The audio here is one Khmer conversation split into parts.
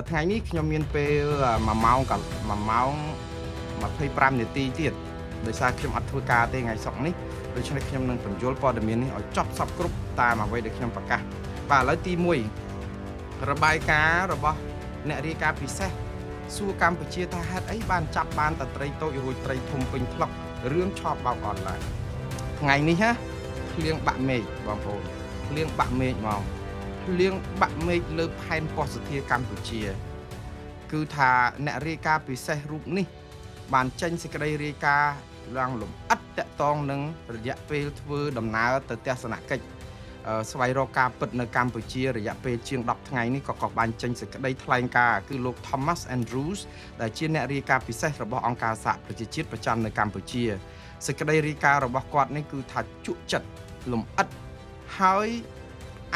ថ្ងៃនេះខ្ញុំមានពេល1ម៉ោងកន្1ម៉ោង25នាទីទៀតដោយសារខ្ញុំអត់ធ្វើការទេថ្ងៃសុក្រនេះដូច្នេះខ្ញុំនឹងបញ្យល់ព័ត៌មាននេះឲ្យចប់សពគ្រប់តាមអ្វីដែលខ្ញុំប្រកាសបាទឥឡូវទី1របាយការណ៍របស់អ្នករាយការណ៍ពិសេសសួរកម្ពុជាថាហេតុអីបានចាប់បានតន្ត្រីតូចរួចត្រីធំពេញថ្លុករឿងឆបបោកអនឡាញថ្ងៃនេះណាភ្លៀងបាក់មេឃបងប្អូនភ្លៀងបាក់មេឃមកភ្លៀងបាក់មេឃលើផែនប៉ុស្តិ៍សធាកម្ពុជាគឺថាអ្នករាយការណ៍ពិសេសរូបនេះបានចេញសេចក្តីរាយការណ៍ឡើងលម្អិតតាក់ទងនឹងរយៈពេលធ្វើដំណើរទៅទស្សនកិច្ចស្វែងរកការពិតនៅកម្ពុជារយៈពេលជាង10ថ្ងៃនេះក៏បានចេញសេចក្តីថ្លែងការណ៍គឺលោក Thomas Andrews ដែលជាអ្នករាយការណ៍ពិសេសរបស់អង្គការសហប្រជាជាតិប្រចាំនៅកម្ពុជាសេចក្តីរាយការណ៍របស់គាត់នេះគឺថាជក់ចិត្តលម្អិតហើយ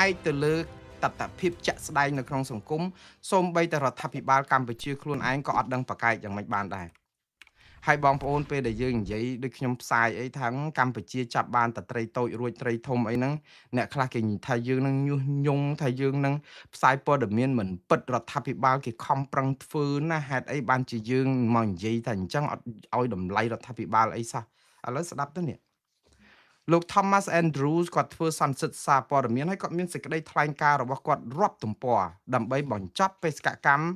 ឯកទៅលើតថភាពជាក់ស្ដែងនៅក្នុងសង្គមសូម្បីតែរដ្ឋាភិបាលកម្ពុជាខ្លួនឯងក៏អត់ដឹងប្រកែកយ៉ាងម៉េចបានដែរហើយបងប្អូនពេលដែលយើងនិយាយដូចខ្ញុំផ្សាយអីថាកម្ពុជាចាប់បានតត្រីតូចរួចត្រីធំអីហ្នឹងអ្នកខ្លះគេថាយើងនឹងញុះញង់ថាយើងនឹងផ្សាយព័ត៌មានមិនពិតរដ្ឋាភិបាលគេខំប្រឹងធ្វើណាហេតុអីបានជាយើងមកនិយាយថាអញ្ចឹងអត់ឲ្យតម្លៃរដ្ឋាភិបាលអីសោះឥឡូវស្ដាប់ទៅនេះលោក Thomas Andrews គាត់ធ្វើសន្និសីទសារព័ត៌មានហើយគាត់មានសេចក្តីថ្លែងការណ៍របស់គាត់រាប់ទំព័រដើម្បីបញ្ចប់បេសកកម្ម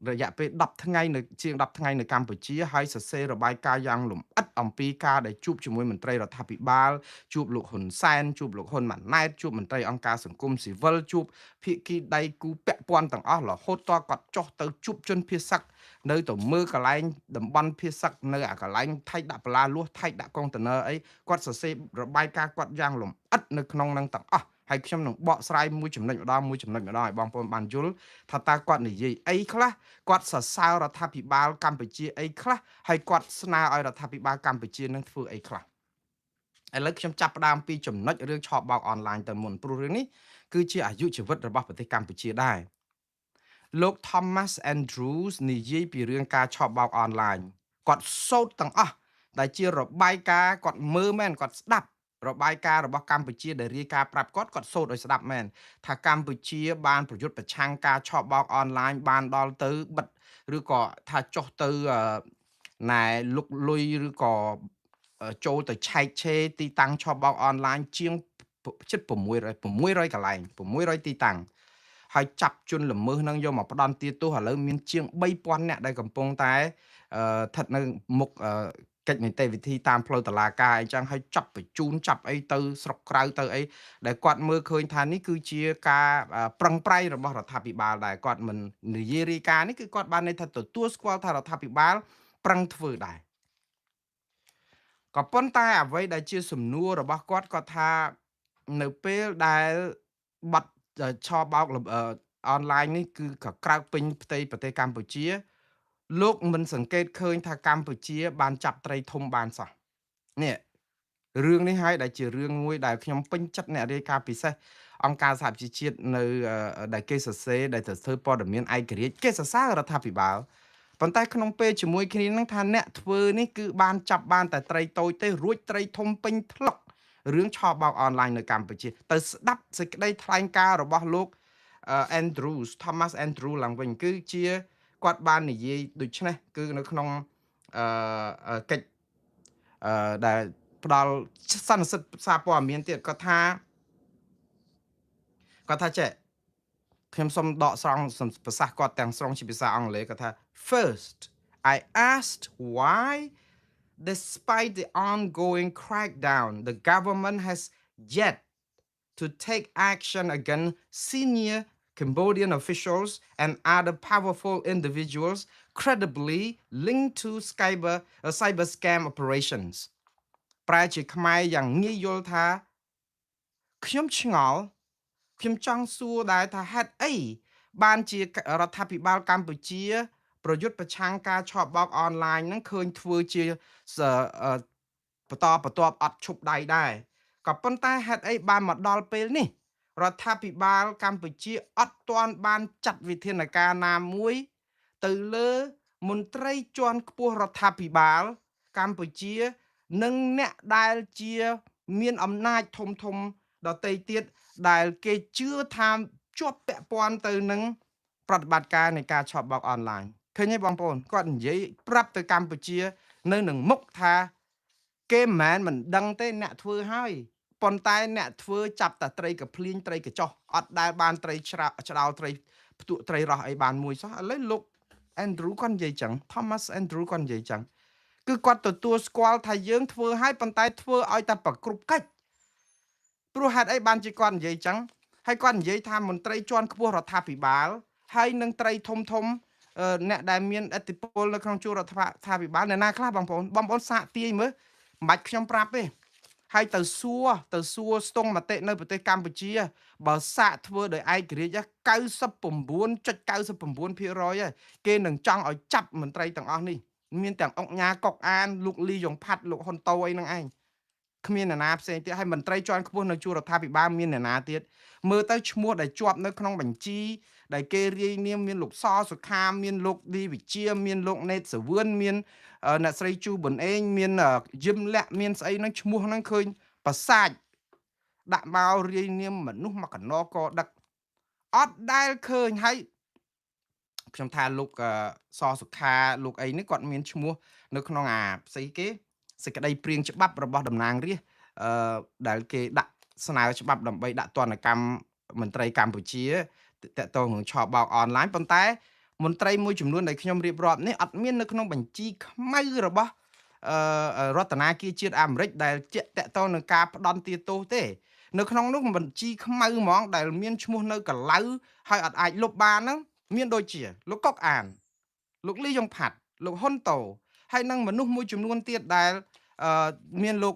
រយៈពេល10ថ្ងៃនៅជាង10ថ្ងៃនៅកម្ពុជាហើយសរសេររបាយការណ៍យ៉ាងលម្អិតអំពីការដែលជួបជាមួយមន្ត្រីរដ្ឋាភិបាលជួបលោកហ៊ុនសែនជួបលោកហ៊ុនម៉ាណែតជួបមន្ត្រីអង្គការសង្គមស៊ីវិលជួបភាគីដៃគូពាក់ព័ន្ធទាំងអស់រហូតតគាត់ចុះទៅជួបជនភៀសសឹកនៅទៅមើលកន្លែងតំបន់ភៀសសឹកនៅអាកន្លែងថៃដាក់បលាលួសថៃដាក់កុងតឺន័រអីគាត់សរសេររបាយការណ៍គាត់យ៉ាងលម្អិតនៅក្នុងនឹងទាំងអស់ហើយខ្ញុំនឹងបកស្រាយមួយចំណុចម្ដងឲ្យបងប្អូនបានយល់ថាតើគាត់និយាយអីខ្លះគាត់សរសើររដ្ឋាភិបាលកម្ពុជាអីខ្លះហើយគាត់ស្នើឲ្យរដ្ឋាភិបាលកម្ពុជានឹងធ្វើអីខ្លះឥឡូវខ្ញុំចាប់ផ្ដើមពីចំណុចរឿងឆបបោកអនឡាញទៅមុនព្រោះរឿងនេះគឺជាអាយុជីវិតរបស់ប្រទេសកម្ពុជាដែរលោក Thomas Andrews និយាយពីរឿងការឆបោកអនឡាញគាត់សូត្រទាំងអស់ដែលជារបាយការណ៍គាត់មើលមែនគាត់ស្ដាប់របាយការណ៍របស់កម្ពុជាដែលរាយការណ៍ប្រាប់គាត់សូត្រឲ្យស្ដាប់មែនថាកម្ពុជាបានប្រយុទ្ធប្រឆាំងការឆបោកអនឡាញបានដល់ទៅបិទឬក៏ថាចុះទៅណែលុកលុយឬក៏ចូលទៅឆែកឆេរទីតាំងឆបោកអនឡាញជាងជិត600កន្លែង600ទីតាំងហើយចាប់ជនល្មើសនឹងយកមកផ្ដន់ទាទោសឥឡូវមានជាង3000នាក់ដែលកំពុងតែស្ថិតនៅមុខកិច្ចនីតិវិធីតាមផ្លូវតុលាការអីចឹងហើយចាប់បញ្ជូនចាប់អីទៅស្រុកក្រៅទៅអីដែលគាត់មើលឃើញថានេះគឺជាការប្រឹងប្រែងរបស់រដ្ឋាភិបាលដែរគាត់មិននិយាយរាយការណ៍នេះគឺគាត់បានន័យថាទទួលស្គាល់ថារដ្ឋាភិបាលប្រឹងធ្វើដែរក៏ប៉ុន្តែអ្វីដែលជាសំណួររបស់គាត់ក៏ថានៅពេលដែលបាត់ឆបោកអនឡាញនេះគឺក៏ក្រើកពេញផ្ទៃប្រទេសកម្ពុជាលោកមិនសង្កេតឃើញថាកម្ពុជាបានចាប់ត្រីធំបានសោះនេះរឿងនេះហើយដែលជារឿងមួយដែលខ្ញុំពេញចិត្តអ្នករាយការណ៍ពិសេសអង្គការសហប្រជាជាតិនៅដែលគេសរសេរដែលទៅធ្វើព័ត៌មានឯករាជ្យគេសរសើររដ្ឋាភិបាលប៉ុន្តែក្នុងពេលជាមួយគ្នានឹងថាអ្នកធ្វើនេះគឺបានចាប់បានតែត្រីតូចទេរួចត្រីធំពេញថ្លុករឿងឆបោកអនឡាញនៅកម្ពុជាទៅស្ដាប់សេចក្តីថ្លែងការណ៍របស់លោក Andrews Thomas Andrews ឡើងវិញគឺជាគាត់បាននិយាយដូចនេះគឺនៅក្នុងកិច្ចដែលផ្ដល់សន្និសិទសារព័ត៌មានទៀតគាត់ថាចេះខ្ញុំសូមដកស្រង់ប្រសាសន៍គាត់ទាំងស្រុងជាភាសាអង់គ្លេសគាត់ថា First I asked why despite the ongoing crackdown the government has yet to take action against senior Cambodian officials and other powerful individuals credibly linked to cyber scam operations ប្រែជាខ្មែរយ៉ាងងាយយល់ថាខ្ញុំឆ្ងល់ខ្ញុំចង់សួរដែរថាហេតុអីបានជារដ្ឋាភិបាលកម្ពុជាប្រយុទ្ធប្រឆាំងការឆបោកអនឡាញហ្នឹងឃើញធ្វើជាបន្តបន្ទាប់អត់ឈប់ដៃដែរក៏ប៉ុន្តែហេតុអីបានមកដល់ពេលនេះរដ្ឋាភិបាលកម្ពុជាអត់ទាន់បានចាត់វិធានការណាមួយទៅលើមន្ត្រីជាន់ខ្ពស់រដ្ឋាភិបាលកម្ពុជានិងអ្នកដែលជាមានអំណាចធំដទៃទៀតដែលគេជឿថាជាប់ពាក់ព័ន្ធទៅនឹង ប្រតិបត្តិការនៃការឆបោកអនឡាញឃើញទេបងប្អូនគាត់និយាយប្រាប់ទៅកម្ពុជានៅនឹងមុខថាគេមិនដឹងទេអ្នកធ្វើហើយប៉ុន្តែអ្នកធ្វើចាប់តែត្រីកាភ្លៀងត្រីកញ្ចោះអត់ដែលបានត្រីឆ្ដោត្រីផ្ទក់ត្រីរស់អីបានមួយសោះឥឡូវលោក Andrew គាត់និយាយចឹង Thomas Andrew គាត់និយាយចឹងគឺគាត់ទទួលស្គាល់ថាយើងធ្វើហើយប៉ុន្តែធ្វើឲ្យតែប្រគ្រប់កិច្ចព្រោះហេតុអីបានជាគាត់និយាយចឹងហើយគាត់និយាយថាមន្ត្រីជាន់ខ្ពស់រដ្ឋាភិបាលហើយនឹងត្រីធំអ្នកដែលមានឥទ្ធិពលនៅក្នុងជួររដ្ឋាភិបាលអ្នកណាខ្លះបងប្អូនសាកទាយមើលមិនបាច់ខ្ញុំប្រាប់ទេហើយទៅសួរស្ទង់មតិនៅប្រទេសកម្ពុជាបើសាកធ្វើដោយឯករាជ្យ99.99% គេនឹងចង់ឲ្យចាប់មន្ត្រីទាំងអស់នេះមានទាំងអង្គញាកុកអានលោកលីយ៉ុងផាត់លោកហ៊ុនតូអីហ្នឹងឯងគ្មានអ្នកណាផ្សេងទៀតហើយមន្ត្រីជាន់ខ្ពស់នៅជួររដ្ឋាភិបាលមានអ្នកណាទៀតមើលទៅឈ្មោះដែលជាប់នៅក្នុងបញ្ជីដែលគេរាយនាមមានលោកសសុខាមានលោកឌីវិជាមានលោកណេតសវឿនមានអ្នកស្រីជូប៊ុនអេងមានយឹមលាក់មានស្អីហ្នឹងឈ្មោះហ្នឹងឃើញប្រសាចដាក់មករាយនាមមនុស្សមកកណកដឹកអត់ដែលឃើញហើយខ្ញុំថាលោកសសុខាលោកអីនេះគាត់មានឈ្មោះនៅក្នុងស្អីគេសេចក្តីព្រៀងច្បាប់របស់តំណាងរាស្ត្រដែលគេដាក់ស្នើច្បាប់ដើម្បីដាក់ទណ្ឌកម្មមន្ត្រីកម្ពុជាតកតងនឹងឆបោកអនឡាញប៉ុន្តែមន្ត្រីមួយចំនួនដែលខ្ញុំរៀបរាប់នេះអត់មាននៅក្នុងបញ្ជីខ្មៅរបស់រដ្ឋាភិបាលជាតិអាមេរិកដែលជាក់តកតងនឹងការផ្ដន់ទាទោសទេនៅក្នុងនោះបញ្ជីខ្មៅហ្មងដែលមានឈ្មោះនៅកឡៅហើយអត់អាចលុបបានហ្នឹងមានដូចជាលោកកុកអានលោកលីយ៉ុងផាត់លោកហ៊ុនតូហើយនឹងមនុស្សមួយចំនួនទៀតដែលមានលោក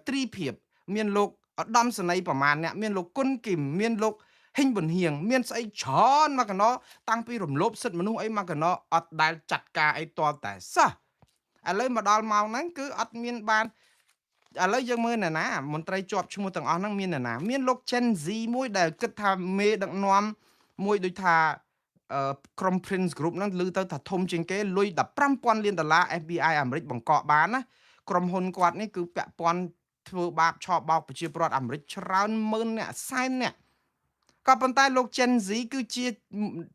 ត្រីភិបមានលោកឧត្តមសេនីយ៍ប្រមាណអ្នកមានលោកគុណគឹមមានលោកហិញប៊ុនហៀងមានស្អីច្រើនមកកណោតាំងពីរំលោភសិទ្ធិមនុស្សអីមកកណោអត់ដែលចាត់ការអីតតែសោះឥឡូវមកដល់ម៉ោងហ្នឹងគឺអត់មានបានឥឡូវយើងមើលណាមន្ត្រីជាប់ឈ្មោះទាំងអស់ហ្នឹងមានណាមានលោក Gen Z មួយដែលគិតថាមេដឹកនាំមួយដូចថាក្រុម Prince Group ហ្នឹងឮទៅថាធំជាងគេលុយ$15,000 លាន FBI អាមេរិកបង្កក់បានណាក្រុមហ៊ុនគាត់នេះគឺពាក់ព័ន្ធធ្វើបាបឆបបោកប្រជាពលរដ្ឋអាមេរិកច្រើនម៉ឺនអ្នកសែនអ្នកក៏ប៉ុន្តែលោក Gen Z គឺជា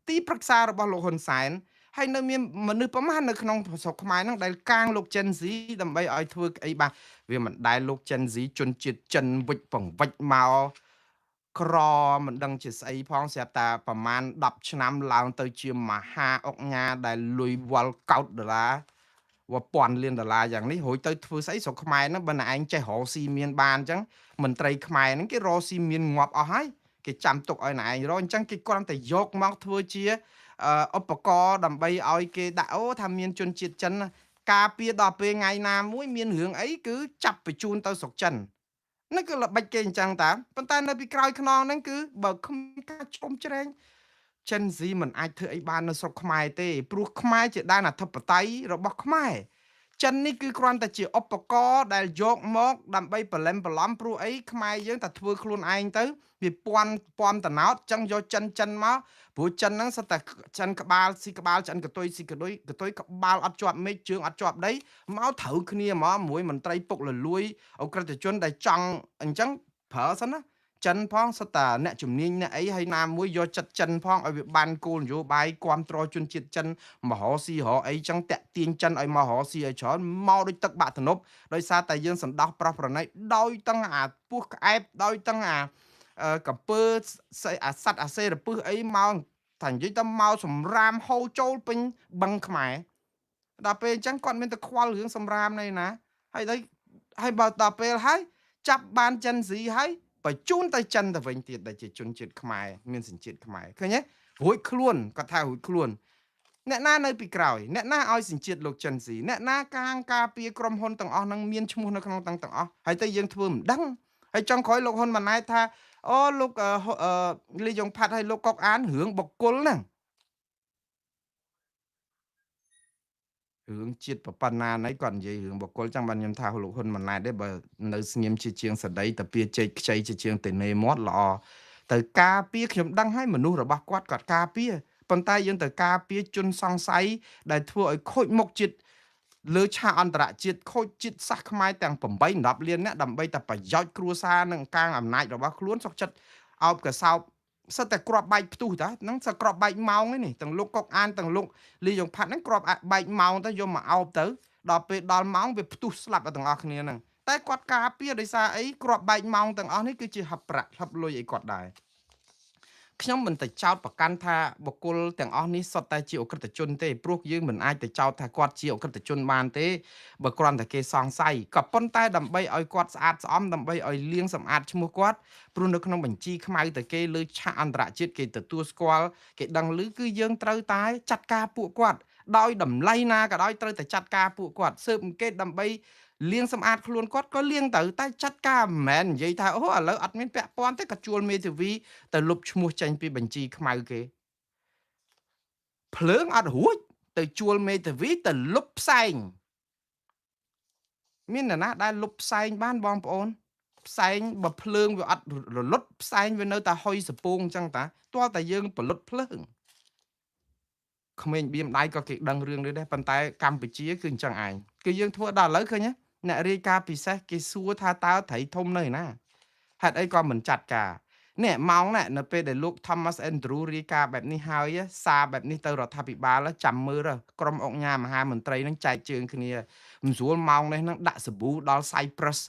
ទីប្រឹក្សារបស់លោកហ៊ុនសែនហើយនៅមានមនុស្សប្រមាណនៅក្នុងស្រុកខ្មែរហ្នឹងដែលកាងលោក Gen Z ដើម្បីឲ្យធ្វើអីបាទវាមិនដែលលោក Gen Z ជនជាតិចិនវិចបង្វិចមកក្រមិនដឹងជាស្អីផងស្រាប់តែប្រមាណ10ឆ្នាំឡើងទៅជាមហាអង្គការដែលលុយវល់កោតដុល្លារ$1,000 លានយ៉ាងនេះរួចទៅធ្វើស្អីស្រុកខ្មែរហ្នឹងបើណែឯងចេះរកស៊ីមានបានអញ្ចឹងមន្ត្រីខ្មែរហ្នឹងគេរកស៊ីមានងាប់អស់ហើយគេចាំទុកឲ្យណែឯងរកអញ្ចឹងគេគ្រាន់តែយកមកធ្វើជាឧបករណ៍ដើម្បីឲ្យគេដាក់អូថាមានជនជាតិចិនការពារដល់ពេលថ្ងៃណាមួយមានរឿងអីគឺចាប់បញ្ជូនទៅស្រុកចិនហ្នឹងគឺល្បិចគេអញ្ចឹងតាប៉ុន្តែនៅពីក្រោយខ្នងហ្នឹងគឺបើគ្មានការជ្រុំជ្រែង Gen Z មិនអាចធ្វើអីបាននៅស្រុកខ្មែរទេព្រោះខ្មែរជាដែនអធិបតេយ្យរបស់ខ្មែរចិននេះគឺគ្រាន់តែជាឧបករណ៍ដែលយកមកដើម្បីបលែមបន្លំព្រោះអីខ្មែរយើងតែធ្វើខ្លួនឯងទៅវាពាន់តណោតចឹងយកចិនមកព្រោះចិនហ្នឹងសិតតែចិនក្បាលស៊ីក្បាលចិនកតុយស៊ីកតុយក្បាលអត់ជាប់មេឃជើងអត់ជាប់ដីមកត្រូវគ្នាមកមួយមន្ត្រីពុកលលួយអក្រិតជនដែលចង់អញ្ចឹងប្រើសិនណាចិនផងសិតតាអ្នកជំនាញអ្នកអីហើយណាមួយយកចិត្តចិនផងឲ្យវាបានគោលនយោបាយគ្រប់គ្រងជនជាតិចិនមហោស៊ីរអីចឹងតាក់ទាញចិនឲ្យមហោស៊ីឲ្យច្រើនមកដូចទឹកបាក់ទំនប់ដោយសារតែយើងសន្តោសប្រោះប្រណីដោយទាំងអាពោះក្អែបដោយទាំងអាកំពើអាសัตว์អាសេរពឹសអីមកថានិយាយទៅមកសម្រាមហូរចូលពេញបឹងខ្មែរដល់ពេលអញ្ចឹងគាត់មានតែខ្វល់រឿងសម្រាមនេះណាហើយបើដល់ពេលហើយចាប់បានចិនស៊ីហើយបញ្ជូនទៅចិនទៅវិញទៀតដែលជាជនជាតិខ្មែរមានសញ្ជាតិខ្មែរឃើញទេរួចខ្លួនគាត់ថារួចខ្លួនអ្នកណានៅពីក្រោយអ្នកណាឲ្យសញ្ជាតិលោកចិនស៊ីអ្នកណាការពារក្រុមហ៊ុនទាំងអស់ហ្នឹងមានឈ្មោះនៅក្នុងទាំងអស់ហើយទៅយើងធ្វើមិនដឹងហើយចុងក្រោយលោកហ៊ុនម៉ាណែតថាអូលោកលីយ៉ុងផាត់ហើយលោកកុកអានរឿងបកគលហ្នឹងរឿងជាតិប៉ុណ្ណាណៃគាត់និយាយរឿងបកគលចឹងបានខ្ញុំថាលោកហ៊ុនម៉ាណែតទេបើនៅស្ងៀមជាជាងសដីតាពីជែកខ្ចីជាជាងតេនេមាត់ល្អទៅការពារខ្ញុំដឹងហើយមនុស្សរបស់គាត់ការពារប៉ុន្តែយើងទៅការពារជនសង្ស័យដែលធ្វើឲ្យខូចមុខជាតិលើឆាកអន្តរជាតិខូចជាតិសាសន៍ខ្មែរទាំង8 10លានអ្នកដើម្បីតែប្រយោជន៍គ្រួសារនិងកាងអំណាចរបស់ខ្លួនសុខចិត្តអោបកសោប សិតតែក្របបែកផ្ទុះតាហ្នឹងសក្របបែកម៉ោងឯនេះទាំងលោកកុកអានទាំងលោកលីយ៉ុងផាត់ហ្នឹងក្របបែកម៉ោងទៅយកមកអោបទៅដល់ពេលដល់ម៉ោងវាផ្ទុះស្លាប់ទាំងអស់គ្នាហ្នឹងតែគាត់ការពារដោយសារអីក្របបែកម៉ោងទាំងអស់នេះគឺជាហឹបប្រាក់ហឹបលុយអីគាត់ដែរខ្ញុំមិនទៅចោទប្រកាន់ថាបុគ្គលទាំងអស់នេះសុទ្ធតែជាអក្រិតជនទេព្រោះយើងមិនអាចទៅចោទថាគាត់ជាអក្រិតជនបានទេបើគ្រាន់តែគេសង្ស័យក៏ប៉ុន្តែដើម្បីឲ្យគាត់ស្អាតស្អំដើម្បីឲ្យលាងសម្អាតឈ្មោះគាត់ព្រោះនៅក្នុងបញ្ជីខ្មៅតែគេលើឆាកអន្តរជាតិគេទទួលស្គាល់គេដឹងឮគឺយើងត្រូវតែចាត់ការពួកគាត់ដោយតម្លៃណាក៏ដោយត្រូវតែចាត់ការពួកគាត់ស៊ើបអង្កេតដើម្បីលាងសម្អាតខ្លួនគាត់ក៏លាងទៅតែចាត់ការមិនមែននិយាយថាអូឥឡូវអត់មានពាក់ព័ន្ធទេក៏ជួលមេធាវីទៅលុបឈ្មោះចេញពីបញ្ជីខ្មៅគេភ្លើងអត់រួចទៅជួលមេធាវីទៅលុបផ្សែងមាននរណាដែលលុបផ្សែងបានបងប្អូនផ្សែងបើភ្លើងវាអត់រលត់ផ្សែងវានៅតែហុយសពងអញ្ចឹងតាទាល់តែយើងផលិតភ្លើងក្មេងបៀមដៃក៏គេដឹងរឿងនេះដែរប៉ុន្តែកម្ពុជាគឺអញ្ចឹងឯងគឺយើងធ្វើដល់ឥឡូវឃើញអ្នករាយការណ៍ពិសេសគេសួរថាតើត្រីធំនៅណាហេតុអីក៏មិនចាត់ការនេះម៉ោងណានៅពេលដែលលោក Thomas Andrew រាយការណ៍បែបនេះហើយសារបែបនេះទៅរដ្ឋាភិបាលចាំមើលក្រុមអង្គការមហាមន្ត្រីនឹងចែកជើងគ្នាមិនស្រួលម៉ោងនេះនឹងដាក់សាប៊ូដល់ Cyprus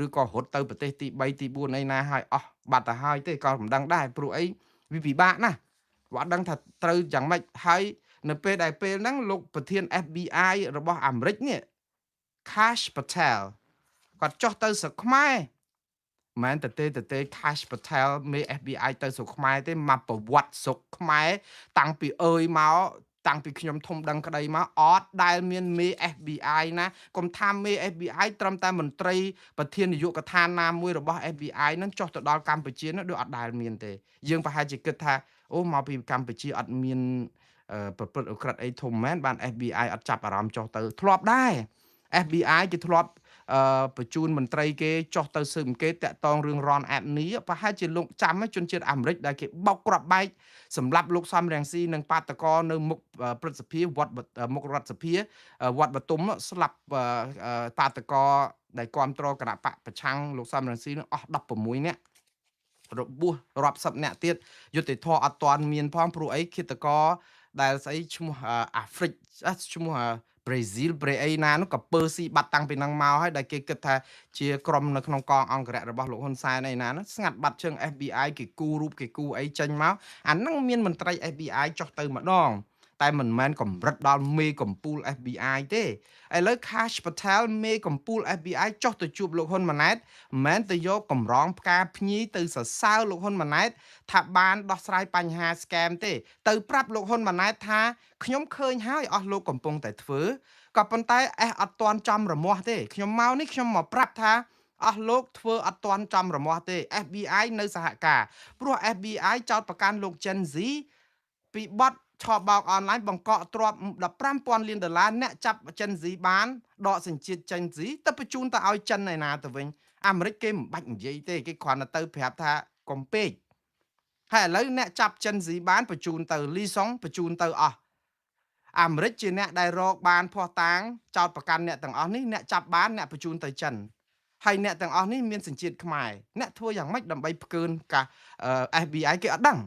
ឬក៏រត់ទៅប្រទេសទី3ទី4អីណាហើយអស់បាត់ទៅហើយទេក៏មិនដឹងដែរព្រោះអីវាពិបាកណាស់គាត់ដឹងថាត្រូវយ៉ាងម៉េចហើយនៅពេលដែលពេលហ្នឹងលោកប្រធាន FBI របស់អាមេរិកនេះ Kash Patel គាត់ចុះទៅស្រុកខ្មែរមិនតែទេ Kash Patel មេ FBI ទៅស្រុកខ្មែរទេមកប្រវត្តិស្រុកខ្មែរតាំងពីមកតាំងពីខ្ញុំធំដឹងក្តីមកអត់ដែលមានមេ FBI ណាកុំថាមេ FBI ត្រឹមតែមន្ត្រីប្រធាននាយកដ្ឋានណាមួយរបស់ FBI នឹងចុះទៅដល់កម្ពុជានោះដូចអត់ដែលមានទេយើងប្រហែលជាគិតថាអូមកពីកម្ពុជាអត់មានប្រព្រឹត្តអក្រិតអីធំមែនបាន FBI អត់ចាប់អារម្មណ៍ចុះទៅធ្លាប់ដែរ FBI គេធ្លាប់បញ្ជូនមន្ត្រីគេចុះទៅស៊ើបអង្កេតតាក់ទងរឿង Ron Abney ប្រហែលជាលោកចាំជនជាតិអាមេរិកដែលគេបោកក្របបែកសម្រាប់លោកសំរងស៊ីនិងបាតកោនៅមុខព្រឹទ្ធសភាវត្តមុខរដ្ឋសភាវត្តបទុមស្លាប់បាតកោដែលគ្រប់គ្រងគណៈបកប្រឆាំងលោកសំរងស៊ីនឹងអស់16នាក់របួសរាប់សិបនាក់ទៀតយុទ្ធធរអត់ទាន់មានផងព្រោះអីឃាតករដែលស្អីឈ្មោះអាហ្វ្រិកឈ្មោះប្រេស៊ីលប្រេអីណានោះក៏ពើស៊ីបាត់តាំងពីនឹងមកហើយដែលគេគិតថាជាក្រុមនៅក្នុងកងអង្គរៈរបស់លោកហ៊ុនសែនឯណានោះស្ងាត់បាត់ជើង FBI គេគូរូបគេគូអីចេញមកអាហ្នឹងមានមន្ត្រី FBI ចុះទៅម្ដងតែមិនមែនកម្រិតដល់មេកំពូល FBI ទេឥឡូវ Kash Patel មេកំពូល FBI ចុះទៅជួបលោកហ៊ុនម៉ាណែតមិនមែនទៅយកកម្រងផ្កាភ្ញីទៅសរសើរលោកហ៊ុនម៉ាណែតថាបានដោះស្រាយបញ្ហា scam ទេទៅប្រាប់លោកហ៊ុនម៉ាណែតថាខ្ញុំឃើញហើយអស់លោកកំពុងតែធ្វើក៏ប៉ុន្តែអត់ទាន់ចំរមាស់ទេខ្ញុំមកនេះខ្ញុំមកប្រាប់ថាអស់លោកធ្វើអត់ទាន់ចំរមាស់ទេ FBI នៅសហការព្រោះ FBI ចោទប្រកាន់លោក Gen Z ពីបទឆបោកអនឡាញបង្កក់ទ្រព្យ$15,000 លានអ្នកចាប់ Gen Z បានដកសញ្ជាតិ Gen Z ទៅបញ្ជូនទៅឲ្យចិនឯណាទៅវិញអាមេរិកគេមិនបាច់និយាយទេគេគ្រាន់តែទៅប្រាប់ថាកុំពេកហើយឥឡូវអ្នកចាប់ Gen Z បានបញ្ជូនទៅលីសុងបញ្ជូនទៅអស់អាមេរិកជាអ្នកដែលរកបានភ័ស្តុតាងចោតប្រកាន់អ្នកទាំងអស់នេះអ្នកចាប់បានអ្នកបញ្ជូនទៅចិនហើយអ្នកទាំងអស់នេះមានសញ្ជាតិខ្មែរអ្នកធ្វើយ៉ាងម៉េចដើម្បីផ្កើនការ FBI គេអត់ដឹង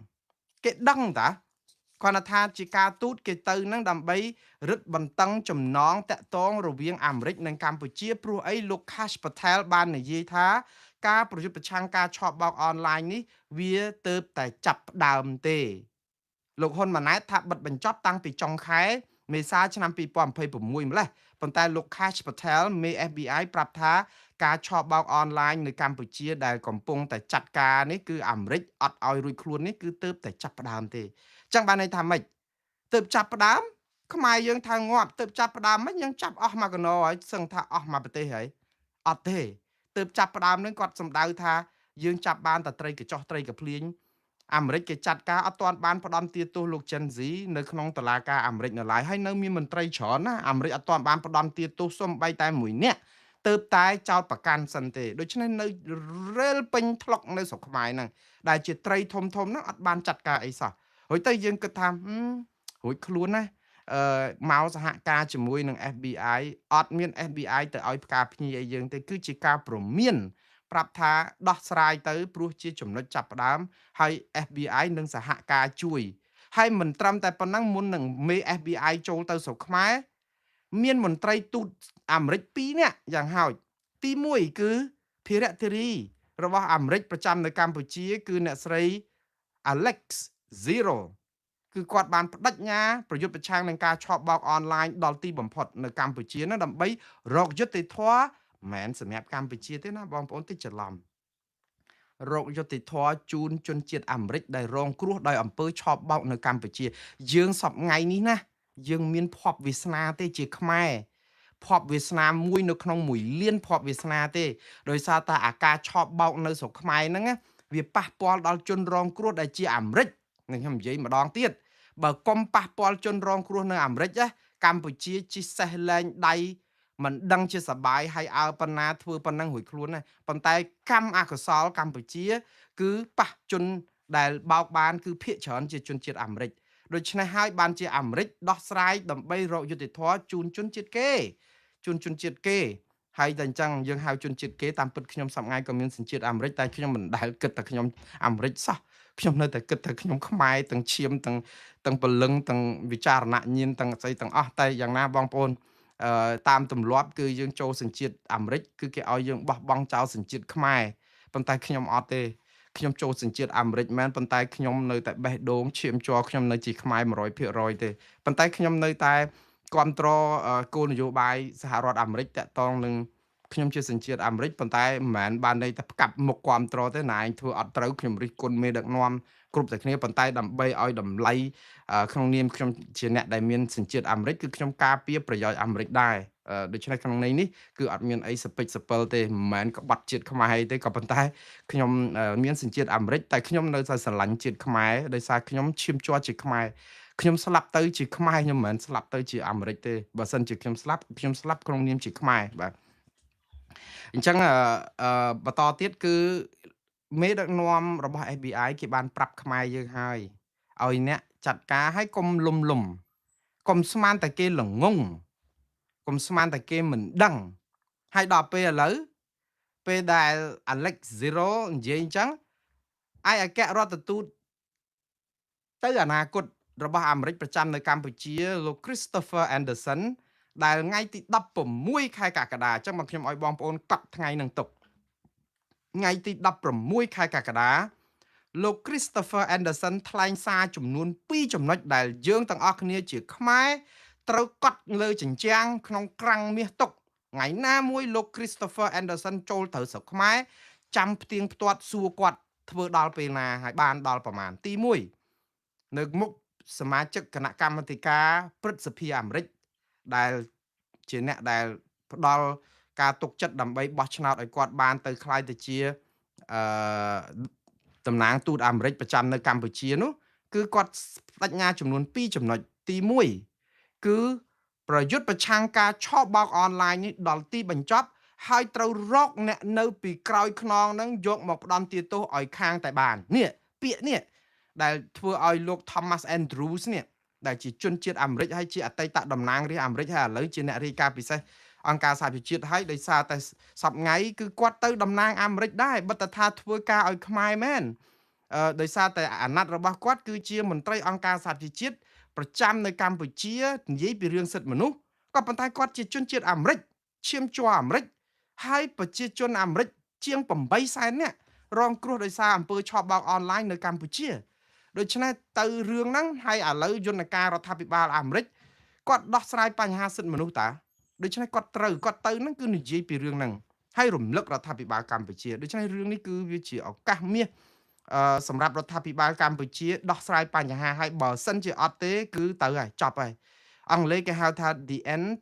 គេដឹងតាគាត់ថាជាការទូតគេទៅនឹងដើម្បីរឹតបន្តឹងចំណងតាក់ទងរវាងអាមេរិកនិងកម្ពុជាព្រោះអីលោក Kash Patel បាននិយាយថាការប្រយុទ្ធប្រឆាំងការឆបបោកអនឡាញនេះវាទៅតែចាប់ផ្ដើមទេលោកហ៊ុនម៉ាណែតថាបិទបញ្ចប់តាំងពីចុងខែមេសាឆ្នាំ2026ម្លេះប៉ុន្តែលោក Kash Patel មេ FBI ប្រាប់ថាការឆបោកអនឡាញនៅកម្ពុជាដែលកំពុងតែចាត់ការនេះគឺអាមេរិកអត់ឲ្យរួចខ្លួននេះគឺទៅតែចាប់ផ្ដើមទេចឹងបានន័យថាម៉េចទៅចាប់ផ្ដើមខ្មែរយើងថាងាប់ទៅចាប់ផ្ដើមមិនយើងចាប់អស់មកកណោហើយសឹងថាអស់មកប្រទេសហើយអត់ទេទៅចាប់ផ្ដើមនឹងគាត់សម្ដៅថាយើងចាប់បានតែត្រីកញ្ចោះត្រីកភ្លៀងអាមេរិកគេចាត់ការអត់ទាន់បានផ្ដន់ទាទោសលោក Gen Z នៅក្នុងតុលាការអាមេរិកនៅឡើយហើយនៅមានមន្ត្រីច្រើនណាអាមេរិកអត់ទាន់បានផ្ដន់ទាទោសសូម្បីតែមួយនាក់ទៅតែចោតប្រកាន់សិនទេដូច្នេះនៅរេលពេញថ្លុកនៅស្រុកខ្មែរហ្នឹងដែលជាត្រីធំហ្នឹងអត់បានចាត់ការអីសោះរួចទៅយើងគិតថារួចខ្លួនណាមកសហការជាមួយនឹង FBI អត់មាន FBI ទៅឲ្យផ្កាភ្ញីអីយើងទេគឺជាការព្រមាន ប្រាប់ថាដោះស្រាយទៅព្រោះជាចំណុចចាប់ផ្ដើមហើយ FBI នឹងសហការជួយហើយមិនត្រឹមតែប៉ុណ្ណឹងមុននឹងមេ FBI ចូលទៅស្រុកខ្មែរមានមន្ត្រីទូតអាមេរិក2នាក់យ៉ាងហោចទី1គឺភារៈធារីរបស់អាមេរិកប្រចាំនៅកម្ពុជាគឺអ្នកស្រី Alex Zero គឺគាត់បានបដិញ្ញាប្រយុទ្ធប្រឆាំងនឹងការឆបោកអនឡាញដល់ទីបំផុតនៅកម្ពុជានោះដើម្បីរកយុត្តិធម៌មិនមែនសម្រាប់កម្ពុជាទេណាបងប្អូនតិចច្រឡំរកយុត្តិធម៌ជូនជនជាតិអាមេរិកដែលរងគ្រោះដោយអំពើឆបោកនៅកម្ពុជាយើងសពថ្ងៃនេះណាយើងមានភ័ព្វវាសនាទេជាខ្មែរភ័ព្វវាសនាមួយនៅក្នុង1លានភ័ព្វវាសនាទេដោយសារតែអាការឆបបោកនៅស្រុកខ្មែរហ្នឹងវាប៉ះពាល់ដល់ជនរងគ្រោះដែលជាអាមេរិកនឹងខ្ញុំនិយាយម្ដងទៀតបើកុំប៉ះពាល់ជនរងគ្រោះនៅអាមេរិកណាកម្ពុជាជិះសេះលែងដៃមិនដឹងជាសបាយហើយអើប៉ុណ្ណាធ្វើប៉ុណ្ណឹងរួចខ្លួនណាប៉ុន្តែកម្មអកុសលកម្ពុជា គឺប៉ះជនដែលបោកបានគឺភាគច្រើនជាជនជាតិអាមេរិកដូច្នេះហើយបានជាអាមេរិកដោះស្រាយដើម្បីរកយុត្តិធម៌ជូនជនជាតិគេជូនជនជាតិគេហើយតែអញ្ចឹងយើងហៅជនជាតិគេតាមពិតខ្ញុំសម្ងាយក៏មានសញ្ជាតិអាមេរិកតែខ្ញុំមិនដែលគិតតែខ្ញុំអាមេរិកសោះខ្ញុំនៅតែគិតថាខ្ញុំខ្មែរទាំងឈាមទាំងពលឹងទាំងវិចារណញ្ញាណទាំងស្អីទាំងអស់តែយ៉ាងណាបងប្អូនតាមទម្លាប់គឺយើងចូលសញ្ជាតិអាមេរិកគឺគេឲ្យយើងបោះបង់ចោលសញ្ជាតិខ្មែរប៉ុន្តែខ្ញុំអត់ទេខ្ញុំចូលសញ្ជាតិអាមេរិកមែនប៉ុន្តែខ្ញុំនៅតែបេះដូងឈាមជ័រខ្ញុំនៅជាខ្មែរ 100% ទេប៉ុន្តែខ្ញុំនៅតែគ្រប់គ្រងគោលនយោបាយសហរដ្ឋអាមេរិកតាក់ទងនឹងខ្ញុំជាសញ្ជាតិអាមេរិកប៉ុន្តែមិនមែនបានន័យថាផ្កាប់មុខគ្រប់គ្រងទេណាឯងធ្វើអត់ត្រូវខ្ញុំរិះគន់មេដឹកនាំគ្រប់តែគ្នាប៉ុន្តែដើម្បីឲ្យតម្លៃក្នុងនាមខ្ញុំជាអ្នកដែលមានសញ្ជាតិអាមេរិកគឺខ្ញុំការពារប្រយោជន៍អាមេរិកដែរដូច្នេះក្នុងន័យនេះគឺអត់មានអីសពេចសពិលទេមិនមែនក្បត់ជាតិខ្មែរទេក៏ប៉ុន្តែខ្ញុំមានសញ្ជាតិអាមេរិកតែខ្ញុំនៅតែស្រឡាញ់ជាតិខ្មែរដោយសារខ្ញុំឈាមជ័រជាខ្មែរខ្ញុំស្លាប់ទៅជាខ្មែរខ្ញុំមិនមែនស្លាប់ទៅជាអាមេរិកទេបើសិនជាខ្ញុំស្លាប់ក្នុងនាមជាខ្មែរបាទអញ្ចឹងបន្តទៀតគឺមេដឹកនាំរបស់ FBI គេបានប្រាប់ខ្មែរយើងហើយឲ្យអ្នកចាត់ការឲ្យកុំលំកុំស្មានតែគេល្ងងកុំស្មានតែគេមិនដឹងហើយដល់ពេលឥឡូវពេលដែល Alex Zero និយាយអញ្ចឹងឯកអគ្គរដ្ឋទូតទៅអនាគតរបស់អាមេរិកប្រចាំនៅកម្ពុជាលោក Christopher Anderson ដែលថ្ងៃទី16ខែកក្កដាអញ្ចឹងមកខ្ញុំឲ្យបងប្អូនកត់ថ្ងៃនឹងទុកថ្ងៃទី16ខែកក្កដាលោក Christopher Anderson ថ្លែងសារចំនួន2ចំណុចដែលយើងទាំងអស់គ្នាជាខ្មែរត្រូវកត់លើជញ្ជាំងក្នុងក្រាំងមាសទុកថ្ងៃណាមួយលោក Christopher Anderson ចូលទៅស្រុកខ្មែរចាំផ្ទៀងផ្ទាត់សួរគាត់ធ្វើដល់ពេលណាហើយបានដល់ប្រមាណទី1នៅមុខសមាជិកគណៈកម្មាធិការព្រឹទ្ធសភាអាមេរិកដែលជាអ្នកដែលផ្ដល់ការទុកចិត្តដើម្បីបោះឆ្នោតឲ្យគាត់បានទៅក្លាយទៅជាតំណាងទូតអាមេរិកប្រចាំនៅកម្ពុជានោះគឺគាត់បញ្ញាចំនួន2ចំណុចទី1គឺប្រយុទ្ធប្រឆាំងការឆបោកអនឡាញនេះដល់ទីបញ្ចប់ហើយត្រូវរកអ្នកនៅពីក្រោយខ្នងនឹងយកមកផ្ដន់ទាទោសឲ្យខាងតែបាននេះពាក្យនេះដែលធ្វើឲ្យលោក Thomas Andrews នេះដែលជាជនជាតិអាមេរិកហើយជាអតីតតំណាងរាស្ត្រអាមេរិកហើយឥឡូវជាអ្នករាយការណ៍ពិសេសអង្គការសហប្រជាជាតិហើយដោយសារតែសប្ងៃគឺគាត់ទៅតំណាងអាមេរិកដែរបទថាធ្វើការឲ្យខ្មែរមែនដោយសារតែអាណត្តិរបស់គាត់គឺជាមន្ត្រីអង្គការសហប្រជាជាតិប្រចាំនៅកម្ពុជានិយាយពីរឿងសិទ្ធិមនុស្សក៏ប៉ុន្តែគាត់ជាជនជាតិអាមេរិកឈាមជ័រអាមេរិកហើយប្រជាជនអាមេរិកជាង8សែននាក់រងគ្រោះដោយសារអំពើឆបោកអនឡាញនៅកម្ពុជាដូច្នេះទៅរឿងហ្នឹងហើយឥឡូវយន្តការរដ្ឋាភិបាលអាមេរិកគាត់ដោះស្រាយបញ្ហាសិទ្ធិមនុស្សតាដូច្នេះគាត់ទៅហ្នឹងគឺនិយាយពីរឿងហ្នឹងហើយរំលឹករដ្ឋាភិបាលកម្ពុជាដូច្នេះរឿងនេះគឺវាជាឱកាសមាសសម្រាប់រដ្ឋាភិបាលកម្ពុជាដោះស្រាយបញ្ហាហើយបើសិនជាអត់ទេគឺទៅហើយចប់ហើយអង់គ្លេសគេហៅថា the end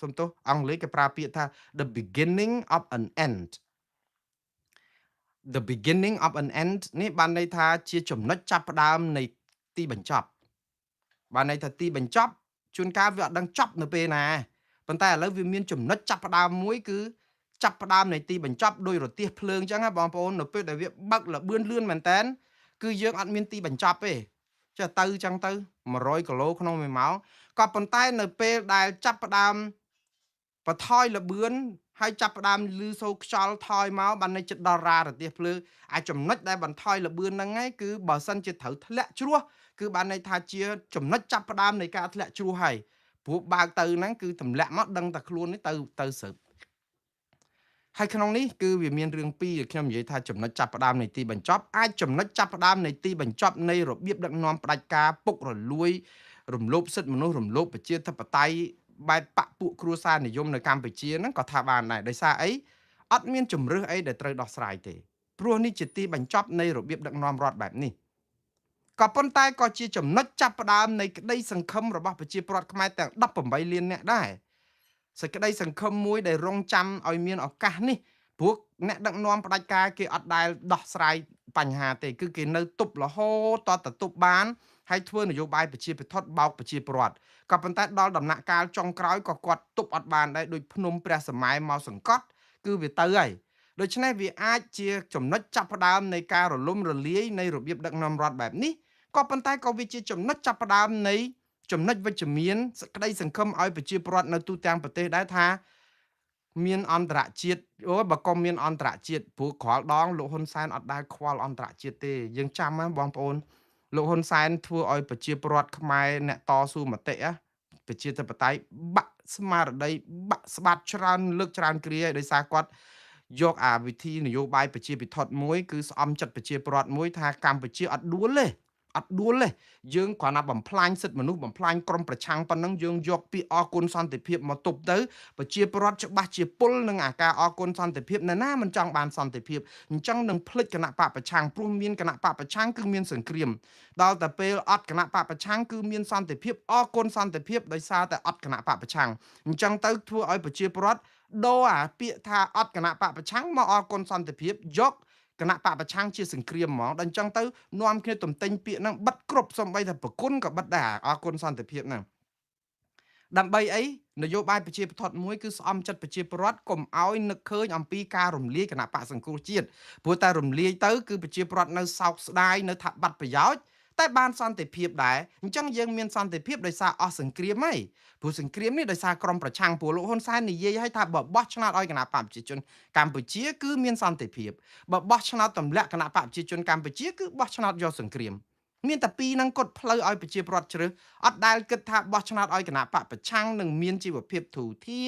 សំទោសអង់គ្លេសគេប្រើពាក្យថា the beginning of an end the beginning of an end នេះបានន័យថាជាចំណុចចាប់ផ្ដើមនៃទីបញ្ចប់បានន័យថាទីបញ្ចប់ជួនកាលវាអត់ដឹងចប់នៅពេលណាប៉ុន្តែឥឡូវវាមានចំណុចចាប់ផ្ដើមមួយគឺចាប់ផ្ដើមនៃទីបញ្ចប់ដោយរទេះភ្លើងអញ្ចឹងណាបងប្អូននៅពេលដែលវាបើកលបឿនលឿនមែនតើគឺយើងអត់មានទីបញ្ចប់ទេចេះទៅអញ្ចឹងទៅ100គីឡូក្នុង1ម៉ោងក៏ប៉ុន្តែនៅពេលដែលចាប់ផ្ដើមបន្ថយលបឿន ហើយចាប់ផ្ដើមលឺសូរខ្យល់ថយមកបាននៅចិត្តដល់រ៉ារទេសភ្លើងអាចចំណុចដែលបន្ថយលបឿនហ្នឹងឯងគឺបើសិនជាត្រូវធ្លាក់ជ្រោះគឺបានន័យថាជាចំណុចចាប់ផ្ដើមនៃការធ្លាក់ជ្រោះហើយព្រោះបើកទៅហ្នឹងគឺទម្លាក់មកដឹងតែខ្លួននេះទៅសើបហើយក្នុងនេះគឺវាមានរឿងពីរខ្ញុំនិយាយថាចំណុចចាប់ផ្ដើមនៃទីបញ្ចប់អាចចំណុចចាប់ផ្ដើមនៃទីបញ្ចប់នៃរបៀបដឹកនាំផ្ដាច់ការពុករលួយរំលោភសិទ្ធិមនុស្សរំលោភប្រជាធិបតេយ្យបែបបកពួកគ្រួសារនិយមនៅកម្ពុជាហ្នឹងក៏ថាបានដែរដោយសារអីអត់មានជំរឿសអីដែលត្រូវដោះស្រាយទេព្រោះនេះជាទីបញ្ចប់នៃរបៀបដឹកនាំរដ្ឋបែបនេះក៏ប៉ុន្តែក៏ជាចំណុចចាប់ផ្ដើមនៃក្តីសង្ឃឹមរបស់ប្រជាពលរដ្ឋខ្មែរទាំង18លាននាក់ដែរសេចក្តីសង្ឃឹមមួយដែលរងចាំឲ្យមានឱកាសនេះព្រោះអ្នកដឹកនាំផ្ដាច់ការគេអត់ដែលដោះស្រាយបញ្ហាទេគឺគេនៅទប់រហូតតទៅទប់បានហើយធ្វើនយោបាយប្រជាពិធដ្ឋបោកប្រជាពលរដ្ឋក៏ប៉ុន្តែដល់ដំណាក់កាលចុងក្រោយក៏គាត់ទប់អត់បានដែរដូចភ្នំព្រះសម័យមកសង្កត់គឺវាទៅហើយដូច្នេះវាអាចជាចំណុចចាប់ផ្ដើមនៃការរលំរលាយនៃរបៀបដឹកនាំរដ្ឋបែបនេះក៏ប៉ុន្តែក៏វាជាចំណុចចាប់ផ្ដើមនៃចំណុចវិជ្ជមានសេចក្តីសង្ឃឹមឲ្យប្រជាពលរដ្ឋនៅទូទាំងប្រទេសដែរថាមានអន្តរជាតិបើក៏មានអន្តរជាតិព្រោះក្រោលដងលោកហ៊ុនសែនអត់ដែលខ្វល់អន្តរជាតិទេយើងចាំណាបងប្អូនលោកហ៊ុនសែនធ្វើឲ្យប្រជាពលរដ្ឋខ្មែរអ្នកតស៊ូមតិប្រជាធិបតេយ្យបាក់ស្មារតីបាក់ស្បាតច្រើនលើកច្រើនគ្រាហើយដោយសារគាត់យកអាវិធីនយោបាយប្រជាពិធដ្ឋមួយគឺស្អំចិត្តប្រជាពលរដ្ឋមួយថាកម្ពុជាអត់ដួលទេអត់ដួលទេយើងគ្រាន់តែបំផ្លាញសិទ្ធិមនុស្សបំផ្លាញក្រុមប្រឆាំងប៉ុណ្ណឹងយើងយកពាក្យអគុណសន្តិភាពមកទប់ទៅប្រជាពលរដ្ឋច្បាស់ជាពុលនឹងអាការអគុណសន្តិភាពណែណាមិនចង់បានសន្តិភាពអញ្ចឹងនឹងភ្លេចគណៈបកប្រឆាំងព្រោះមានគណៈបកប្រឆាំងគឺមានសង្គ្រាមដល់តែពេលអត់គណៈបកប្រឆាំងគឺមានសន្តិភាពអគុណសន្តិភាពដោយសារតែអត់គណៈបកប្រឆាំងអញ្ចឹងទៅធ្វើឲ្យប្រជាពលរដ្ឋដូរអាពាក្យថាអត់គណៈបកប្រឆាំងមកអគុណសន្តិភាពយកគណៈបកប្រឆាំងជាសង្គ្រាមហ្មងដល់អញ្ចឹងទៅនាំគ្នាទំទិញពាក្យហ្នឹងបិទគ្រប់សំបីថាប្រគុណក៏បិទដែរអរគុណសន្តិភាពហ្នឹងដើម្បីអីនយោបាយប្រជាពិធដ្ឋមួយគឺស្អំចិត្តប្រជាពលរដ្ឋកុំឲ្យនឹកឃើញអំពីការរំលាយគណៈបកសង្គ្រោះជាតិព្រោះតែរំលាយទៅគឺប្រជាពលរដ្ឋនៅសោកស្ដាយនៅថាបាត់ប្រយោជន៍តែបានសន្តិភាពដែរអញ្ចឹងយើងមានសន្តិភាពដោយសារអស់សង្គ្រាមហីព្រោះសង្គ្រាមនេះដោយសារក្រមប្រឆាំងពលលោកហ៊ុនសែននិយាយឲ្យថាបើបោះឆ្នោតឲ្យគណៈបកប្រជាជនកម្ពុជាគឺមានសន្តិភាពបើបោះឆ្នោតទម្លាក់គណៈបកប្រជាជនកម្ពុជាគឺបោះឆ្នោតយកសង្គ្រាមមានតែពីរហ្នឹងគាត់ផ្លូវឲ្យប្រជាពលរដ្ឋជ្រើសអត់ដែលគិតថាបោះឆ្នោតឲ្យគណៈបកប្រឆាំងនឹងមានជីវភាពទូធា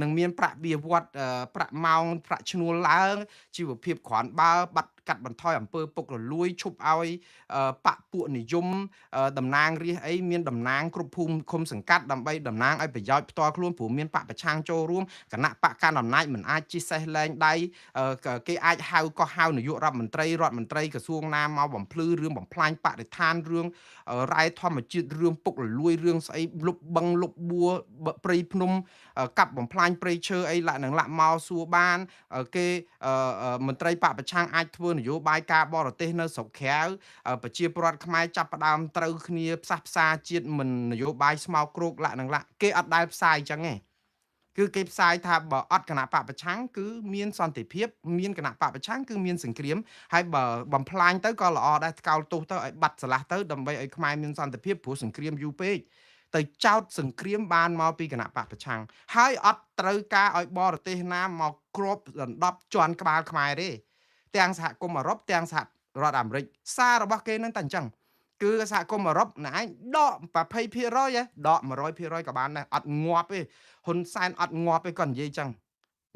នឹងមានប្រាក់បៀវត្សប្រាក់ម៉ោងប្រាក់ឈ្នួលឡើងជីវភាពគ្រាន់បើបាត់កាត់បន្ថយអំពើពុករលួយឈប់ឲ្យបកពួកនិយមតំណាងរាស្ត្រអីមានតំណាងគ្រប់ភូមិឃុំសង្កាត់ដើម្បីតំណាងឲ្យប្រយោជន៍ផ្ទាល់ខ្លួនព្រោះមានបកប្រឆាំងចូលរួមគណៈបកកណ្ដាលអំណាចមិនអាចជិះសេះលែងដៃគេអាចហៅក៏ហៅនាយករដ្ឋមន្ត្រីក្រសួងណាមកបំភ្លឺរឿងបំផ្លាញបរិស្ថានរឿងរ៉ែធម្មជាតិរឿងពុករលួយរឿងស្អីលុបបឹងលុបបួរព្រៃភ្នំកាប់បំផ្លាញព្រៃឈើអីលាក់នឹងលាក់មកសួរបានគេមន្ត្រីបកប្រឆាំងអាចធ្វើនយោបាយការបរទេសនៅស្រុកក្រៅប្រជាពលរដ្ឋខ្មែរចាប់ផ្ដើមត្រូវគ្នាផ្សះផ្សាជាតិមិននយោបាយស្មោកគ្រោកលាក់នឹងលាក់គេអត់ដែលផ្សាយអញ្ចឹងទេគឺគេផ្សាយថាបើអត់គណៈបកប្រឆាំងគឺមានសន្តិភាពមានគណៈបកប្រឆាំងគឺមានសង្គ្រាមហើយបើបំផ្លាញទៅក៏ល្អដែរថ្កោលទោសទៅឲ្យបាត់ស្រឡះទៅដើម្បីឲ្យខ្មែរមានសន្តិភាពព្រោះសង្គ្រាមយូរពេកទៅចោតសង្គ្រាមបានមកពីគណៈបកប្រឆាំងហើយអត់ត្រូវការឲ្យបរទេសណាមកគ្របដណ្ដប់ជន់ក្បាលខ្មែរទេទាំងសហគមន៍អឺរ៉ុបទាំងសហរដ្ឋអាមេរិកសាររបស់គេនឹងតែអញ្ចឹងគឺសហគមន៍អឺរ៉ុបណែដក 20% ដក 100% ក៏បានដែរអត់ងាប់ទេហ៊ុនសែនអត់ងាប់ទេគាត់និយាយអញ្ចឹង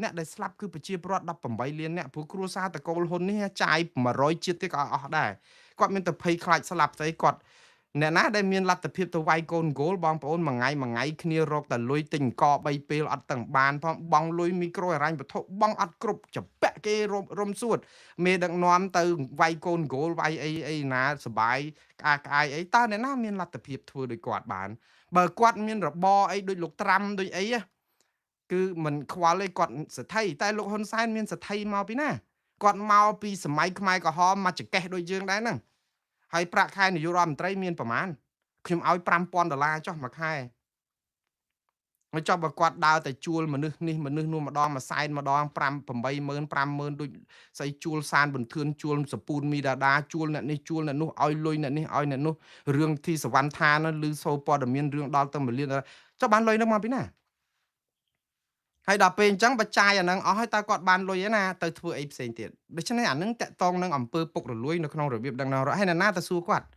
អ្នកដែលស្លាប់គឺប្រជាពលរដ្ឋ18លានអ្នកព្រោះគ្រួសារតកូលហ៊ុននេះចាយ100ជាតិទៀតក៏អស់ដែរគាត់មានតែភ័យខ្លាចស្លាប់ស្អីគាត់អ្នកណាដែលមានលទ្ធភាពទៅវាយកូនគោលបងប្អូនមួយថ្ងៃគ្នារកតែលុយទិញអង្គ3ពេលអត់ទាំងបានផងបងលុយមីក្រូហិរញ្ញវត្ថុបងអត់គ្រប់ចពាក់គេរំសួតមេដឹកនាំទៅវាយកូនគោលវាយអីណាសបាយក្អាយអីតើអ្នកណាមានលទ្ធភាពធ្វើដូចគាត់បានបើគាត់មានរបរអីដូចលោកត្រាំដូចអីគឺមិនខ្វល់ទេគាត់សទ្ធិតែលោកហ៊ុនសែនមានសទ្ធិមកពីណាគាត់មកពីសម័យខ្មែរក្រហមមកចកេះដូចយើងដែរហ្នឹងហើយប្រាក់ខែនាយករដ្ឋមន្ត្រីមានប្រមាណខ្ញុំឲ្យ$5000ចុះមួយខែមកចុះបើគាត់ដើរតែជួលមនុស្សនេះមនុស្សនោះម្ដងមួយសែនម្ដង5 80000 50000ដូចស្អីជួលសានបន្ទឿនជួលសពូនមីដាដាជួលអ្នកនេះជួលអ្នកនោះឲ្យលុយអ្នកនេះឲ្យអ្នកនោះរឿងទីសវណ្ណថានោះឮសូព័ត៌មានរឿងដល់ទៅ1លានចុះបានលុយនោះមកពីណា ហើយដល់ពេលអញ្ចឹងបើចាយអាហ្នឹងអស់ហើយតើគាត់បានលុយឯណាទៅធ្វើអីផ្សេងទៀតដូច្នេះអាហ្នឹងតកតងនឹងអំពើពុករលួយនៅក្នុងរបៀបដឹកនាំរដ្ឋហើយនរណាទៅសួរគាត់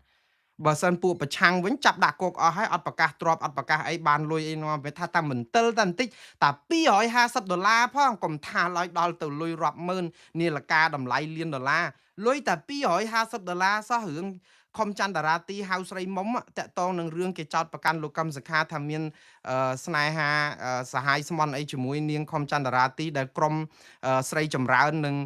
បើសិនពួកប្រឆាំងវិញចាប់ដាក់គុកអស់ហើយអត់ប្រកាសទ្របអត់ប្រកាសអីបានលុយអីនាំវាថាតែមិនតិលតែបន្តិចតែ$250ផងកុំថាឡើយដល់ទៅលុយរាប់ម៉ឺននាឡិកាតម្លៃលានដុល្លារលុយតែ$250សោះរឿងខំចន្ទរាទីហៅស្រីមុំតាក់តងនឹងរឿងគេចោតប្រកាន់លោកកឹមសុខាថាមានស្នេហាសហាយស្មន់អីជាមួយនាងខំចន្ទរាទីដែលក្រុមស្រីចម្រើននិង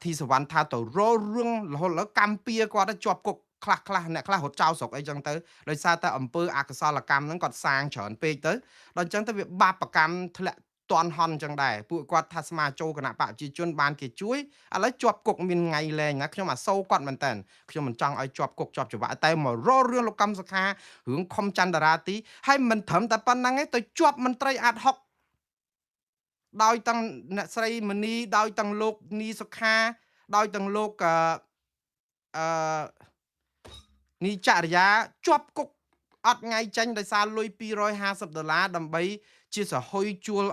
ធីសវណ្ណថាទៅរលរឿងរហូតដល់កម្ពុជាគាត់ទៅជាប់គុកខ្លះអ្នកខ្លះរត់ចោលស្រុកអីចឹងទៅដោយសារតែអំពើអកុសលកម្មហ្នឹងគាត់សាងច្រើនពេកទៅដល់អញ្ចឹងទៅវាបាបកម្មធ្លាក់តន់ហន់ចឹងដែរពួកគាត់ថាស្មាចូលគណៈបកប្រជាជនបានគេជួយឥឡូវជាប់គុកមានថ្ងៃលែងណាខ្ញុំអាសូរគាត់មែនតើខ្ញុំមិនចង់ឲ្យជាប់គុកជាប់ច្បាប់តែមករលរឿងលោកកម្មសុខារឿងខំចន្ទរាទីហើយមិនត្រឹមតែប៉ុណ្្នឹងទេទៅជាប់មន្ត្រីអាត់ហុកដោយទាំងអ្នកស្រីមនីដោយទាំងលោកនីសុខាដោយទាំងលោកអឺនីចរិយាជាប់គុកអត់ថ្ងៃចាញ់ដោយសារលុយ$250ដើម្បីជាសហុយជួល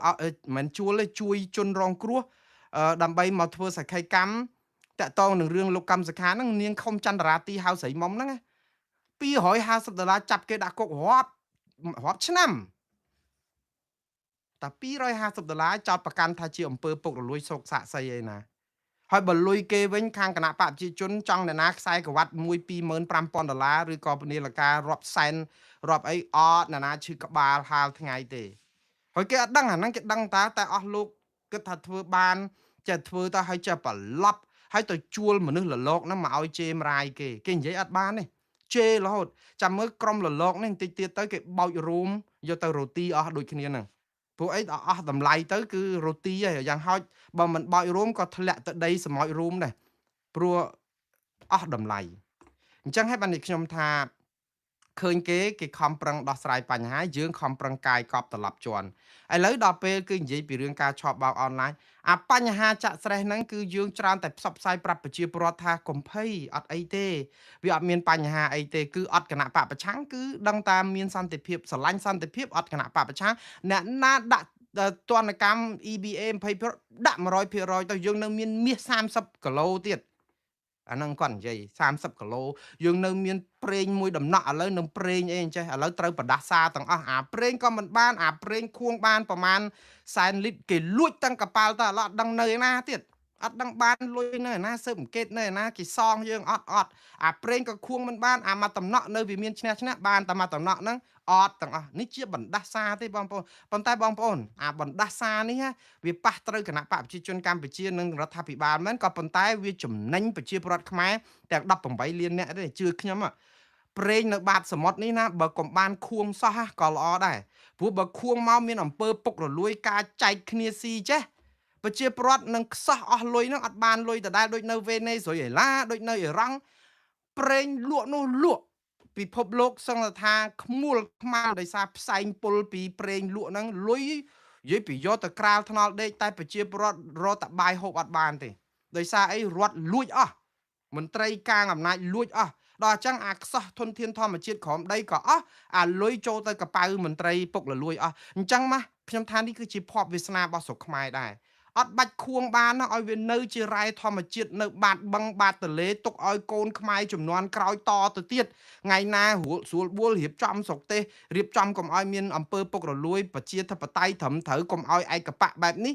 មិនជួលទេជួយជនរងគ្រោះដើម្បីមកធ្វើសក្ខីកម្មតាក់ទងនឹងរឿងលោកកម្មសុខាហ្នឹងនាងខំចន្ទរាទីហៅស្រីមុំហ្នឹង$250ចាប់គេដាក់គុករាប់ឆ្នាំតែ$250ចោតប្រកាន់ថាជាអំពើពុករលួយសោកសាក់សីអីណាហើយបើលុយគេវិញខាងគណៈបកប្រជាជនចង់អ្នកណាខ្សែក្រវ៉ាត់$1,25,000ឬក៏ពនាលការាប់សែនរាប់អីអត់អ្នកណាឈឺក្បាលហាលថ្ងៃទេហើយគេអត់ដឹងអាហ្នឹងគេដឹងតែអស់លោកគិតថាធ្វើបានចេះធ្វើទៅឲ្យចេះប្រឡប់ហើយទៅជួលមនុស្សលលោកហ្នឹងមកឲ្យជេមរាយគេនិយាយអត់បានទេជេររហូតចាំមើលក្រុមលលោកនេះបន្តិចទៀតទៅគេបោចរួមយកទៅរ៉ូទីអស់ដូចគ្នាហ្នឹងពួកអីដល់អស់តម្លៃទៅគឺរ៉ូទីហើយយ៉ាងហោចបើមិនបោចរួមក៏ធ្លាក់ទៅដីសម្ោចរួមដែរព្រោះអស់តម្លៃអញ្ចឹងហើយបានខ្ញុំថាឃើញគេខំប្រឹងដោះស្រាយបញ្ហាយើងខំប្រឹងកាយកប់ត្រឡប់ជន់ឥឡូវដល់ពេលគឺនិយាយពីរឿងការឆោបបោកអនឡាញអាបញ្ហាចាក់ស្រេះហ្នឹងគឺយើងច្រើនតែផ្សព្វផ្សាយប្រាប់ប្រជាពលរដ្ឋថាកុំភ័យអត់អីទេវាអត់មានបញ្ហាអីទេគឺអត់គណៈបកប្រឆាំងគឺដឹងតាមានសន្តិភាពស្រឡាញ់សន្តិភាពអត់គណៈបកប្រឆាំងអ្នកណាដាក់ទណ្ឌកម្ម EBA 20%ដាក់100%ទៅយើងនៅមានមាស30គីឡូទៀតអាហ្នឹងគាត់និយាយ30គីឡូយើងនៅមានប្រេងមួយដំណក់ឥឡូវនឹងប្រេងអីអញ្ចេះឥឡូវត្រូវប្រដាសាទាំងអស់អាប្រេងក៏មិនបានអាប្រេងខួងបានប្រមាណ100,000 លីត្រគេលួចទាំងកប៉ាល់ទៅឥឡូវអត់ដឹងនៅឯណាទៀតអត់ដឹងបានលុយនៅឯណាស៊ើបអង្កេតនៅឯណាគេសងយើងអត់អាប្រេងក៏ខួងមិនបានអាមកតំណក់នៅវាមានឈ្នះបានតែមកតំណក់ហ្នឹងអត់ទាំងអស់នេះជាបណ្ដាសាទេបងប្អូនប៉ុន្តែបងប្អូនអាបណ្ដាសានេះវាប៉ះត្រូវគណៈបកប្រជាជនកម្ពុជានិងរដ្ឋាភិបាលមែនក៏ប៉ុន្តែវាចំណេញប្រជាពលរដ្ឋខ្មែរទាំង18លាននាក់ទេជឿខ្ញុំប្រេងនៅបាតសមុទ្រនេះណាបើកុំបានខួងសោះក៏ល្អដែរព្រោះបើខួងមកមានអំពើពុករលួយការចែកគ្នាស៊ីចេះប្រជាពលរដ្ឋនឹងខ្សោះអស់លុយនឹងអត់បានលុយដដែលដូចនៅវេណេស៊ុយអេឡាដូចនៅអ៊ីរ៉ង់ប្រេងលក់នោះលក់ពិភពលោកសង្ឃថាខ្មួលខ្មាល់ដោយសារផ្សែងពុលពីប្រេងលក់ហ្នឹងលុយនិយាយពីយកទៅក្រាលថ្នល់ដេកតែប្រជាពលរដ្ឋរត់តបាយហូបអត់បានទេដោយសារអីរត់លួចអស់មន្ត្រីកាងអំណាចលួចអស់ដល់អញ្ចឹងអាខ្សោះធនធានធម្មជាតិក្រោមដីក៏អស់អាលុយចូលទៅកប៉ៅមន្ត្រីពុកលលួយអស់អញ្ចឹងមកខ្ញុំថានេះគឺជាភ័ព្វវាសនារបស់ស្រុកខ្មែរដែរអត់បាច់ខួងបានឲ្យវានៅជារ៉ែធម្មជាតិនៅបាតបឹងបាតទលេទុកឲ្យកូនខ្មែរចំនួនក្រោយតទៅទៀតថ្ងៃណាស្រួលបួលរៀបចំស្រុកទេសរៀបចំកុំឲ្យមានអំពើពុករលួយប្រជាធិបតេយ្យត្រឹមត្រូវកុំឲ្យឯកបៈបែបនេះ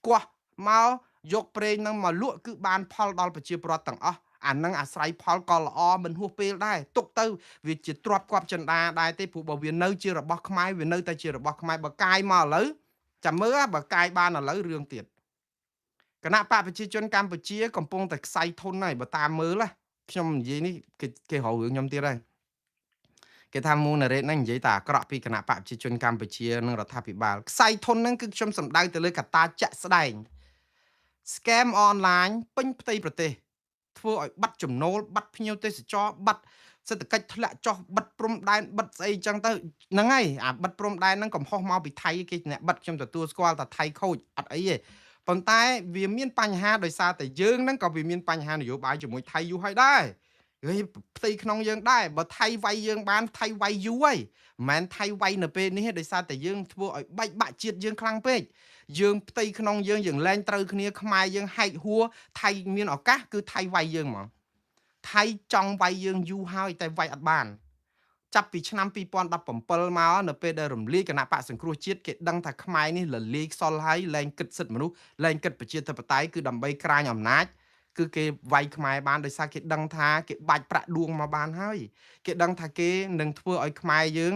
គោះមកយកប្រេងនឹងមកលក់គឺបានផលដល់ប្រជាពលរដ្ឋទាំងអស់អានឹងអាស្រ័យផលក៏ល្អមិនហួសពេលដែរទុកទៅវាជាទ្រព្យគាត់ចិន្តាដែរទេព្រោះបើវានៅជារបស់ខ្មែរវានៅតែជារបស់ខ្មែរបើកាយមកឥឡូវចាំមើលបើកាយបានឥឡូវរឿងទៀតគណៈបកប្រជាជនកម្ពុជាកំពុងតែខ្សែធនហើយបើតាមមើលខ្ញុំនិយាយនេះគេហៅរឿងខ្ញុំទៀតហើយគេថាមូណារ៉េតហ្នឹងនិយាយតែអាក្រក់ពីគណៈបកប្រជាជនកម្ពុជានិងរដ្ឋាភិបាលខ្សែធនហ្នឹងគឺខ្ញុំសំដៅទៅលើកត្តាចាក់ស្ដែង scam អនឡាញពេញផ្ទៃប្រទេសធ្វើឲ្យបាត់ចំណូលបាត់ភ្ញៀវទេសចរបាត់សេដ្ឋកិច្ចធ្លាក់ចុះបិទព្រំដែនបិទស្អីចឹងទៅហ្នឹងហើយអាបិទព្រំដែនហ្នឹងកំហុសមកពីថៃគេអ្នកបិទខ្ញុំទទួលស្គាល់តែថៃខូចអត់អីទេប៉ុន្តែវាមានបញ្ហាដោយសារតែយើងហ្នឹងក៏វាមានបញ្ហានយោបាយជាមួយថៃយូរហើយដែរ ហើយផ្ទៃក្នុងយើងដែរបើថៃវាយយើងបានថៃវាយយូរហើយមិនមែនថៃវាយនៅពេលនេះទេដោយសារតែយើងធ្វើឲ្យបែកបាក់ជាតិយើងខ្លាំងពេកយើងផ្ទៃក្នុងយើងលែងត្រូវគ្នាខ្មែរយើងហែកហួរថៃមានឱកាសគឺថៃវាយយើងហ្មងថៃចង់វាយយើងយូរហើយតែវាយអត់បានចាប់ពីឆ្នាំ2017មកនៅពេលដែលរំលាយគណៈបកសង្គ្រោះជាតិគេដឹងថាខ្មែរនេះលលាយខ្សលហើយលែងគិតសិទ្ធិមនុស្សលែងគិតប្រជាធិបតេយ្យគឺដើម្បីក្រាញអំណាចគឺគេវាយខ្មែរបានដោយសារគេដឹងថាគេបាច់ប្រាក់ដួងមកបានហើយគេដឹងថាគេនឹងធ្វើឲ្យខ្មែរយើង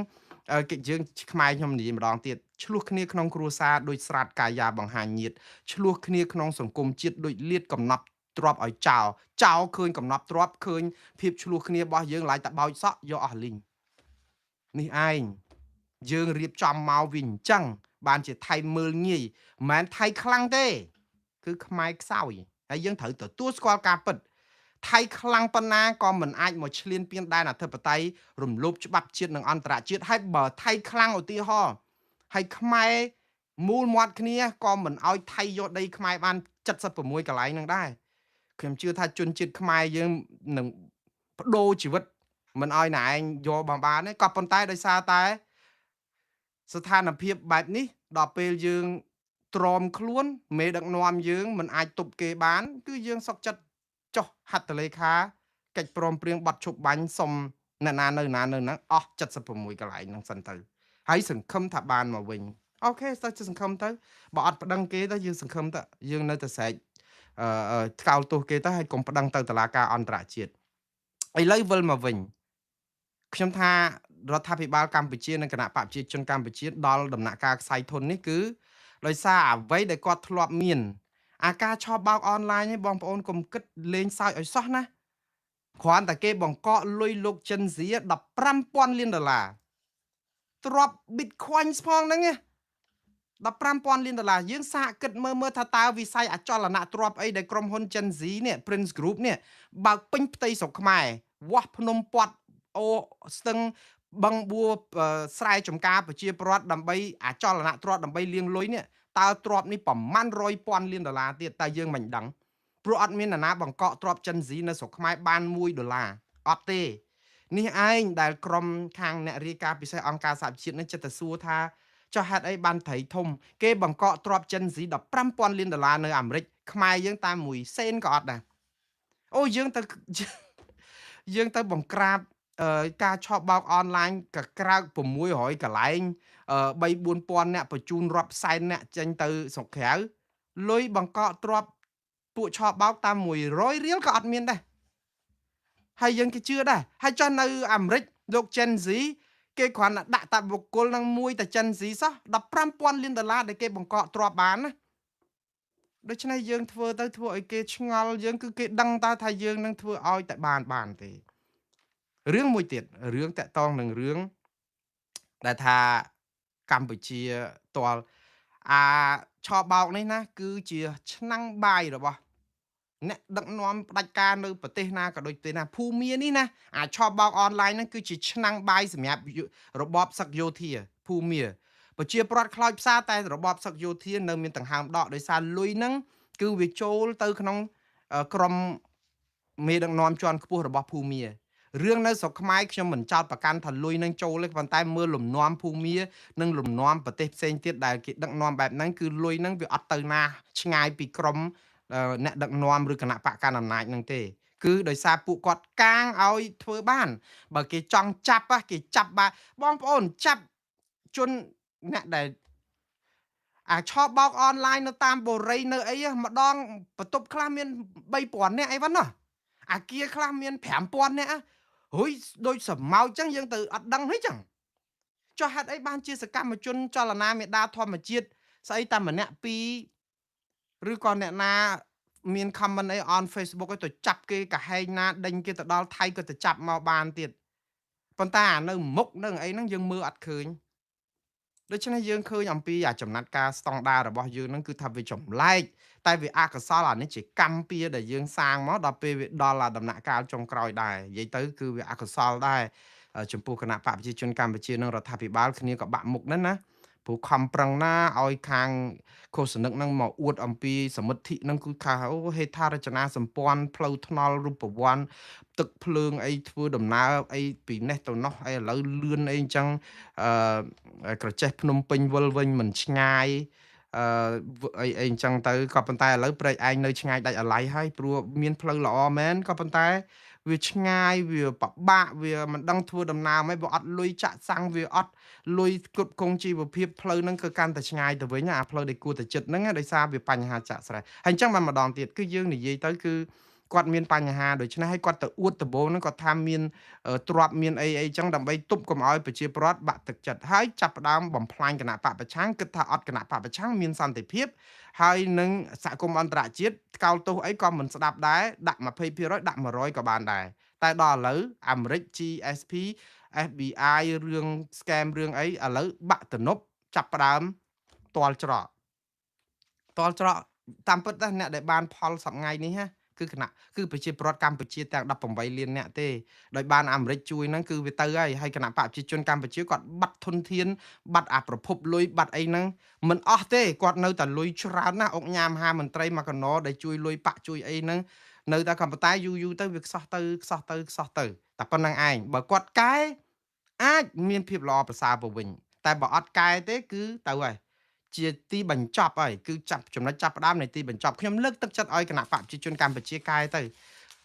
គេយើងខ្មែរខ្ញុំនិយាយម្ដងទៀតឆ្លោះគ្នាក្នុងគ្រួសារដោយស្រាតកាយាបង្ហាញញាតឆ្លោះគ្នាក្នុងសង្គមជាតិដោយលៀតកំណប់ទ្របឲ្យចោលឃើញកំណប់ទ្របឃើញភាពឆ្លោះគ្នារបស់យើងឡាយតបោចសក់យកអស់លីងនេះឯងយើងរៀបចំមកវិញអញ្ចឹងបានជាថៃមើលងាយមិនមែនថៃខ្លាំងទេគឺខ្មែរខ្សោយហើយយើងត្រូវទទួលស្គាល់ការពិតថៃខ្លាំងប៉ុណ្ណាក៏មិនអាចមកឈ្លានពានដែនអធិបតេយ្យរំលោភច្បាប់ជាតិនិងអន្តរជាតិហើយបើថៃខ្លាំងឧទាហរណ៍ហើយខ្មែរមូលមាត់គ្នាក៏មិនអោយថៃយកដីខ្មែរបាន76កន្លែងនឹងដែរខ្ញុំជឿថាជនជាតិខ្មែរយើងនឹងបដូរជីវិតមិនអោយណែឯងយកបានទេក៏ប៉ុន្តែដោយសារតែស្ថានភាពបែបនេះដល់ពេលយើងទ្រាំខ្លួនមេដឹកនាំយើងមិនអាចទប់គេបានគឺយើងសុកចិត្តចុះហត្ថលេខាកិច្ចព្រមព្រៀងប័ណ្ណឈប់បាញ់សុំអ្នកណានៅហ្នឹងអស់76កន្លែងហ្នឹងសិនទៅហើយសង្ឃឹមថាបានមកវិញអូខេទៅសង្ឃឹមទៅបើអត់ប្តឹងគេទៅយើងសង្ឃឹមទៅយើងនៅតែស្រែកថ្កោលទោសគេទៅហើយកុំប្តឹងទៅតុលាការអន្តរជាតិឥឡូវវិលមកវិញខ្ញុំថារដ្ឋាភិបាលកម្ពុជានិងគណៈបកប្រជាជនកម្ពុជាដល់ដំណាក់កាលខ្សែធននេះគឺដោយសារអ្វីដែលគាត់ធ្លាប់មានអាការឆោបបោកអនឡាញនេះបងប្អូនកុំគិតលេងសើចឲ្យសោះណាគ្រាន់តែគេបង្កក់លុយលោកចិនសៀ$15,000 លានទ្រប Bitcoin ផងហ្នឹង$15,000 លានយើងសាកគិតមើលថាតើវិស័យអចលនទ្រព្យអីដែលក្រុមហ៊ុន Gen Z នេះ Prince Group នេះបើកពេញផ្ទៃស្រុកខ្មែរវាស់ភ្នំពាត់អូស្ទឹងបឹងបួស្រែចម្ការប្រជាពលរដ្ឋដើម្បីអចលនទ្រព្យដើម្បីលាងលុយនេះតើទ្រព្យនេះប្រមាណ$100,000 លានទៀតតែយើងមិនដឹងព្រោះអត់មាននរណាបង្កក់ទ្រព្យ Gen Z នៅស្រុកខ្មែរបាន$1អត់ទេនេះឯងដែលក្រុមខាងអ្នករាយការណ៍ពិសេសអង្គការសហជីវជាតិនឹងចិត្តទៅសួរថាចុះហេតុអីបានត្រីធំគេបង្កក់ទ្រព្យ Gen Z $15,000 លាននៅអាមេរិកខ្មែរយើងតាម1សេនក៏អត់ដែរអូយើងទៅបង្ក្រាបការឆោបបោកអនឡាញក៏ក្រើក600កន្លែង3-4,000អ្នកបញ្ជូនរាប់សែនអ្នកចេញទៅស្រុកក្រៅលុយបង្កក់ទ្រព្យពួកឆោបបោកតាម100រៀលក៏អត់មានដែរហើយយើងគេជឿដែរហើយចុះនៅអាមេរិកលោក Gen Z គេគ្រាន់តែដាក់តាបុគ្គលនឹងមួយតែ Gen Z សោះ$15,000 លានដែលគេបង្កក់ទ្រព្យបានណាដូច្នេះយើងធ្វើឲ្យគេឆ្ងល់យើងគឺគេដឹងតើថាយើងនឹងធ្វើឲ្យតែបានទេរឿងមួយទៀតរឿងតាក់ទងនឹងរឿងដែលថាកម្ពុជាតលឆោបោកនេះណាគឺជាឆ្នាំងបាយរបស់អ្នកដឹកនាំផ្ដាច់ការនៅប្រទេសណាក៏ដូចទេណាភូមានេះណាឆោបបោកអនឡាញហ្នឹងគឺជាឆ្នាំងបាយសម្រាប់របបសឹកយោធាភូមាប្រជាប្រដ្ឋខ្លោចផ្សាតែរបបសឹកយោធានៅមានដង្ហើមដកដោយសារលុយហ្នឹងគឺវាចូលទៅក្នុងក្រមមេដឹកនាំជាន់ខ្ពស់របស់ភូមារឿងនៅស្រុកខ្មែរខ្ញុំមិនចោទប្រកាន់ថាលុយនឹងចូលទេប៉ុន្តែមើលលំនាំភូមានិងលំនាំប្រទេសផ្សេងទៀតដែលគេដឹកនាំបែបហ្នឹងគឺលុយហ្នឹងវាអត់ទៅណាឆ្ងាយពីក្រមអ្នកដឹកនាំឬគណៈបកកណ្ដាលអំណាចនឹងទេគឺដោយសារពួកគាត់កាងឲ្យធ្វើបានបើគេចង់ចាប់គេចាប់បានបងប្អូនចាប់ជនអ្នកដែលឆោបបោកអនឡាញនៅតាមបូរីនៅអីម្ដងបន្ទប់ខ្លះមាន3,000នាក់អីវ៉ាន់ណាអាគារខ្លះមាន5,000នាក់ហុយដូចសម្ោចចឹងយើងទៅអត់ដឹងហីចឹងចុះហេតុអីបានជាសកម្មជនចលនាមេដាធម្មជាតិស្អីតែម្នាក់ពីរឬក៏អ្នកណាមាន comment អី on Facebook ទៅចាប់គេកាហែងណាដេញគេទៅដល់ថៃក៏ទៅចាប់មកបានទៀតប៉ុន្តែនៅមុខនឹងអីហ្នឹងយើងមើលអត់ឃើញដូច្នេះយើងឃើញអំពីចំណាត់ការស្តង់ដាររបស់យើងហ្នឹងគឺថាវាចម្លែកតែវាអកុសលអានេះជាកម្មពៀដែលយើងសាងមកដល់ពេលវាដល់ដំណាក់កាលចុងក្រោយដែរនិយាយទៅគឺវាអកុសលដែរចំពោះគណៈបកប្រជាជនកម្ពុជានិងរដ្ឋាភិបាលគ្នាក៏បាក់មុខណាស់ណា ព្រោះខំប្រឹងណាឲ្យខាងឃោសនិកនឹងមកអួតអំពីសមិទ្ធិនឹងគឺថាអូហេដ្ឋារចនាសម្ព័ន្ធផ្លូវថ្នល់រូបវ័ន្តទឹកភ្លើងអីធ្វើដំណើរអីពីនេះទៅនោះអីឥឡូវលឿនអីអញ្ចឹងក្រចេះភ្នំពេញវិលវិញមិនឆ្ងាយអអីអញ្ចឹងទៅក៏ប៉ុន្តែឥឡូវព្រែកឯងនៅឆ្ងាយដាច់អាឡ័យហើយព្រោះមានផ្លូវល្អមែនក៏ប៉ុន្តែវាឆ្ងាយវាពិបាកវាមិនដឹងធ្វើដំណើរមិនបើអត់លុយចាក់សាំងវាអត់លុយគ្រប់គ្រងជីវភាពផ្លូវហ្នឹងគឺកាន់តែឆ្ងាយទៅវិញអាផ្លូវដែលគួរតែចិត្តហ្នឹងដោយសារវាបញ្ហាចាក់ស្រែហើយអញ្ចឹងបានម្ដងទៀតគឺយើងនិយាយទៅគឺគាត់មានបញ្ហាដូច្នេះហើយគាត់ទៅអួតដំបូងហ្នឹងគាត់ថាមានទ្របមានអីអីចឹងដើម្បីទប់កុំឲ្យប្រជាពលរដ្ឋបាក់ទឹកចិត្តហើយចាប់ផ្ដើមបំផ្លាញគណៈបកប្រឆាំងគិតថាអត់គណៈបកប្រឆាំងមានសន្តិភាពហើយនឹងសហគមន៍អន្តរជាតិកោតទោសអីក៏មិនស្ដាប់ដែរដាក់20%ដាក់100ក៏បានដែរតែដល់ឥឡូវអាមេរិក GSP FBI រឿង scam រឿងអីឥឡូវបាក់ទំនប់ចាប់ផ្ដើមតល់ច្រកតាមពិតណាអ្នកដែលបានផលសប្ងៃនេះណាគឺគណៈគឺប្រជាពលរដ្ឋកម្ពុជាទាំង18លានអ្នកទេដោយបានអាមេរិកជួយហ្នឹងគឺវាទៅហើយគណៈបកប្រជាជនកម្ពុជាគាត់បាត់ធនធានបាត់អាប្រភពលុយបាត់អីហ្នឹងមិនអស់ទេគាត់នៅតែលុយច្រើនណាស់អុកញ៉ាមហាមន្ត្រីមកកណោដែលជួយលុយបាក់ជួយអីហ្នឹងនៅតែកម្ពុជាយូរទៅវាខ្សោះទៅតែប៉ុណ្្នឹងឯងបើគាត់កែអាចមានភាពល្អប្រសើរទៅវិញតែបើអត់កែទេគឺទៅហើយជាទីបញ្ចប់ហើយគឺចំណុចចាប់ផ្ដើមនៃទីបញ្ចប់ខ្ញុំលើកទឹកចិត្តឲ្យគណៈបកប្រជាជនកម្ពុជាកែទៅ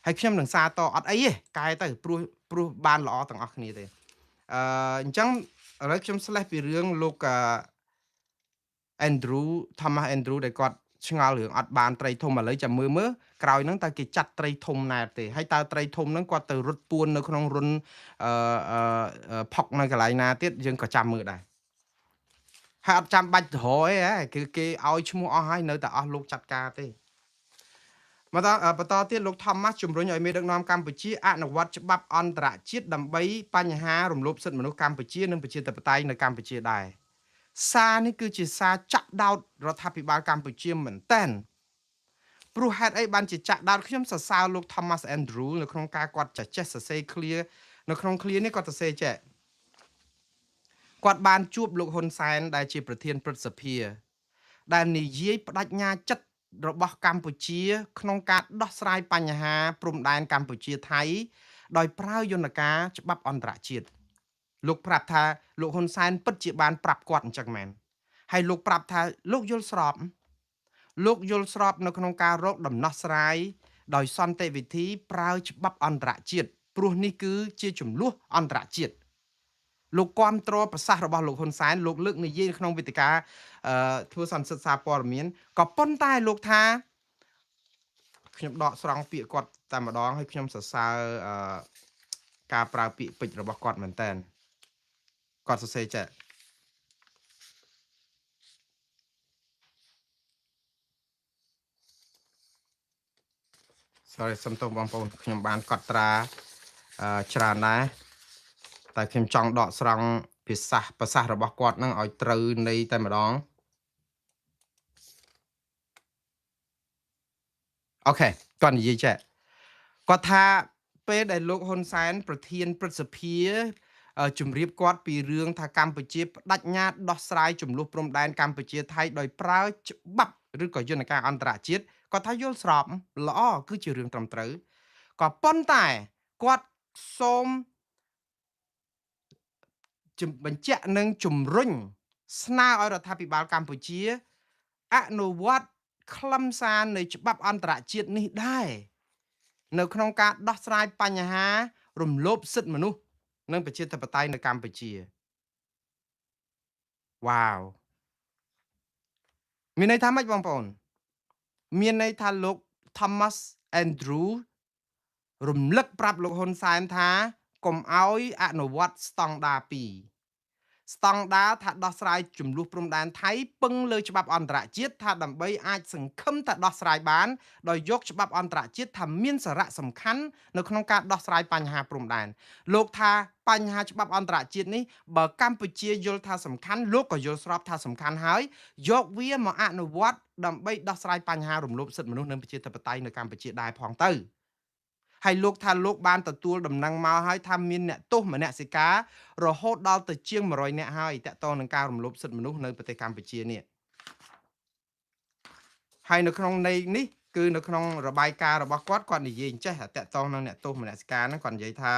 ហើយខ្ញុំនឹងសារតអត់អីទេកែទៅព្រោះបានល្អទាំងអស់គ្នាទេអញ្ចឹងឥឡូវខ្ញុំស្លេះពីរឿងលោក Andrew Thomas Andrew ដែលគាត់ឆ្ងល់រឿងអត់បានត្រីធំឥឡូវចាំមើលក្រោយហ្នឹងតើគេចាត់ត្រីធំណែទេហើយតើត្រីធំហ្នឹងគាត់ទៅរត់ពួននៅក្នុងរុនផុកនៅកន្លែងណាទៀតយើងក៏ចាំមើលដែរហើយអត់ចាំបាច់រយហ៎គឺគេឲ្យឈ្មោះអស់ហើយនៅតែអស់លោកចាត់ការទេបន្តទៀតលោក Thomas ជំរុញឲ្យមេដឹកនាំកម្ពុជាអនុវត្តច្បាប់អន្តរជាតិដើម្បីបញ្ហារំលោភសិទ្ធិមនុស្សកម្ពុជានិងប្រជាធិបតេយ្យនៅកម្ពុជាដែរសារនេះគឺជាសារចាក់ដោតរដ្ឋាភិបាលកម្ពុជាមែនតែនព្រោះហេតុអីបានជាចាក់ដោតខ្ញុំសរសើរលោក Thomas Andrew នៅក្នុងការគាត់ចេះសរសេរ clear នៅក្នុង clear នេះគាត់សរសេរចេះគាត់បានជួបលោកហ៊ុនសែនដែលជាប្រធានព្រឹទ្ធសភាដែលនិយាយបដិញ្ញាចិត្តរបស់កម្ពុជាក្នុងការដោះស្រាយបញ្ហាព្រំដែនកម្ពុជាថៃដោយប្រើយន្តការច្បាប់អន្តរជាតិលោកប្រាប់ថាលោកហ៊ុនសែនពិតជាបានប្រាប់គាត់អញ្ចឹងមែនហើយលោកប្រាប់ថាលោកយល់ស្របនៅក្នុងការរកដំណោះស្រាយដោយសន្តិវិធីប្រើច្បាប់អន្តរជាតិព្រោះនេះគឺជាចំនួនអន្តរជាតិលោកគាំទ្រប្រសាសន៍របស់លោកហ៊ុនសែនលោកលើកនិយាយក្នុងវេទិកាធ្វើសន្និសីទសារព័ត៌មានក៏ប៉ុន្តែលោកថាខ្ញុំដកស្រង់ពាក្យគាត់តែម្ដងហើយខ្ញុំសរសើរការប្រើពាក្យពេចន៍របស់គាត់មែនតើគាត់សរសេរចេះសុំទោសបងប្អូនខ្ញុំបានកត់ត្រាច្រើនដែរតែខ្ញុំចង់ដកស្រង់ភាសារបស់គាត់នឹងឲ្យត្រូវន័យតែម្ដងអូខេគាត់និយាយចេះគាត់ថាពេលដែលលោកហ៊ុនសែនប្រធានព្រឹទ្ធសភាជម្រាបគាត់ពីរឿងថាកម្ពុជាបដិញ្ញាដោះស្រាយចំនួនព្រំដែនកម្ពុជាថៃដោយប្រើច្បាប់ឬក៏យន្តការអន្តរជាតិគាត់ថាយល់ស្របល្អគឺជារឿងត្រឹមត្រូវក៏ប៉ុន្តែគាត់សូមបញ្ជាក់និងជំរុញស្នើឲ្យរដ្ឋាភិបាលកម្ពុជាអនុវត្តខ្លឹមសារនៃច្បាប់អន្តរជាតិនេះដែរនៅក្នុងការដោះស្រាយបញ្ហារំលោភសិទ្ធិមនុស្សនិងប្រជាធិបតេយ្យនៅកម្ពុជាវ៉ាវមានន័យថាម៉េចបងប្អូនមានន័យថាលោក Thomas Andrew រំលឹកប្រាប់លោកហ៊ុនសែនថាកុំឲ្យអនុវត្តស្តង់ដារ2ស្តង់ដារថាដោះស្រាយចំនួនព្រំដែនថៃពឹងលើច្បាប់អន្តរជាតិថាដើម្បីអាចសង្ឃឹមថាដោះស្រាយបានដោយយកច្បាប់អន្តរជាតិថាមានសារៈសំខាន់នៅក្នុងការដោះស្រាយបញ្ហាព្រំដែនលោកថាបញ្ហាច្បាប់អន្តរជាតិនេះបើកម្ពុជាយល់ថាសំខាន់លោកក៏យល់ស្របថាសំខាន់ហើយយកវាមកអនុវត្តដើម្បីដោះស្រាយបញ្ហារំលោភសិទ្ធិមនុស្សនិងប្រជាធិបតេយ្យនៅកម្ពុជាដែរផងទៅ ហើយលោកថាលោកបានទទួលដំណឹងមកហើយថាមានអ្នកទោសមនសិការរហូតដល់ទៅជាង100នាក់ហើយតាក់ទងនឹងការរំលោភសិទ្ធិមនុស្សនៅប្រទេសកម្ពុជានេះហើយនៅក្នុងន័យនេះគឺនៅក្នុងរបាយការណ៍របស់គាត់និយាយអញ្ចេះតាក់ទងនឹងអ្នកទោសមនសិការហ្នឹងគាត់និយាយថា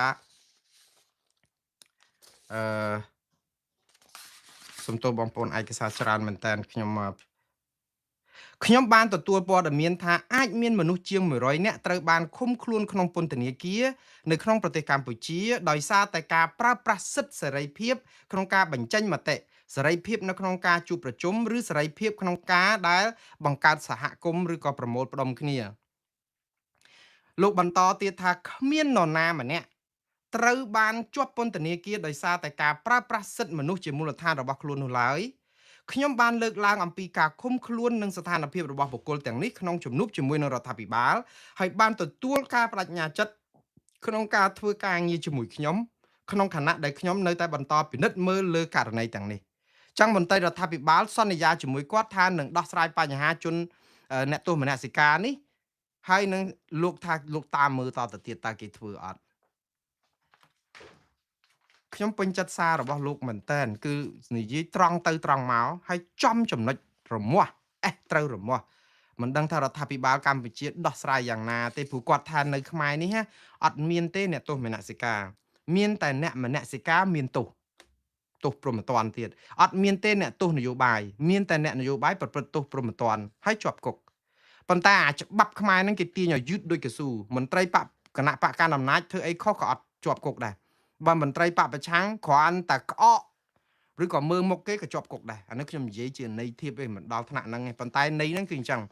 សំទោសបងប្អូនឯកសារច្រើនមែនតើខ្ញុំបានទទួលព័ត៌មានថាអាចមានមនុស្សជាង100នាក់ត្រូវបានឃុំខ្លួនក្នុងពន្ធនាគារនៅក្នុងប្រទេសកម្ពុជាដោយសារតែការប្រើប្រាស់សិទ្ធិសេរីភាពក្នុងការបញ្ចេញមតិសេរីភាពនៅក្នុងការជួបប្រជុំឬសេរីភាពក្នុងការដែលបង្កើតសហគមន៍ឬក៏ប្រមូលផ្ដុំគ្នាលោកបន្តទៀតថាគ្មាននរណាម្នាក់ត្រូវបានជាប់ពន្ធនាគារដោយសារតែការប្រើប្រាស់សិទ្ធិមនុស្សជាមូលដ្ឋានរបស់ខ្លួននោះឡើយខ្ញុំបានលើកឡើងអំពីការឃុំខ្លួននិងស្ថានភាពរបស់បុគ្គលទាំងនេះក្នុងជំនួបជាមួយនឹងរដ្ឋាភិបាលហើយបានទទួលការបដិញ្ញាចិត្តក្នុងការធ្វើការងារជាមួយខ្ញុំក្នុងខណៈដែលខ្ញុំនៅតែបន្តពិនិត្យមើលលើករណីទាំងនេះចឹងមន្ត្រីរដ្ឋាភិបាលសន្យាជាមួយគាត់ថានឹងដោះស្រាយបញ្ហាជនអ្នកទោសមនសិការនេះហើយនឹងលោកថាលោកតាមមើលតទៅទៀតតើគេធ្វើអត់ខ្ញុំពេញចិត្តសាររបស់លោកមែនតែនគឺនិយាយត្រង់ទៅត្រង់មកហើយចំចំណុចរមាស់ត្រូវរមាស់មិនដឹងថារដ្ឋាភិបាលកម្ពុជាដោះស្រាយយ៉ាងណាទេព្រោះគាត់ថានៅខ្មែរនេះអត់មានទេអ្នកទោសមនសិការមានតែអ្នកមនសិការមានទោសព្រហ្មទណ្ឌទៀតអត់មានទេអ្នកទោសនយោបាយមានតែអ្នកនយោបាយប្រព្រឹត្តទោសព្រហ្មទណ្ឌហើយជាប់គុកប៉ុន្តែអាច្បាប់ខ្មែរហ្នឹងគេទាញឲ្យយឺតដូចកស៊ូមន្ត្រីបកគណៈបកកណ្ដាលអំណាចធ្វើអីខុសក៏អត់ជាប់គុកដែរបើមន្ត្រីបពប្រឆាំងគ្រាន់តែក្អកឬក៏មើលមុខគេក៏ជាប់គុកដែរអានេះខ្ញុំនិយាយជាន័យធៀបឯងមិនដល់ថ្នាក់ហ្នឹងឯងប៉ុន្តែន័យហ្នឹងគឺអញ្ចឹង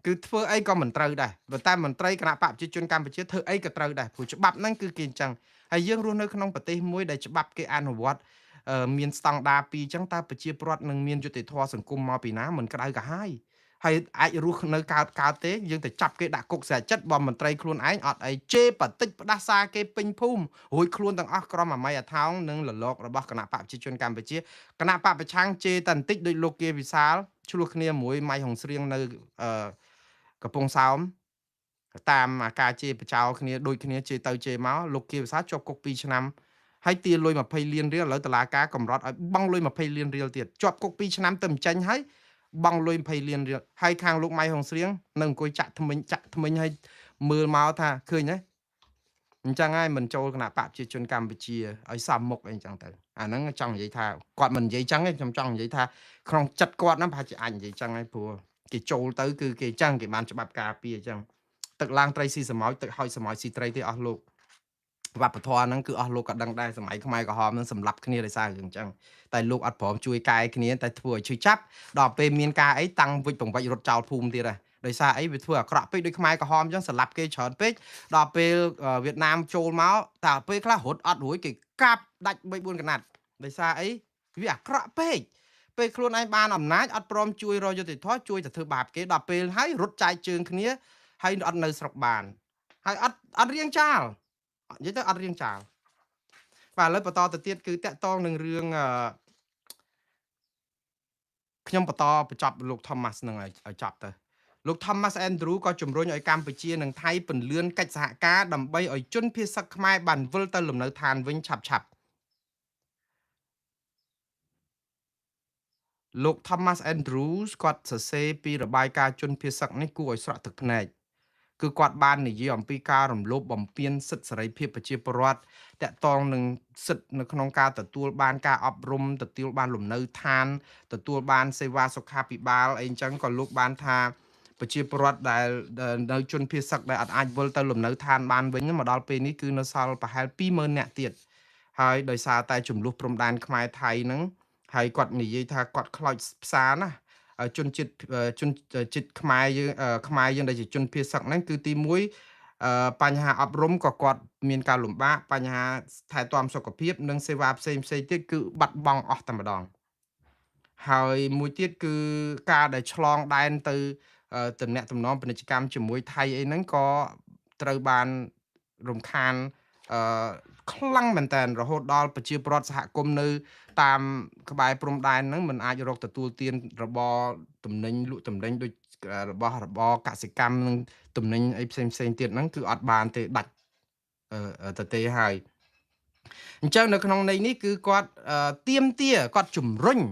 គឺធ្វើអីក៏មិនត្រូវដែរប៉ុន្តែមន្ត្រីគណៈបកប្រជាជនកម្ពុជាធ្វើអីក៏ត្រូវដែរព្រោះច្បាប់ហ្នឹងគឺគេអញ្ចឹងហើយយើងរស់នៅក្នុងប្រទេសមួយដែលច្បាប់គេអនុវត្តមានស្តង់ដារ2អញ្ចឹងតើប្រជាពលរដ្ឋនឹងមានយុត្តិធម៌សង្គមមកពីណាមិនក្តៅក្រហាយហើយអាចរស់នៅកើតទេយើងទៅចាប់គេដាក់គុកស្រាចិត្តបើមន្ត្រីខ្លួនឯងអត់អីជេរបតិចផ្ដាសាគេពេញភូមិរួចខ្លួនទាំងអស់ក្រុមអាម៉ៃអាថោងនិងលលករបស់គណៈបកប្រជាជនកម្ពុជាគណៈបកប្រឆាំងជេរតែបន្តិចដោយលោកគេវិសាលឆ្លោះគ្នាមួយម៉ៃហុងស្រៀងនៅកំពង់សោមតាមអាការជេរបចោគ្នាដូចគ្នាជេរទៅជេរមកលោកគេវិសាលជាប់គុក2ឆ្នាំហើយទារលុយ20លានរៀលឥឡូវតុលាការកម្រិតឲ្យបង់លុយ20លានរៀលទៀតជាប់គុក2ឆ្នាំទៅមិនចេញហើយបង់លុយ20លានរៀលហើយខាងលោកម៉ៃហុងស្រៀងនៅអង្គុយចាក់ថ្មិញឲ្យមើលមកថាឃើញទេអញ្ចឹងហើយមិនចូលគណៈបកប្រជាជនកម្ពុជាឲ្យសមមុខអីអញ្ចឹងទៅអាហ្នឹងចង់និយាយថាគាត់មិននិយាយអញ្ចឹងទេខ្ញុំចង់និយាយថាក្នុងចិត្តគាត់ហ្នឹងប្រហែលជាអាចនិយាយអញ្ចឹងហើយព្រោះគេចូលទៅគឺគេអញ្ចឹងគេបានច្បាប់ការពារអញ្ចឹងទឹកឡើងត្រីស៊ីសមោចទឹកហុយសមោចស៊ីត្រីទេអស់លោកវប្បធម៌ហ្នឹងគឺអស់លោកក៏ដឹងដែរសម័យខ្មែរក្រហមហ្នឹងសម្លាប់គ្នាដោយសាររឿងអញ្ចឹងតែលោកអត់ព្រមជួយកែគ្នាតែធ្វើឲ្យឈឺចាប់ដល់ពេលមានការអីតាំងវិច្ចបង្វិចរត់ចោលភូមិទៀតដែរដោយសារអីវាធ្វើអាក្រក់ពេកដូចខ្មែរក្រហមអញ្ចឹងសម្លាប់គេច្រើនពេកដល់ពេលវៀតណាមចូលមកតែពេលខ្លះរត់អត់រួចគេកាប់ដាច់3 4កណាត់ដោយសារអីវាអាក្រក់ពេកពេលខ្លួនឯងបានអំណាចអត់ព្រមជួយរយុត្តិធម៌ជួយតែធ្វើបាបគេដល់ពេលហើយរត់ចាយជើងគ្នាហើយអត់នៅស្រុកបានហើយអត់រៀងចាលនិយាយទៅអត់រៀងចាលបាទឥឡូវបន្តទៅទៀតគឺតាក់ទងនឹងរឿងខ្ញុំបន្តបញ្ចប់លោក Thomas នឹងឲ្យចប់ទៅលោក Thomas Andrew ក៏ជំរុញឲ្យកម្ពុជានិងថៃពន្លឿនកិច្ចសហការដើម្បីឲ្យជនភៀសសឹកខ្មែរបានវិលទៅលំនៅឋានវិញឆាប់លោក Thomas Andrews គាត់សរសេរពីរបាយការណ៍ជនភៀសសឹកនេះគួរឲ្យស្រក់ទឹកភ្នែកគឺគាត់បាននិយាយអំពីការរំលោភបំពានសិទ្ធិសេរីភាពប្រជាពលរដ្ឋតាក់ទងនឹងសិទ្ធិនៅក្នុងការទទួលបានការអប់រំទទួលបានលំនៅឋានទទួលបានសេវាសុខាភិបាលអីអញ្ចឹងក៏លោកបានថាប្រជាពលរដ្ឋដែលនៅជនភៀសសឹកដែលអាចវិលទៅលំនៅឋានបានវិញមកដល់ពេលនេះគឺនៅសល់ប្រហែល 20000 នាក់ទៀតហើយដោយសារតែចំនួនព្រំដែនខ្មែរថៃហ្នឹងហើយគាត់និយាយថាគាត់ខ្លោចផ្សារណាជនជាតិខ្មែរយើងដែលជាជនភៀសសឹកហ្នឹងគឺទី1បញ្ហាអប់រំក៏គាត់មានការលំបាកបញ្ហាថែទាំសុខភាពនិងសេវាផ្សេងទៀតគឺបាត់បង់អស់តែម្ដងហើយមួយទៀតគឺការដែលឆ្លងដែនទៅទំនាក់ទំនងពាណិជ្ជកម្មជាមួយថៃអីហ្នឹងក៏ត្រូវបានរំខាន ខ្លាំងមែនតើរហូតដល់ប្រជាពលរដ្ឋសហគមន៍នៅតាមក្បែរព្រំដែនហ្នឹងមិនអាចរកទទួលទានរបរទំនិញលក់ទំនិញដូចរបស់របរកសិកម្មនិងទំនិញអីផ្សេងទៀតហ្នឹងគឺអត់បានទេដាច់ទៅទេហើយអញ្ចឹងនៅក្នុងន័យនេះគឺគាត់ទៀមទាគាត់ជំរុញមិ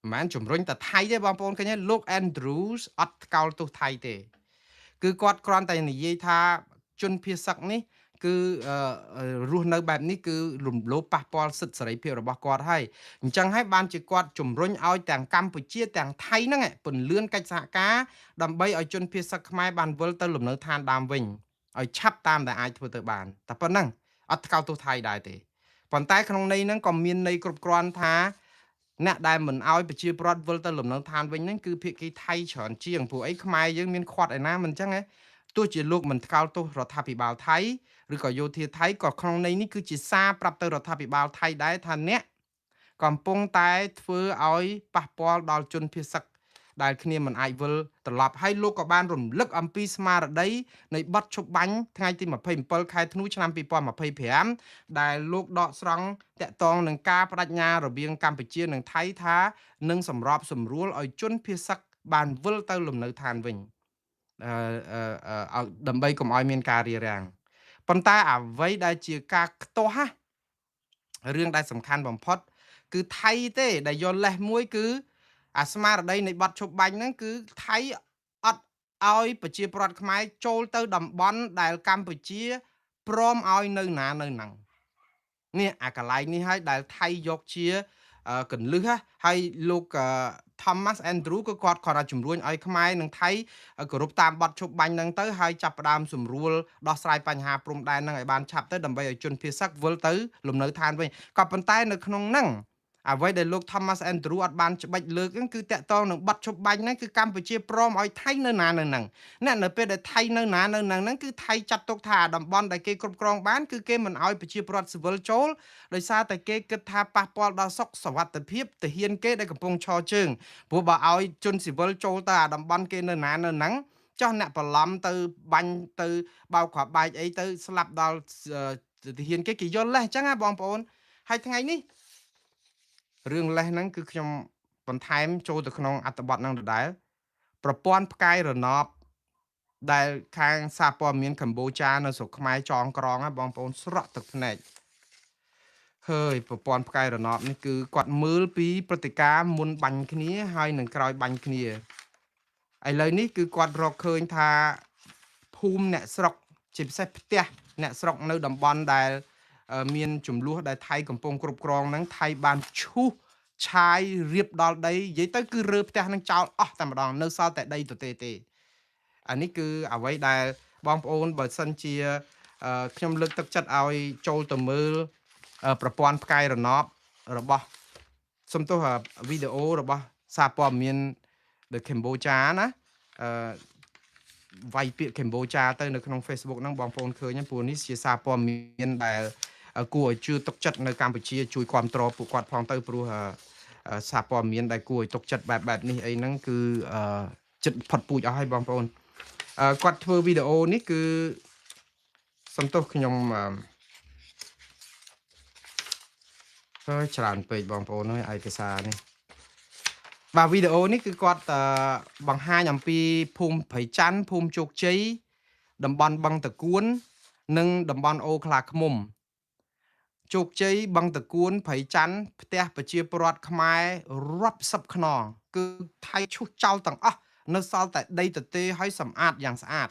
នមែនជំរុញតែថៃទេបងប្អូនឃើញទេលោក Andrews អត់ថ្កោលទោសថៃទេគឺគាត់គ្រាន់តែនិយាយថាជនភៀសសឹកនេះគឺរស់នៅបែបនេះគឺរំលោភប៉ះពាល់សិទ្ធិសេរីភាពរបស់គាត់ហើយអញ្ចឹងហើយបានជាគាត់ជំរុញឲ្យទាំងកម្ពុជាទាំងថៃហ្នឹងពន្លឿនកិច្ចសហការដើម្បីឲ្យជនភៀសសឹកខ្មែរបានវិលទៅលំនៅឋានដើមវិញឲ្យឆាប់តាមដែលអាចធ្វើទៅបានតែប៉ុណ្ណឹងអត់ថ្កោលទោសថៃដែរទេប៉ុន្តែក្នុងន័យហ្នឹងក៏មានន័យគ្រប់គ្រាន់ថាអ្នកដែលមិនអោយប្រជាពលរដ្ឋវិលទៅលំនៅឋានវិញហ្នឹងគឺភាគីថៃច្រើនជាងព្រោះអីខ្មែរយើងមានខាត់ឯណាមិនអញ្ចឹងហ៎ទោះជាលោកមិនថ្កោលទោសរដ្ឋាភិបាលថៃឬក៏យោធាថៃក៏ក្នុងន័យនេះគឺជាសារប្រាប់ទៅរដ្ឋាភិបាលថៃដែរថាអ្នកកំពុងតែធ្វើឲ្យប៉ះពាល់ដល់ជនភៀសសឹកដែលគ្នាមិនអាចវិលត្រឡប់ហើយលោកក៏បានរំលឹកអំពីស្មារតីនៃបទឈប់បាញ់ថ្ងៃទី27ខែធ្នូឆ្នាំ2025ដែលលោកដកស្រង់តាក់ទងនឹងការបដិញ្ញារវាងកម្ពុជានិងថៃថានឹងសម្របសម្រួលឲ្យជនភៀសសឹកបានវិលទៅលំនៅឋានវិញដើម្បីកុំឲ្យមានការរារាំងប៉ុន្តែអ្វីដែលជាការខ្ទាស់រឿងដែលសំខាន់បំផុតគឺថៃទេដែលយកលេសមួយគឺអាស្មារតីនៃបទឈប់បាញ់ហ្នឹងគឺថៃអត់ឲ្យប្រជាពលរដ្ឋខ្មែរចូលទៅតំបន់ដែលកម្ពុជាព្រមឲ្យនៅណានៅហ្នឹងនេះអាកន្លែងនេះហើយដែលថៃយកជាកន្លឹះហើយលោក Thomas Andrew ក៏គាត់គាត់ជំរុញឲ្យខ្មែរនិងថៃគោរពតាមបទឈប់បាញ់ហ្នឹងទៅហើយចាប់ផ្ដើមសម្រួលដោះស្រាយបញ្ហាព្រំដែនហ្នឹងឲ្យបានឆាប់ទៅដើម្បីឲ្យជនភៀសសឹកវិលទៅលំនៅឋានវិញក៏ប៉ុន្តែនៅក្នុងហ្នឹងអ្វីដែលលោក Thomas Andrew អត់បានច្បាច់លើកហ្នឹងគឺតាក់ទងនឹងបទឈប់បាញ់ហ្នឹងគឺកម្ពុជាព្រមឲ្យថៃនៅណានៅហ្នឹងអ្នកនៅពេលដែលថៃនៅណានៅហ្នឹងគឺថៃចាត់ទុកថាតំបន់ដែលគេគ្រប់គ្រងបានគឺគេមិនឲ្យប្រជាពលរដ្ឋស៊ីវិលចូលដោយសារតែគេគិតថាប៉ះពាល់ដល់សុខសុវត្ថិភាពទាហានគេដែលកំពុងឈរជើងព្រោះបើឲ្យជនស៊ីវិលចូលទៅអាតំបន់គេនៅណានៅហ្នឹងចោះអ្នកបន្លំទៅបាញ់ទៅបោកគ្រាប់បែកអីទៅស្លាប់ដល់ទាហានគេយល់លេសអញ្ចឹងណាបងប្អូនហើយថ្ងៃនេះរឿងលេសហ្នឹងគឺខ្ញុំបន្ថែមចូលទៅក្នុងអត្ថបទហ្នឹងដដែលប្រព័ន្ធផ្កាយរណបដែលខាងសារព័ត៌មានកម្ពុជានៅស្រុកខ្មែរចងក្រងបងប្អូនស្រក់ទឹកភ្នែកហើយប្រព័ន្ធផ្កាយរណបនេះគឺគាត់មើលពីព្រឹត្តិការណ៍មុនបាញ់គ្នាហើយនឹងក្រោយបាញ់គ្នាឥឡូវនេះគឺគាត់រកឃើញថាភូមិអ្នកស្រុកជាពិសេសផ្ទះអ្នកស្រុកនៅតំបន់ដែលមានចំនួនដែលថៃកំពុងគ្រប់គ្រងហ្នឹងថៃបានឈូសឆាយរៀបដល់ដីនិយាយទៅគឺរើផ្ទះនឹងចោលអស់តែម្ដងនៅសល់តែដីទទេទេអានេះគឺអ្វីដែលបងប្អូនបើសិនជាខ្ញុំលើកទឹកចិត្តឲ្យចូលទៅមើលប្រព័ន្ធផ្កាយរណបរបស់សំទោសវីដេអូរបស់សារព័ត៌មាន The Cambodia ណាវាយពាក្យកម្ពុជាទៅនៅក្នុង Facebook ហ្នឹងបងប្អូនឃើញព្រោះនេះជាសារព័ត៌មានដែលគួរឲ្យជឿទុកចិត្តនៅកម្ពុជាជួយគ្រប់គ្រងពួកគាត់ផងទៅព្រោះសារព័ត៌មានដែលគួរឲ្យទុកចិត្តបែបនេះអីហ្នឹងគឺចិត្តផុតពូជអស់ហើយបងប្អូនគាត់ធ្វើវីដេអូនេះគឺសំទោសខ្ញុំច្រើនពេកបងប្អូនហើយឯកសារនេះបាទវីដេអូនេះគឺគាត់បង្ហាញអំពីភូមិព្រៃច័ន្ទភូមិជោគជ័យតំបន់បឹងតគួននិងតំបន់អូខ្លាឃ្មុំជោគជ័យបឹងតគួនព្រៃច័ន្ទផ្ទះប្រជាពលរដ្ឋខ្មែររាប់សិបខ្នងគឺថៃឈូសចោលទាំងអស់នៅសល់តែដីទទេឲ្យសម្អាតយ៉ាងស្អាត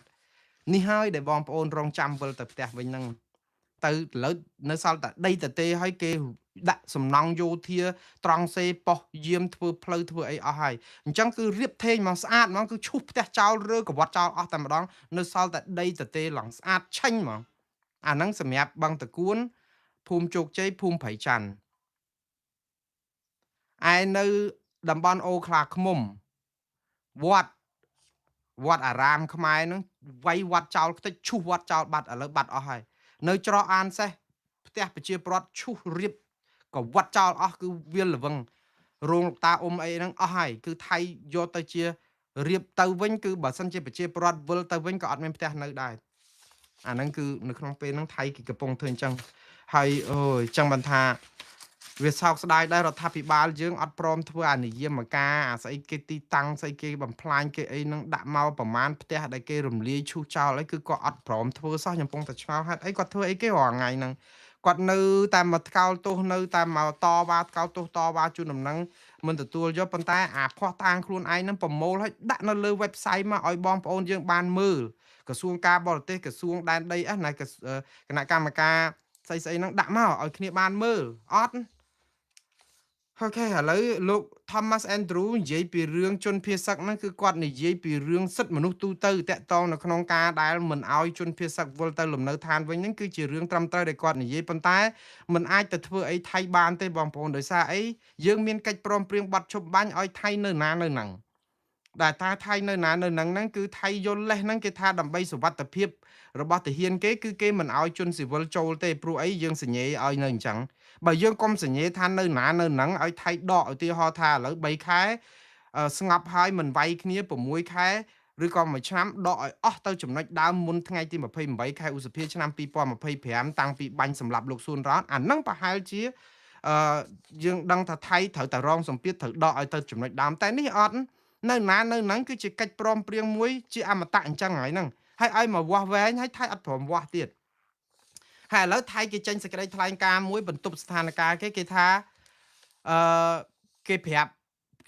នេះហើយដែលបងប្អូនរងចាំវិលទៅផ្ទះវិញហ្នឹងទៅឥឡូវនៅសល់តែដីទទេឲ្យគេដាក់សំណង់យោធាត្រង់សេប៉ោះយាមធ្វើផ្លូវធ្វើអីអស់ហើយអញ្ចឹងគឺរៀបថេងមកស្អាតហ្មងគឺឈូសផ្ទះចោលឬកវត្តចោលអស់តែម្ដងនៅសល់តែដីទទេឡើងស្អាតឆេញហ្មងអាហ្នឹងសម្រាប់បឹងតគួនភូមិជោគជ័យភូមិព្រៃច័ន្ទឯនៅតំបន់អូខ្លាឃ្មុំវត្តអារាមខ្មែរហ្នឹងវាយវត្តចោលខ្ទេចឈូសវត្តចោលបាត់ឥឡូវបាត់អស់ហើយនៅច្រកអានសេះផ្ទះប្រជាពលរដ្ឋឈូសរៀបក៏វត្តចោលអស់គឺវាលល្វឹងរោងតាអ៊ុំអីហ្នឹងអស់ហើយគឺថៃយកទៅជារៀបទៅវិញគឺបើសិនជាប្រជាពលរដ្ឋវិលទៅវិញក៏អត់មានផ្ទះនៅដែរអាហ្នឹងគឺនៅក្នុងពេលហ្នឹងថៃគេកំពុងធ្វើអញ្ចឹង ហើយអូយចឹងបានថាវាសោកស្ដាយដែររដ្ឋាភិបាលយើងអត់ព្រមធ្វើអានិយមការអាស្អីគេទីតាំងស្អីគេបំផ្លាញគេអីនឹងដាក់មកប្រមាណផ្ទះដែលគេរំលាយឈូសចោលអីគឺគាត់អត់ព្រមធ្វើសោះខ្ញុំពងតែឆ្ងល់ហេតុអីគាត់ធ្វើអីគេរាល់ថ្ងៃហ្នឹងគាត់នៅតែមកថ្កោលទោសនៅតែមកតវ៉ាថ្កោលទោសតវ៉ាជូនដំណឹងមិនទទួលយកប៉ុន្តែអាភ័ស្តុតាងខ្លួនឯងហ្នឹងប្រមូលឲ្យដាក់នៅលើ website មកឲ្យបងប្អូនយើងបានមើលក្រសួងការបរទេសក្រសួងដែនដីណាគណៈកម្មការស្អីហ្នឹងដាក់មកឲ្យគ្នាបានមើលអត់អូខេឥឡូវលោក Thomas Andrew និយាយពីរឿងជនភៀសសឹកហ្នឹងគឺគាត់និយាយពីរឿងសិទ្ធិមនុស្សទូទៅតាក់ទងនៅក្នុងការដែលមិនអោយជនភៀសសឹកវិលទៅលំនៅឋានវិញហ្នឹងគឺជារឿងត្រឹមត្រូវដែលគាត់និយាយប៉ុន្តែมันអាចទៅធ្វើអីថៃបានទេបងប្អូនដោយសារអីយើងមានកិច្ចព្រមព្រៀងបាត់ឈប់បាញ់ឲ្យថៃនៅណានៅហ្នឹងដែលថាថៃនៅណានៅហ្នឹងគឺថៃយល់លេសហ្នឹងគេថាដើម្បីសុវត្ថិភាពរបស់ទាហានគេគឺគេមិនអោយជនស៊ីវិលចូលទេព្រោះអីយើងសញ្ញេឲ្យនៅអញ្ចឹងបើយើងកុំសញ្ញេថានៅណានៅហ្នឹងឲ្យថៃដកឧទាហរណ៍ថាឥឡូវ3ខែស្ងប់ហើយមិនវាយគ្នា6ខែឬក៏1ឆ្នាំដកឲ្យអស់ទៅចំណុចដើមមុនថ្ងៃទី28ខែឧសភាឆ្នាំ2025តាំងពីបាញ់សម្លាប់លោកសួនរ៉តអាហ្នឹងប្រហែលជាយើងដឹងថាថៃត្រូវតែរងសម្ពាធត្រូវដកឲ្យទៅចំណុចដើមតែនេះអត់នៅណានៅហ្នឹងគឺជាកិច្ចព្រមព្រៀងមួយជាអមតៈអញ្ចឹងហើយហ្នឹងហើយឲ្យមកវាស់វែងហើយថៃអត់ព្រមវាស់ទៀតហើយឥឡូវថៃគេចេញសេចក្តីថ្លែងការណ៍មួយបន្ទប់ស្ថានភាពគេថាអឺគេប្រាប់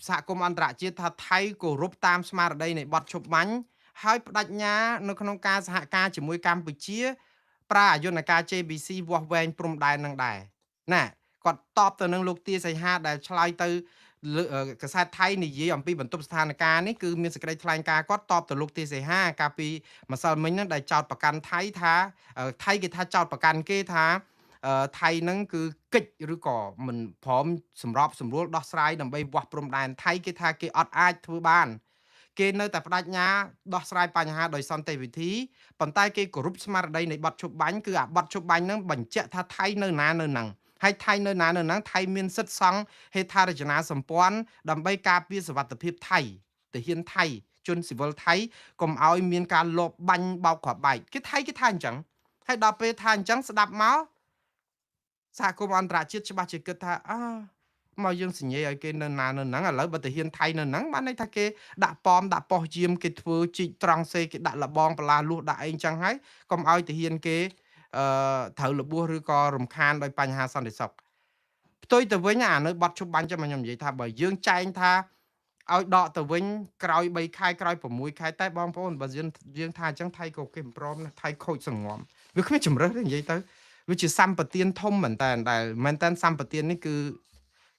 សហគមន៍អន្តរជាតិថាថៃគោរពតាមស្មារតីនៃបទឈប់បាញ់ហើយបដិញ្ញានៅក្នុងការសហការជាមួយកម្ពុជាប្រើអយន្តការ JBC វាស់វែងព្រំដែននឹងដែរណាគាត់តបទៅនឹងលោកទាសីហាដែលឆ្លើយទៅកាសែតថៃនិយាយអំពីបន្ទប់ស្ថានភាពនេះគឺមានសេចក្តីថ្លែងការណ៍គាត់តបទៅលោកទាសីហាកាលពីម្សិលមិញហ្នឹងដែលចោតប្រកាន់ថៃថាថៃគេថាចោតប្រកាន់គេថាថៃហ្នឹងគឺកិច្ចឬក៏មិនព្រមសម្របសម្រួលដោះស្រាយដើម្បីវាស់ព្រំដែនថៃគេថាគេអត់អាចធ្វើបានគេនៅតែបដិញ្ញាដោះស្រាយបញ្ហាដោយសន្តិវិធីប៉ុន្តែគេគោរពស្មារតីនៃបទឈប់បាញ់គឺអាបទឈប់បាញ់ហ្នឹងបញ្ជាក់ថាថៃនៅណានៅហ្នឹងហើយថៃនៅណានៅហ្នឹងថៃមានសិទ្ធិសង់ហេដ្ឋារចនាសម្ព័ន្ធដើម្បីការពារសុវត្ថិភាពថៃទាហានថៃជនស៊ីវិលថៃកុំឲ្យមានការលបបាញ់បោកគ្រាប់បែកគេថៃគេថាអញ្ចឹងហើយដល់ពេលថាអញ្ចឹងស្ដាប់មកសហគមន៍អន្តរជាតិច្បាស់ជាគិតថាមកយើងសញ្ញេឲ្យគេនៅណានៅហ្នឹងឥឡូវបើទាហានថៃនៅហ្នឹងបានន័យថាគេដាក់ប៉មដាក់ប៉ោះយាមគេធ្វើជីកត្រង់សេគេដាក់លបងបលាលួសដាក់អីអញ្ចឹងហើយកុំឲ្យទាហានគេត្រូវរបួសឬក៏រំខានដោយបញ្ហាសន្តិសុខផ្ទុយទៅវិញអានៅបត់ជប់បាញ់ចាំខ្ញុំនិយាយថាបើយើងចែងថាឲ្យដកទៅវិញក្រោយ3ខែក្រោយ6ខែតែបងប្អូនបើយើងថាអញ្ចឹងថៃក៏គេមិនព្រមណាថៃខូចសង្ងំវាគ្មានជំរើសទេនិយាយទៅវាជាសម្បទានធំមែនតើដែលមែនតើសម្បទាននេះ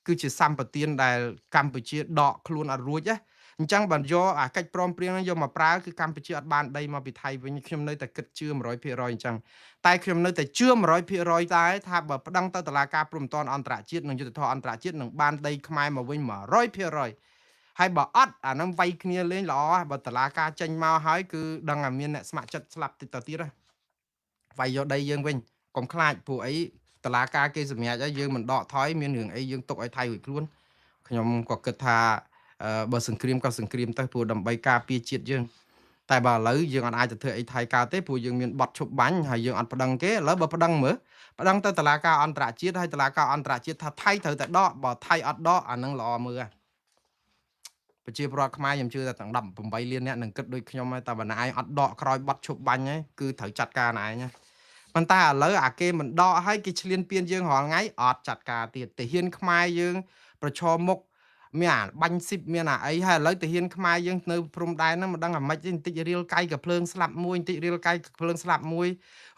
គឺជាសម្បទានដែលកម្ពុជាដកខ្លួនអត់រួចណាអញ្ចឹងបើយកអាកិច្ចព្រមព្រៀងហ្នឹងយកមកប្រើគឺកម្ពុជាអត់បានដីមកពីថៃវិញខ្ញុំនៅតែគិតជឿ 100% អញ្ចឹងតែខ្ញុំនៅតែជឿ 100% ដែរថាបើប្តឹងទៅតុលាការព្រហ្មទណ្ឌអន្តរជាតិនិងយុត្តិធម៌អន្តរជាតិនឹងបានដីខ្មែរមកវិញ 100% ហើយបើអត់អាហ្នឹងវាយគ្នាលេងល្អបើតុលាការចេញមកហើយគឺដឹងថាមានអ្នកស្ម័គ្រចិត្តស្លាប់តិចទៅទៀតណាវាយយកដីយើងវិញកុំខ្លាចព្រោះអីតឡាការគេសម្រាប់ឲ្យយើងមិនដកថយមានរឿងអីយើងទុកឲ្យថៃរួចខ្លួនខ្ញុំក៏គិតថាបើសង្គ្រាមក៏សង្គ្រាមទៅព្រោះដើម្បីការពារជាតិយើងតែបើឥឡូវយើងអត់អាចទៅធ្វើអីថៃកើតទេព្រោះយើងមានបត់ឈប់បាញ់ហើយយើងអត់ប្តឹងគេឥឡូវបើប្តឹងមើលប្តឹងទៅតុលាការអន្តរជាតិហើយតុលាការអន្តរជាតិថាថៃត្រូវតែដកបើថៃអត់ដកអានឹងល្អមើលប្រជាពលរដ្ឋខ្មែរខ្ញុំជឿថាទាំង18លានអ្នកនឹងគិតដូចខ្ញុំហើយតែបើណឯងអត់ដកក្រោយបត់ឈប់បាញ់ហ្នឹងគឺត្រូវចាត់ការណឯងណាប៉ុន្តែឥឡូវអាគេមិនដកឲ្យគេឈ្លានពានយើងរាល់ថ្ងៃអត់ចាត់ការទៀតទាហានខ្មែរយើងប្រឈមមុខមានអាបាញ់ស៊ីបមានអាអីហើយឥឡូវទាហានខ្មែរយើងនៅព្រំដែនហ្នឹងមិនដឹងអាម៉េចទេបន្តិចរៀលកាយក៏ភ្លើងស្លាប់មួយបន្តិចរៀលកាយក៏ភ្លើងស្លាប់មួយ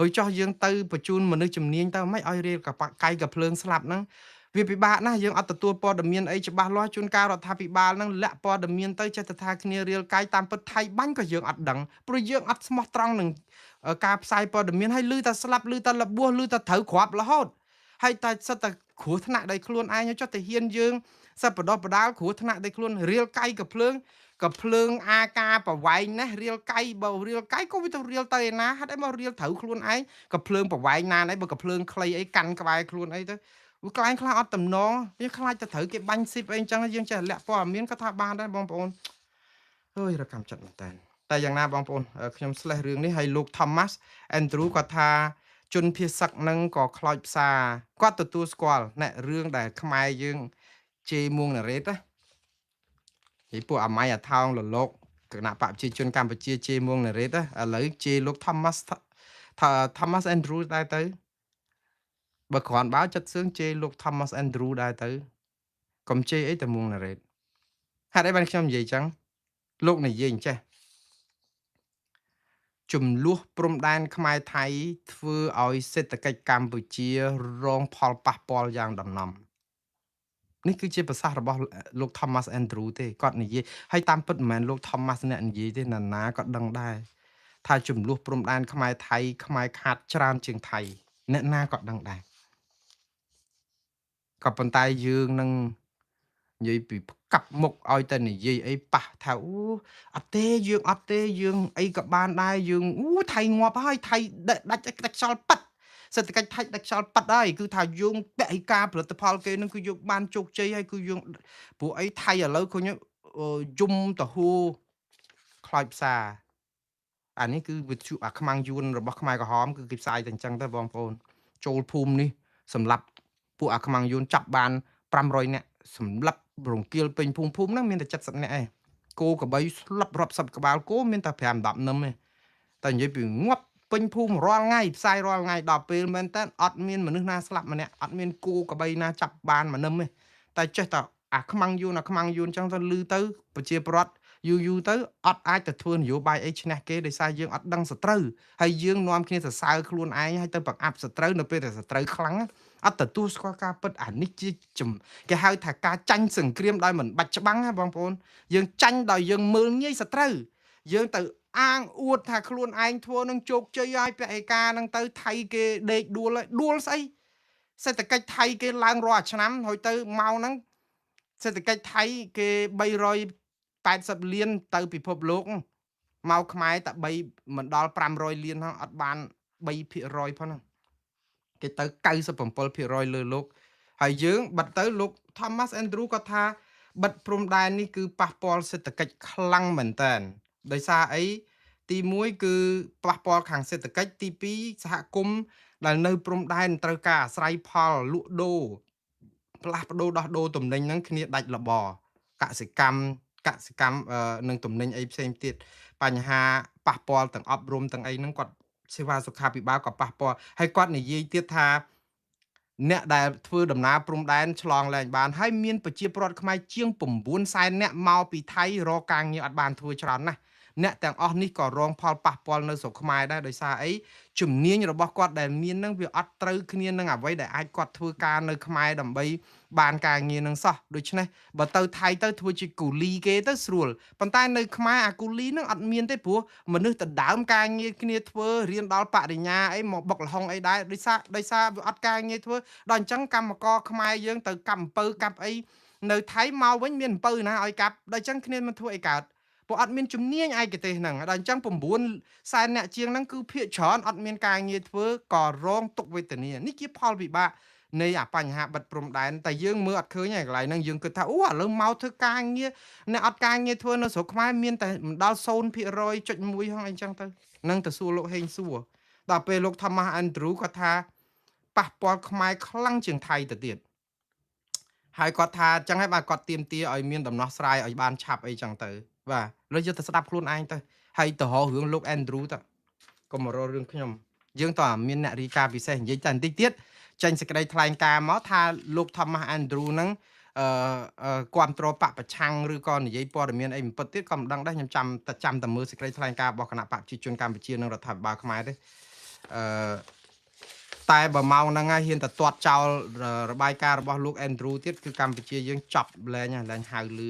ហើយចោះយើងទៅបញ្ជូនមនុស្សជំនាញទៅមិនឲ្យរៀលកាយក៏ភ្លើងស្លាប់ហ្នឹងវាពិបាកណាស់យើងអត់ទទួលព័ត៌មានអីច្បាស់លាស់ជួនកាលរដ្ឋាភិបាលហ្នឹងលាក់ព័ត៌មានទៅចេះតែថាគ្នារៀលកាយតាមពិតថៃបាញ់ក៏យើងអត់ដឹងព្រោះយើងអត់ស្មោះត្រង់នឹងការផ្សាយព័ត៌មានឲ្យលឺតែស្លាប់លឺតែលបួសលឺតែត្រូវគ្រាប់រហូតហើយតែសិតតែគ្រោះថ្នាក់ដោយខ្លួនឯងចុះទៅហ៊ានយើងសិតបដោះបដាលគ្រោះថ្នាក់ដោយខ្លួនរៀលកាយក៏ភ្លើងអាការប្រវែងណាស់រៀលកាយបើរៀលកាយក៏វាទៅរៀលទៅឯណាហត់អីមករៀលត្រូវខ្លួនឯងក៏ភ្លើងប្រវែងណាណៃបើក៏ភ្លើងខ្លីអីកាន់ក្បែរខ្លួនអីទៅវាខ្លាំងខ្លាចអត់តំណងវាខ្លាចទៅត្រូវគេបាញ់ស៊ីបអីអញ្ចឹងយើងចេះលាក់ព័ត៌មានក៏ថាបានដែរបងប្អូនអើយរកម្មចិត្តមែនតើតែយ៉ាងណាបងប្អូនខ្ញុំស្លេះរឿងនេះឲ្យលោក Thomas Andrew គាត់ថា ជនភៀសសឹកនឹងក៏ខ្លោចផ្សាគាត់ទទួលស្គាល់ណែរឿងដែលខ្មែរយើងជេរមួងណារ៉េតណានិយាយពួកអាម៉ៃអាថោងលលោកគណៈបកប្រជាជនកម្ពុជាជេរមួងណារ៉េតណាឥឡូវជេរលោក Thomas Andrew ដែរទៅបើគ្រាន់បើចិត្តសឿងជេរលោក Thomas Andrew ដែរទៅកុំជេរអីតែមួងណារ៉េតហេតុអីបានខ្ញុំនិយាយចឹងលោកនិយាយអញ្ចេះចំនួនព្រំដែនខ្មែរថៃធ្វើឲ្យសេដ្ឋកិច្ចកម្ពុជារងផលប៉ះពាល់យ៉ាងដំណំនេះគឺជាប្រសាសន៍របស់លោក Thomas Andrew ទេគាត់និយាយហើយតាមពិតមិនមែនលោក Thomas អ្នកនិយាយទេណាក៏ដឹងដែរថាចំនួនព្រំដែនខ្មែរថៃខ្មែរខាតច្រើនជាងថៃអ្នកណាក៏ដឹងដែរក៏ប៉ុន្តែយើងនឹងនិយាយពីកាប់មុខឲ្យតែនិយាយអីប៉ះថាអូអត់ទេយើងអត់ទេយើងអីក៏បានដែរយើងថៃងាប់ហើយថៃដាច់ខ្យល់ប៉ាត់សេដ្ឋកិច្ចថៃដាច់ខ្យល់ប៉ាត់ហើយគឺថាយើងពហិការផលិតផលគេនឹងគឺយើងបានជោគជ័យហើយគឺយើងព្រោះអីថៃឥឡូវឃើញយំទៅហួខ្លោចផ្សាអានេះគឺវិទ្យុអាខ្មាំងយួនរបស់ខ្មែរក្រហមគឺគេផ្សាយតែអញ្ចឹងទៅបងប្អូនចូលភូមិនេះសម្រាប់ពួកអាខ្មាំងយួនចាប់បាន500នាក់សម្រាប់រង្គាលពេញភូមិហ្នឹងមានតែ70នាក់ឯងគោក្របីស្លាប់រាប់សិបក្បាលគោមានតែ5 10នឹមឯងតែនិយាយពីងាប់ពេញភូមិរាល់ថ្ងៃផ្សាយរាល់ថ្ងៃដល់ពេលមែនតើអត់មានមនុស្សណាស្លាប់ម្នាក់អត់មានគោក្របីណាចាប់បានម្នឹមទេតែចេះតែអាខ្មាំងយួនចឹងទៅលឺទៅប្រជាប្រដ្ឋយូរទៅអត់អាចទៅធ្វើនយោបាយអីឈ្នះគេដោយសារយើងអត់ដឹងសត្រូវហើយយើងនាំគ្នាសរសើរខ្លួនឯងហើយទៅបង្អាប់សត្រូវនៅពេលដែលសត្រូវខ្លាំងអត់ទទួលស្គាល់ការពិតអានេះជាគេហៅថាការចាញ់សង្គ្រាមដោយមិនបាច់ច្បាំងណាបងប្អូនយើងចាញ់ដោយយើងមើលងាយសត្រូវយើងទៅអាងអួតថាខ្លួនឯងធ្វើនឹងជោគជ័យហើយពហិការនឹងទៅថៃគេដេកដួលស្អីសេដ្ឋកិច្ចថៃគេឡើងរាល់ឆ្នាំហើយទៅមកហ្នឹងសេដ្ឋកិច្ចថៃគេ380លានទៅពិភពលោកមកខ្មែរតែ3មិនដល់500លានហ្នឹងអត់បាន3%ផងហ្នឹងគេទៅ97%លើលោកហើយយើងបិទទៅលោក Thomas Andrew ក៏ថាបិទព្រំដែននេះគឺប៉ះពាល់សេដ្ឋកិច្ចខ្លាំងមែនតើដោយសារអីទី1គឺប៉ះពាល់ខាងសេដ្ឋកិច្ចទី2សហគមន៍ដែលនៅព្រំដែនត្រូវការអាស្រ័យផលលក់ដូរផ្លាស់ប្ដូរដោះដូរទំនិញហ្នឹងគ្នាដាច់លបកសិកម្មនិងទំនិញអីផ្សេងទៀតបញ្ហាប៉ះពាល់ទាំងអប់រំទាំងអីហ្នឹងគាត់សេវាសុខាភិបាលក៏ប៉ះពាល់ហើយគាត់និយាយទៀតថាអ្នកដែលធ្វើដំណើរព្រំដែនឆ្លងលែងបានហើយមានប្រជាពលរដ្ឋខ្មែរជាង900,000នាក់មកពីថៃរកការងារអត់បានធ្វើច្រើនណាស់អ្នកទាំងអស់នេះក៏រងផលប៉ះពាល់នៅស្រុកខ្មែរដែរដោយសារអីជំនាញរបស់គាត់ដែលមាននឹងវាអត់ត្រូវគ្នានឹងអ្វីដែលអាចគាត់ធ្វើការនៅខ្មែរដើម្បីបានការងារនឹងសោះដូច្នេះបើទៅថៃទៅធ្វើជាគូលីគេទៅស្រួលប៉ុន្តែនៅខ្មែរអាគូលីនឹងអត់មានទេព្រោះមនុស្សដណ្ដើមការងារគ្នាធ្វើរៀនដល់បរិញ្ញាអីមកបុកលហុងអីដែរដោយសារវាអត់ការងារធ្វើដល់អញ្ចឹងកម្មករខ្មែរយើងទៅកាប់អំពៅកាប់អីនៅថៃមកវិញមានអំពៅណាឲ្យកាប់ដល់អញ្ចឹងគ្នាមិនធ្វើអីកើតព្រោះអត់មានជំនាញឯកទេសហ្នឹងដល់អញ្ចឹង900,000អ្នកជាងហ្នឹងគឺភាគច្រើនអត់មានការងារធ្វើក៏រងទុក្ខវេទនានេះជាផលវិបាកនៃអាបញ្ហាបិទព្រំដែនតែយើងមើលអត់ឃើញហើយកន្លែងហ្នឹងយើងគិតថាអូឥឡូវមកធ្វើការងារអ្នកអត់ការងារធ្វើនៅស្រុកខ្មែរមានតែមិនដល់ 0.1% ហ្នឹងអីចឹងទៅនឹងទៅសួរលោកហេងសួរដល់ពេលលោក Thomas Andrew គាត់ថាប៉ះពាល់ខ្មែរខ្លាំងជាងថៃទៅទៀតហើយគាត់ថាចឹងហើយបាទគាត់ទៀមទាឲ្យមានដំណោះស្រាយឲ្យបានឆាប់អីចឹងទៅបាទលើយកទៅស្ដាប់ខ្លួនឯងទៅហើយទៅរករឿងលោក Andrew ទៅកុំមករករឿងខ្ញុំយើងតើមានអ្នករីកាពិសេសនិយាយតែបន្តិចទៀតចេញសេចក្តីថ្លែងការណ៍មកថាលោក Thomas Andrew ហ្នឹងគ្រប់គ្រងបពប្រឆាំងឬក៏និយាយព័ត៌មានអីមិនពិតទៀតក៏មិនដឹងដែរខ្ញុំចាំតែមើលសេចក្តីថ្លែងការណ៍របស់គណៈបកប្រជាជនកម្ពុជានិងរដ្ឋាភិបាលខ្មែរទេតែបើម៉ោងហ្នឹងហើយហ៊ានតែទាត់ចោលរបាយការណ៍របស់លោក Andrew ទៀតគឺកម្ពុជាយើងចប់លែងហៅលឺ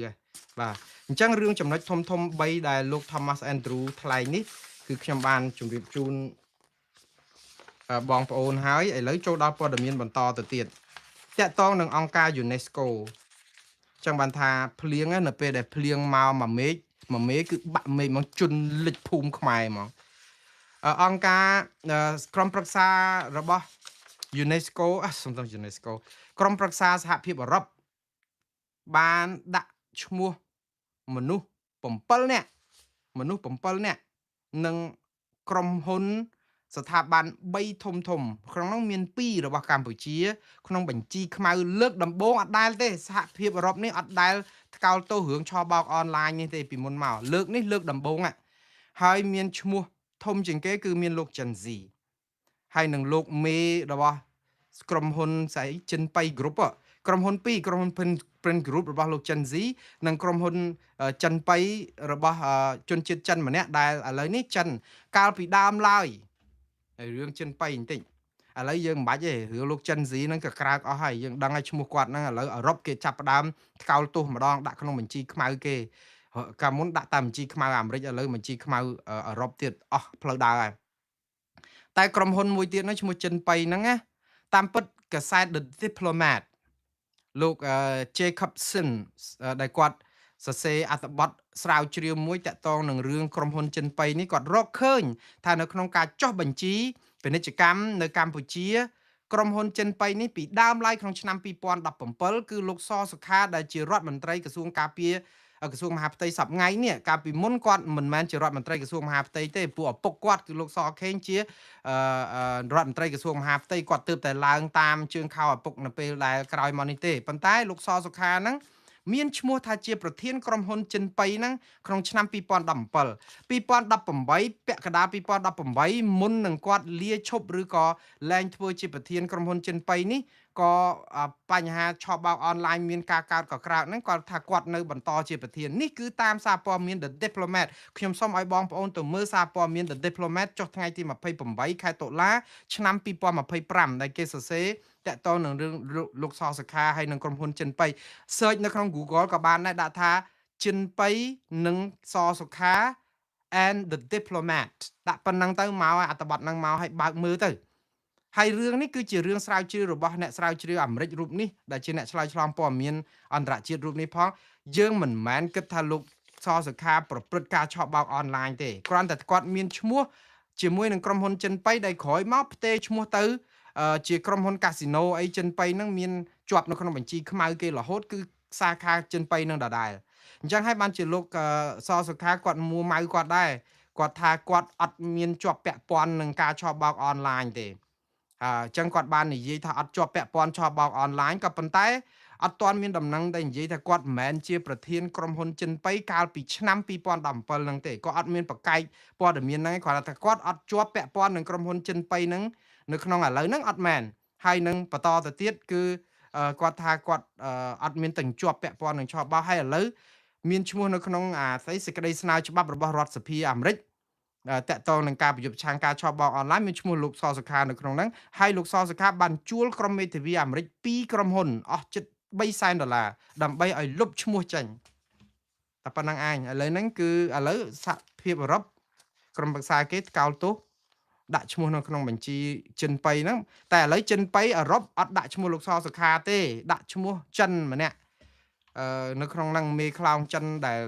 បាទអញ្ចឹងរឿងចំណុចធំ3ដែលលោក Thomas Andrew ថ្លែងនេះគឺខ្ញុំបានជម្រាបជូនបងប្អូនហើយឥឡូវចូលដល់ព័ត៌មានបន្តទៅទៀតតាក់ទងនឹងអង្គការ UNESCO ចឹងបានថាភ្លៀងនៅពេលដែលភ្លៀងមកមួយមេឃគឺបាក់មេឃមកជន់លិចភូមិខ្មែរហ្មងអង្គការក្រុមប្រឹក្សារបស់ UNESCO ក្រុមប្រឹក្សាសហភាពអឺរ៉ុបបានដាក់ឈ្មោះមនុស្ស7នាក់និងក្រុមហ៊ុន ស្ថាប័ន3ធំក្នុងនោះមាន2របស់កម្ពុជាក្នុងបញ្ជីខ្មៅលើកដំបូងអត់ដែលទេសហភាពអឺរ៉ុបនេះអត់ដែលថ្កោលទោសរឿងឆបោកអនឡាញនេះទេពីមុនមកលើកនេះលើកដំបូងហើយមានឈ្មោះធំជាងគេគឺមានលោកចិនស៊ីហើយនឹងលោកមេរបស់ក្រុមហ៊ុនស្អីចិនប៉ៃ group ក្រុមហ៊ុន2ក្រុមហ៊ុន Print Group របស់លោកចិនស៊ីនិងក្រុមហ៊ុនចិនប៉ៃរបស់ជនជាតិចិនម្នាក់ដែលឥឡូវនេះចិនកាលពីដើមឡើយរឿងចិនប៉ៃបន្តិចឥឡូវយើងមិនបាច់ទេរឿងលោកចិនស៊ីហ្នឹងក៏ក្រើកអស់ហើយយើងដឹងហើយឈ្មោះគាត់ហ្នឹងឥឡូវអឺរ៉ុបគេចាប់ផ្ដើមថ្កោលទោសម្ដងដាក់ក្នុងបញ្ជីខ្មៅគេកាលមុនដាក់តាមបញ្ជីខ្មៅអាមេរិកឥឡូវបញ្ជីខ្មៅអឺរ៉ុបទៀតអស់ផ្លូវដើរហើយតែក្រុមហ៊ុនមួយទៀតហ្នឹងឈ្មោះចិនប៉ៃហ្នឹងណាតាមពិតកាសែត The Diplomat លោក Jacobson ដែលគាត់សរសេរអត្ថបទស្រាវជ្រាវមួយតាក់ទងនឹងរឿងក្រុមហ៊ុនចិនប៉ៃនេះគាត់រកឃើញថានៅក្នុងការចុះបញ្ជីពាណិជ្ជកម្មនៅកម្ពុជាក្រុមហ៊ុនចិនប៉ៃនេះពីដើមឡើយក្នុងឆ្នាំ2017គឺលោកសសុខាដែលជារដ្ឋមន្ត្រីក្រសួងការពារក្រសួងមហាផ្ទៃសប្ងៃនេះកាលពីមុនគាត់មិនមែនជារដ្ឋមន្ត្រីក្រសួងមហាផ្ទៃទេពួកឪពុកគាត់គឺលោកសខេងជារដ្ឋមន្ត្រីក្រសួងមហាផ្ទៃគាត់ទើបតែឡើងតាមជើងខោឪពុកនៅពេលដែលក្រោយមកនេះទេប៉ុន្តែលោកសសុខាហ្នឹងមានឈ្មោះថាជាប្រធានក្រុមហ៊ុនចិនប៉ៃហ្នឹងក្នុងឆ្នាំ2017ពាក់កណ្ដាល2018មុននឹងគាត់លាឈប់ឬក៏លែងធ្វើជាប្រធានក្រុមហ៊ុនចិនប៉ៃនេះក៏បញ្ហាឆបោកអនឡាញមានការកើតកក្រើកហ្នឹងគាត់ថាគាត់នៅបន្តជាប្រធាននេះគឺតាមសារព័ត៌មាន The Diplomat ខ្ញុំសូមឲ្យបងប្អូនទៅមើលសារព័ត៌មាន The Diplomat ចុះថ្ងៃទី28ខែតុលាឆ្នាំ2025ដែលគេសរសេរតាក់ទងនឹងរឿងលោកសសុខាហើយនឹងក្រុមហ៊ុនចិនប៉ៃ search នៅក្នុង Google ក៏បានដែរដាក់ថាចិនប៉ៃនិងសសុខា and the Diplomat ដាក់ប៉ុណ្ណឹងទៅមកឲ្យអត្ថបទហ្នឹងមកឲ្យបើកមើលទៅហើយរឿងនេះគឺជារឿងស្រាវជ្រាវរបស់អ្នកស្រាវជ្រាវអាមេរិករូបនេះដែលជាអ្នកឆ្លើយឆ្លងព័ត៌មានអន្តរជាតិរូបនេះផងយើងមិនមែនគិតថាលោកសសុខាប្រព្រឹត្តការឆបោកអនឡាញទេគ្រាន់តែគាត់មានឈ្មោះជាមួយនឹងក្រុមហ៊ុនចិនប៉ៃដែលក្រោយមកផ្ទេរឈ្មោះទៅជាក្រុមហ៊ុនកាស៊ីណូអីចិនប៉ៃហ្នឹងមានជាប់នៅក្នុងបញ្ជីខ្មៅគេរហូតគឺសាខាចិនប៉ៃនឹងដដែលអញ្ចឹងហើយបានជាលោកសសុខាគាត់មួម៉ៅគាត់ដែរគាត់ថាគាត់អត់មានជាប់ពាក់ព័ន្ធនឹងការឆបោកអនឡាញទេអញ្ចឹងគាត់បាននិយាយថាអត់ជាប់ពាក់ព័ន្ធឆបោកអនឡាញក៏ប៉ុន្តែអត់ទាន់មានដំណឹងដែលនិយាយថាគាត់មិនមែនជាប្រធានក្រុមហ៊ុនចិនប៉ៃកាលពីឆ្នាំ2017ហ្នឹងទេគាត់អត់មានប្រកែកព័ត៌មានហ្នឹងគាត់ថាគាត់អត់ជាប់ពាក់ព័ន្ធនឹងក្រុមហ៊ុនចិនប៉ៃហ្នឹងនៅក្នុងឥឡូវហ្នឹងអត់មែនហើយនឹងបន្តទៅទៀតគឺគាត់ថាគាត់អត់មានទាំងជាប់ពាក់ព័ន្ធនឹងឆបោកហើយឥឡូវមានឈ្មោះនៅក្នុងសេចក្តីស្នើច្បាប់របស់រដ្ឋសភាអាមេរិកតាក់ទងនឹងការប្រយុទ្ធប្រឆាំងការឆបោកអនឡាញមានឈ្មោះលោកសសុខានៅក្នុងហ្នឹងហើយលោកសសុខាបានជួលក្រុមមេធាវីអាមេរិក2ក្រុមហ៊ុនអស់ជិត$300,000ដើម្បីឲ្យលុបឈ្មោះចេញតែប៉ុណ្្នឹងឯងឥឡូវហ្នឹងគឺឥឡូវសហភាពអឺរ៉ុបក្រុមប្រឹក្សាគេថ្កោលទោសដាក់ឈ្មោះនៅក្នុងបញ្ជីចិនប៉ៃហ្នឹងតែឥឡូវចិនប៉ៃអឺរ៉ុបអត់ដាក់ឈ្មោះលោកសសុខាទេដាក់ឈ្មោះចិនម្នាក់នៅក្នុងហ្នឹងមេខ្លោងចិនដែល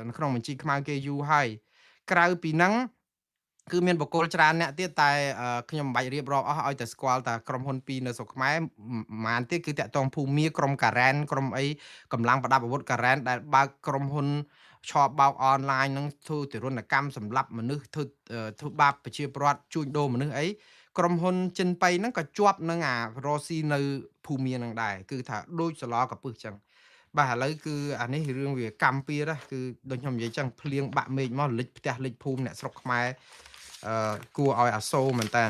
នៅក្នុងបញ្ជីខ្មៅគេយូរហើយក្រៅពីហ្នឹងគឺមានបុគ្គលច្រើនអ្នកទៀតតែខ្ញុំមិនបាច់រៀបរាប់អស់ឲ្យតែស្គាល់តែក្រុមហ៊ុន2នៅស្រុកខ្មែរប្រហែលទៀតគឺតាក់ទងភូមាក្រុមការ៉ែនក្រុមអីកម្លាំងប្រដាប់អាវុធការ៉ែនដែលបើកក្រុមហ៊ុនឆបោកអនឡាញហ្នឹងធ្វើទរណកម្មសម្លាប់មនុស្សធ្វើបាបប្រជាពលរដ្ឋជួញដូរមនុស្សអីក្រុមហ៊ុនចិនប៉ៃហ្នឹងក៏ជាប់នឹងរ៉ូស៊ីនៅភូមាហ្នឹងដែរគឺថាដូចសឡកពឹសចឹងបាទឥឡូវគឺអានេះរឿងវាកម្មពៀរគឺដូចខ្ញុំនិយាយចឹងភ្លៀងបាក់មេឃមកលិចផ្ទះលិចភូមិអ្នកស្រុកខ្មែរគួរឲ្យអាសូរមែនតើ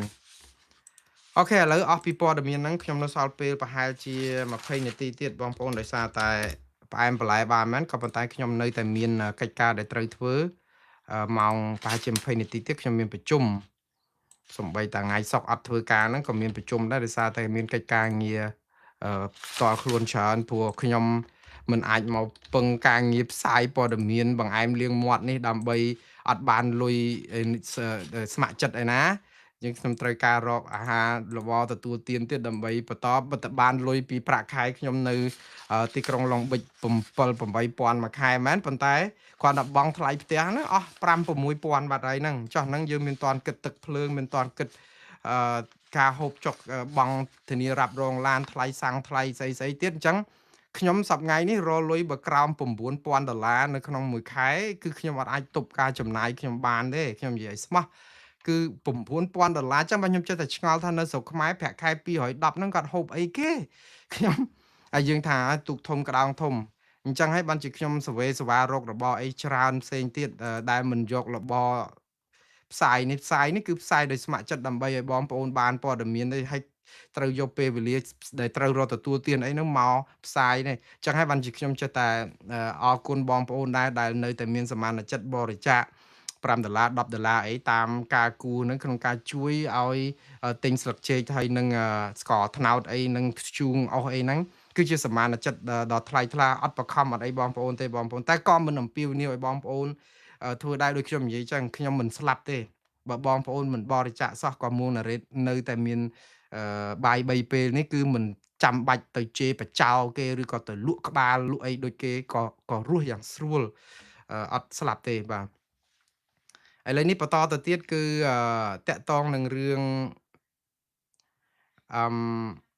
អូខេឥឡូវអស់ពីព័ត៌មានហ្នឹងខ្ញុំនៅសល់ពេលប្រហែលជា20នាទីទៀតបងប្អូនដោយសារតែផ្អែមបន្លែបានមែនក៏ប៉ុន្តែខ្ញុំនៅតែមានកិច្ចការដែលត្រូវធ្វើម៉ោងប្រហែលជា20នាទីទៀតខ្ញុំមានប្រជុំសំបីតាថ្ងៃសុកអត់ធ្វើការហ្នឹងក៏មានប្រជុំដែរដោយសារតែមានកិច្ចការងារផ្ទាល់ខ្លួនច្រើនព្រោះខ្ញុំមិនអាចមកពឹងការងារផ្សាយព័ត៌មានបង្អែមលៀងមាត់នេះដើម្បីអត់បានលុយស្ម័គ្រចិត្តឯណាយើងខ្ញុំត្រូវការរកអាហាររបរទទួលទានទៀតដើម្បីបន្តបិទបានលុយពីប្រាក់ខែខ្ញុំនៅទីក្រុងឡុងប៊ិច7-8,000មួយខែមែនប៉ុន្តែគាត់ដល់បង់ថ្លៃផ្ទះហ្នឹងអស់5-6,000បាត់ហើយហ្នឹងចុះហ្នឹងយើងមានតាន់គិតទឹកភ្លើងមានតាន់គិតការហូបចុកបង់ធានារ៉ាប់រងឡានថ្លៃសាំងថ្លៃស្អីទៀតអញ្ចឹងខ្ញុំសប្ងៃនេះរលុយបើក្រោម$9,000នៅក្នុងមួយខែគឺខ្ញុំអត់អាចទប់ការចំណាយខ្ញុំបានទេខ្ញុំនិយាយស្មោះ គឺ$9,000ចឹងបាទខ្ញុំចិត្តតែឆ្ងល់ថានៅស្រុកខ្មែរប្រាក់ខែ210ហ្នឹងគាត់ហូបអីគេខ្ញុំហើយយើងថាទូកធំក្តោងធំអញ្ចឹងហើយបានជាខ្ញុំសវេសវ៉ារករបរអីច្រើនផ្សេងទៀតដែលមិនយករបរផ្សាយនេះគឺផ្សាយដោយស្ម័គ្រចិត្តដើម្បីឲ្យបងប្អូនបានព័ត៌មាននេះហើយត្រូវយកពេលវេលាដែលត្រូវរកទទួលទានអីហ្នឹងមកផ្សាយនេះអញ្ចឹងហើយបានជាខ្ញុំចេះតែអរគុណបងប្អូនដែរដែលនៅតែមានសមានចិត្តបរិច្ចាគ$5 $10អីតាមការគូហ្នឹងក្នុងការជួយឲ្យទិញស្លឹកចេកហើយនឹងស្ករត្នោតអីនឹងធ្យូងអស់អីហ្នឹងគឺជាសមានចិត្តដ៏ថ្លៃថ្លាអត់បខំអត់អីបងប្អូនទេបងប្អូនតែក៏មិនអំពាវនាវឲ្យបងប្អូនធ្វើដែរដូចខ្ញុំនិយាយចឹងខ្ញុំមិនស្លាប់ទេបើបងប្អូនមិនបរិច្ចាគសោះក៏មួងណារ៉េតនៅតែមានបាយ3ពេលនេះគឺមិនចាំបាច់ទៅជេរបចោគេឬក៏ទៅលក់ក្បាលលក់អីដូចគេក៏រស់យ៉ាងស្រួលអត់ស្លាប់ទេបាទឥឡូវនេះបន្តទៅទៀតគឺតាក់ទងនឹងរឿងអឺ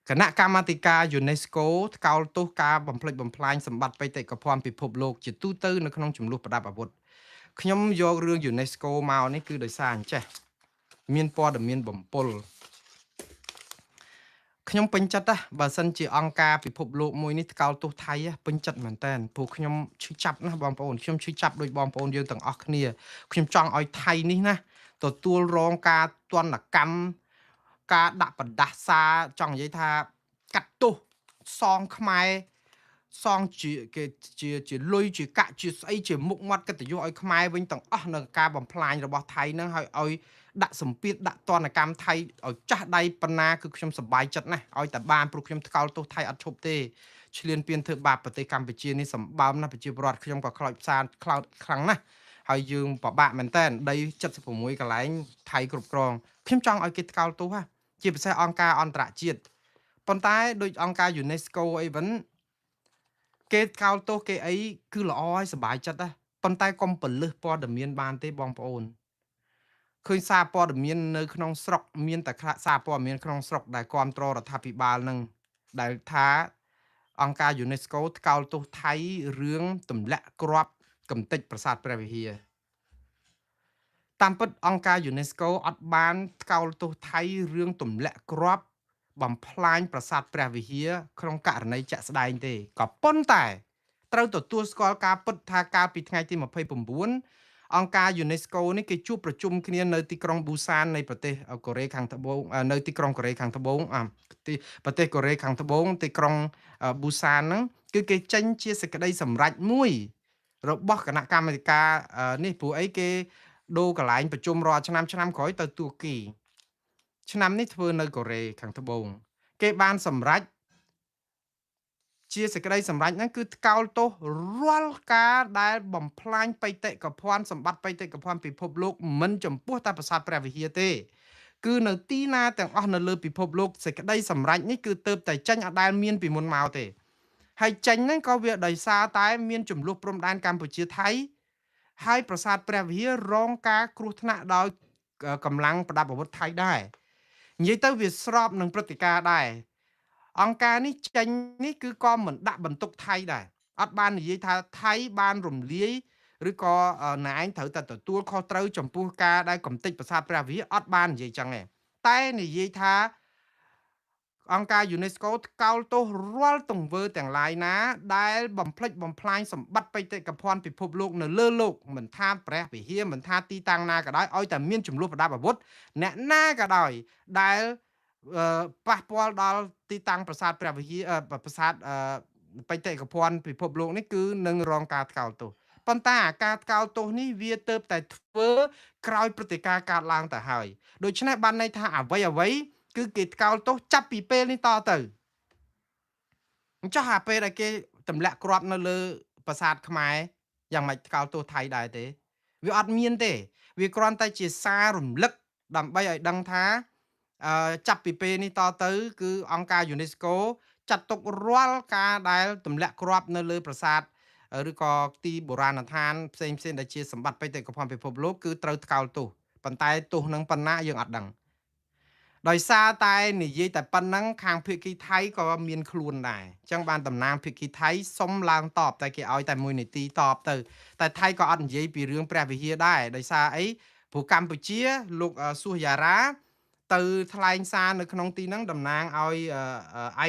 គណៈកម្មាធិការ UNESCO ថ្កោលទោសការបំផ្លិចបំផ្លាញសម្បត្តិបេតិកភណ្ឌពិភពលោកជាទូទៅនៅក្នុងចំនួនប្រដាប់អាវុធខ្ញុំយករឿង UNESCO មកនេះគឺដោយសារអញ្ចេះមានព័ត៌មានបំពុលខ្ញុំពេញចិត្តណាបើសិនជាអង្គការពិភពលោកមួយនេះថ្កោលទោសថៃពេញចិត្តមែនតើព្រោះខ្ញុំឈឺចាប់ណាស់បងប្អូនខ្ញុំឈឺចាប់ដោយបងប្អូនយើងទាំងអស់គ្នាខ្ញុំចង់ឲ្យថៃនេះណាទទួលរងការទណ្ឌកម្មការដាក់បណ្ដាសាចង់និយាយថាកាត់ទោសសងខ្មែរសងជាគេជាលុយជាកាក់ជាស្អីជាមុខមាត់កិត្តិយសឲ្យខ្មែរវិញទាំងអស់នៅការបំផ្លាញរបស់ថៃហ្នឹងឲ្យដាក់សម្ពាធដាក់ទណ្ឌកម្មថៃឲ្យចាស់ដៃប៉ុណ្ណាគឺខ្ញុំសប្បាយចិត្តណាស់ឲ្យតែបានព្រោះខ្ញុំថ្កោលទោសថៃអត់ឈប់ទេឈ្លានពានធ្វើបាបប្រទេសកម្ពុជានេះសម្បើមណាស់ប្រជាពលរដ្ឋខ្ញុំក៏ខ្លោចផ្សាខ្លោចខ្លាំងណាស់ហើយយើងពិបាកមែនតើដី76កន្លែងថៃគ្រប់គ្រងខ្ញុំចង់ឲ្យគេថ្កោលទោសជាពិសេសអង្គការអន្តរជាតិប៉ុន្តែដូចអង្គការ UNESCO អីវិញគេថ្កោលទោសគេអីគឺល្អហើយសប្បាយចិត្តដែរប៉ុន្តែកុំពលឹះព័ត៌មានបានទេបងប្អូនឃើញសារព័ត៌មាននៅក្នុងស្រុកមានតែសារព័ត៌មានក្នុងស្រុកដែលគ្រប់គ្រងរដ្ឋាភិបាលនឹងដែលថាអង្គការ UNESCO ថ្កោលទោសថៃរឿងទម្លាក់គ្រាប់កំទេចប្រាសាទព្រះវិហារតាមពិតអង្គការ UNESCO អត់បានថ្កោលទោសថៃរឿងទម្លាក់គ្រាប់បំផ្លាញប្រាសាទព្រះវិហារក្នុងករណីជាក់ស្ដែងទេក៏ប៉ុន្តែត្រូវទទួលស្គាល់ការពិតថាកាលពីថ្ងៃទី29អង្គការ UNESCO នេះគេជួបប្រជុំគ្នានៅទីក្រុងប៊ូសាននៃប្រទេសកូរ៉េខាងត្បូងនៅទីក្រុងកូរ៉េខាងត្បូងប្រទេសកូរ៉េខាងត្បូងទីក្រុងប៊ូសានហ្នឹងគឺគេចេញជាសេចក្តីសម្រេចមួយរបស់គណៈកម្មាធិការនេះព្រោះអីគេដូរកន្លែងប្រជុំរាល់ឆ្នាំក្រោយទៅទួរគីឆ្នាំនេះធ្វើនៅកូរ៉េខាងត្បូងគេបានសម្រេចជាសេចក្តីសម្រេចហ្នឹងគឺថ្កោលទោសរាល់ការដែលបំផ្លាញបេតិកភណ្ឌសម្បត្តិបេតិកភណ្ឌពិភពលោកមិនចំពោះតែប្រាសាទព្រះវិហារទេគឺនៅទីណាទាំងអស់នៅលើពិភពលោកសេចក្តីសម្រេចនេះគឺទៅតែចេញអត់ដែលមានពីមុនមកទេហើយចេញហ្នឹងក៏វាដោយសារតែមានចំនួនព្រំដែនកម្ពុជាថៃហើយប្រាសាទព្រះវិហាររងការគ្រោះថ្នាក់ដោយកម្លាំងប្រដាប់អាវុធថៃដែរនិយាយទៅវាស្របនឹងព្រឹត្តិការណ៍ដែរអង្គការនេះចេញនេះគឺក៏មិនដាក់បន្ទុកថៃដែរអត់បាននិយាយថាថៃបានរំលាយឬក៏ណែឯងត្រូវតែទទួលខុសត្រូវចំពោះការដែលកំទេចប្រាសាទព្រះវិហារអត់បាននិយាយចឹងទេតែនិយាយថាអង្គការ UNESCO ថ្កោលទោសរាល់ទង្វើទាំងឡាយណាដែលបំផ្លិចបំផ្លាញសម្បត្តិបេតិកភណ្ឌពិភពលោកនៅលើលោកមិនថាព្រះវិហារមិនថាទីតាំងណាក៏ដោយឲ្យតែមានចំនួនប្រដាប់អាវុធអ្នកណាក៏ដោយដែលប៉ះពាល់ដល់ទីតាំងប្រាសាទព្រះវិហារប្រាសាទបេតិកភណ្ឌពិភពលោកនេះគឺនឹងរងការថ្កោលទោសប៉ុន្តែការថ្កោលទោសនេះវាទៅតែធ្វើក្រោយព្រឹត្តិការណ៍កើតឡើងទៅហើយដូច្នេះបានន័យថាអ្វីគឺគេថ្កោលទោសចាប់ពីពេលនេះតទៅអញ្ចឹងអាពេលដែលគេទម្លាក់គ្រាប់នៅលើប្រាសាទខ្មែរយ៉ាងម៉េចថ្កោលទោសថៃដែរទេវាអត់មានទេវាគ្រាន់តែជាសាររំលឹកដើម្បីឲ្យដឹងថាចាប់ពីពេលនេះតទៅគឺអង្គការ UNESCO ចាត់ទុករាល់ការដែលទម្លាក់គ្រាប់នៅលើប្រាសាទឬក៏ទីបុរាណដ្ឋានផ្សេងដែលជាសម្បត្តិបេតិកភណ្ឌពិភពលោកគឺត្រូវថ្កោលទោសប៉ុន្តែទោសនឹងប៉ុណ្ណាយើងអត់ដឹងដោយសារតែនិយាយតែប៉ុណ្ណឹងខាងភាគីថៃក៏មានខ្លួនដែរអញ្ចឹងបានតំណាងភាគីថៃសុំឡើងតបតែគេឲ្យតែ1នាទីតបទៅតែថៃក៏អត់និយាយពីរឿងព្រះវិហារដែរដោយសារអី ព្រោះកម្ពុជាលោកស៊ូយ៉ារ៉ាទៅថ្លែងសារនៅក្នុងទីហ្នឹងតំណាងឲ្យ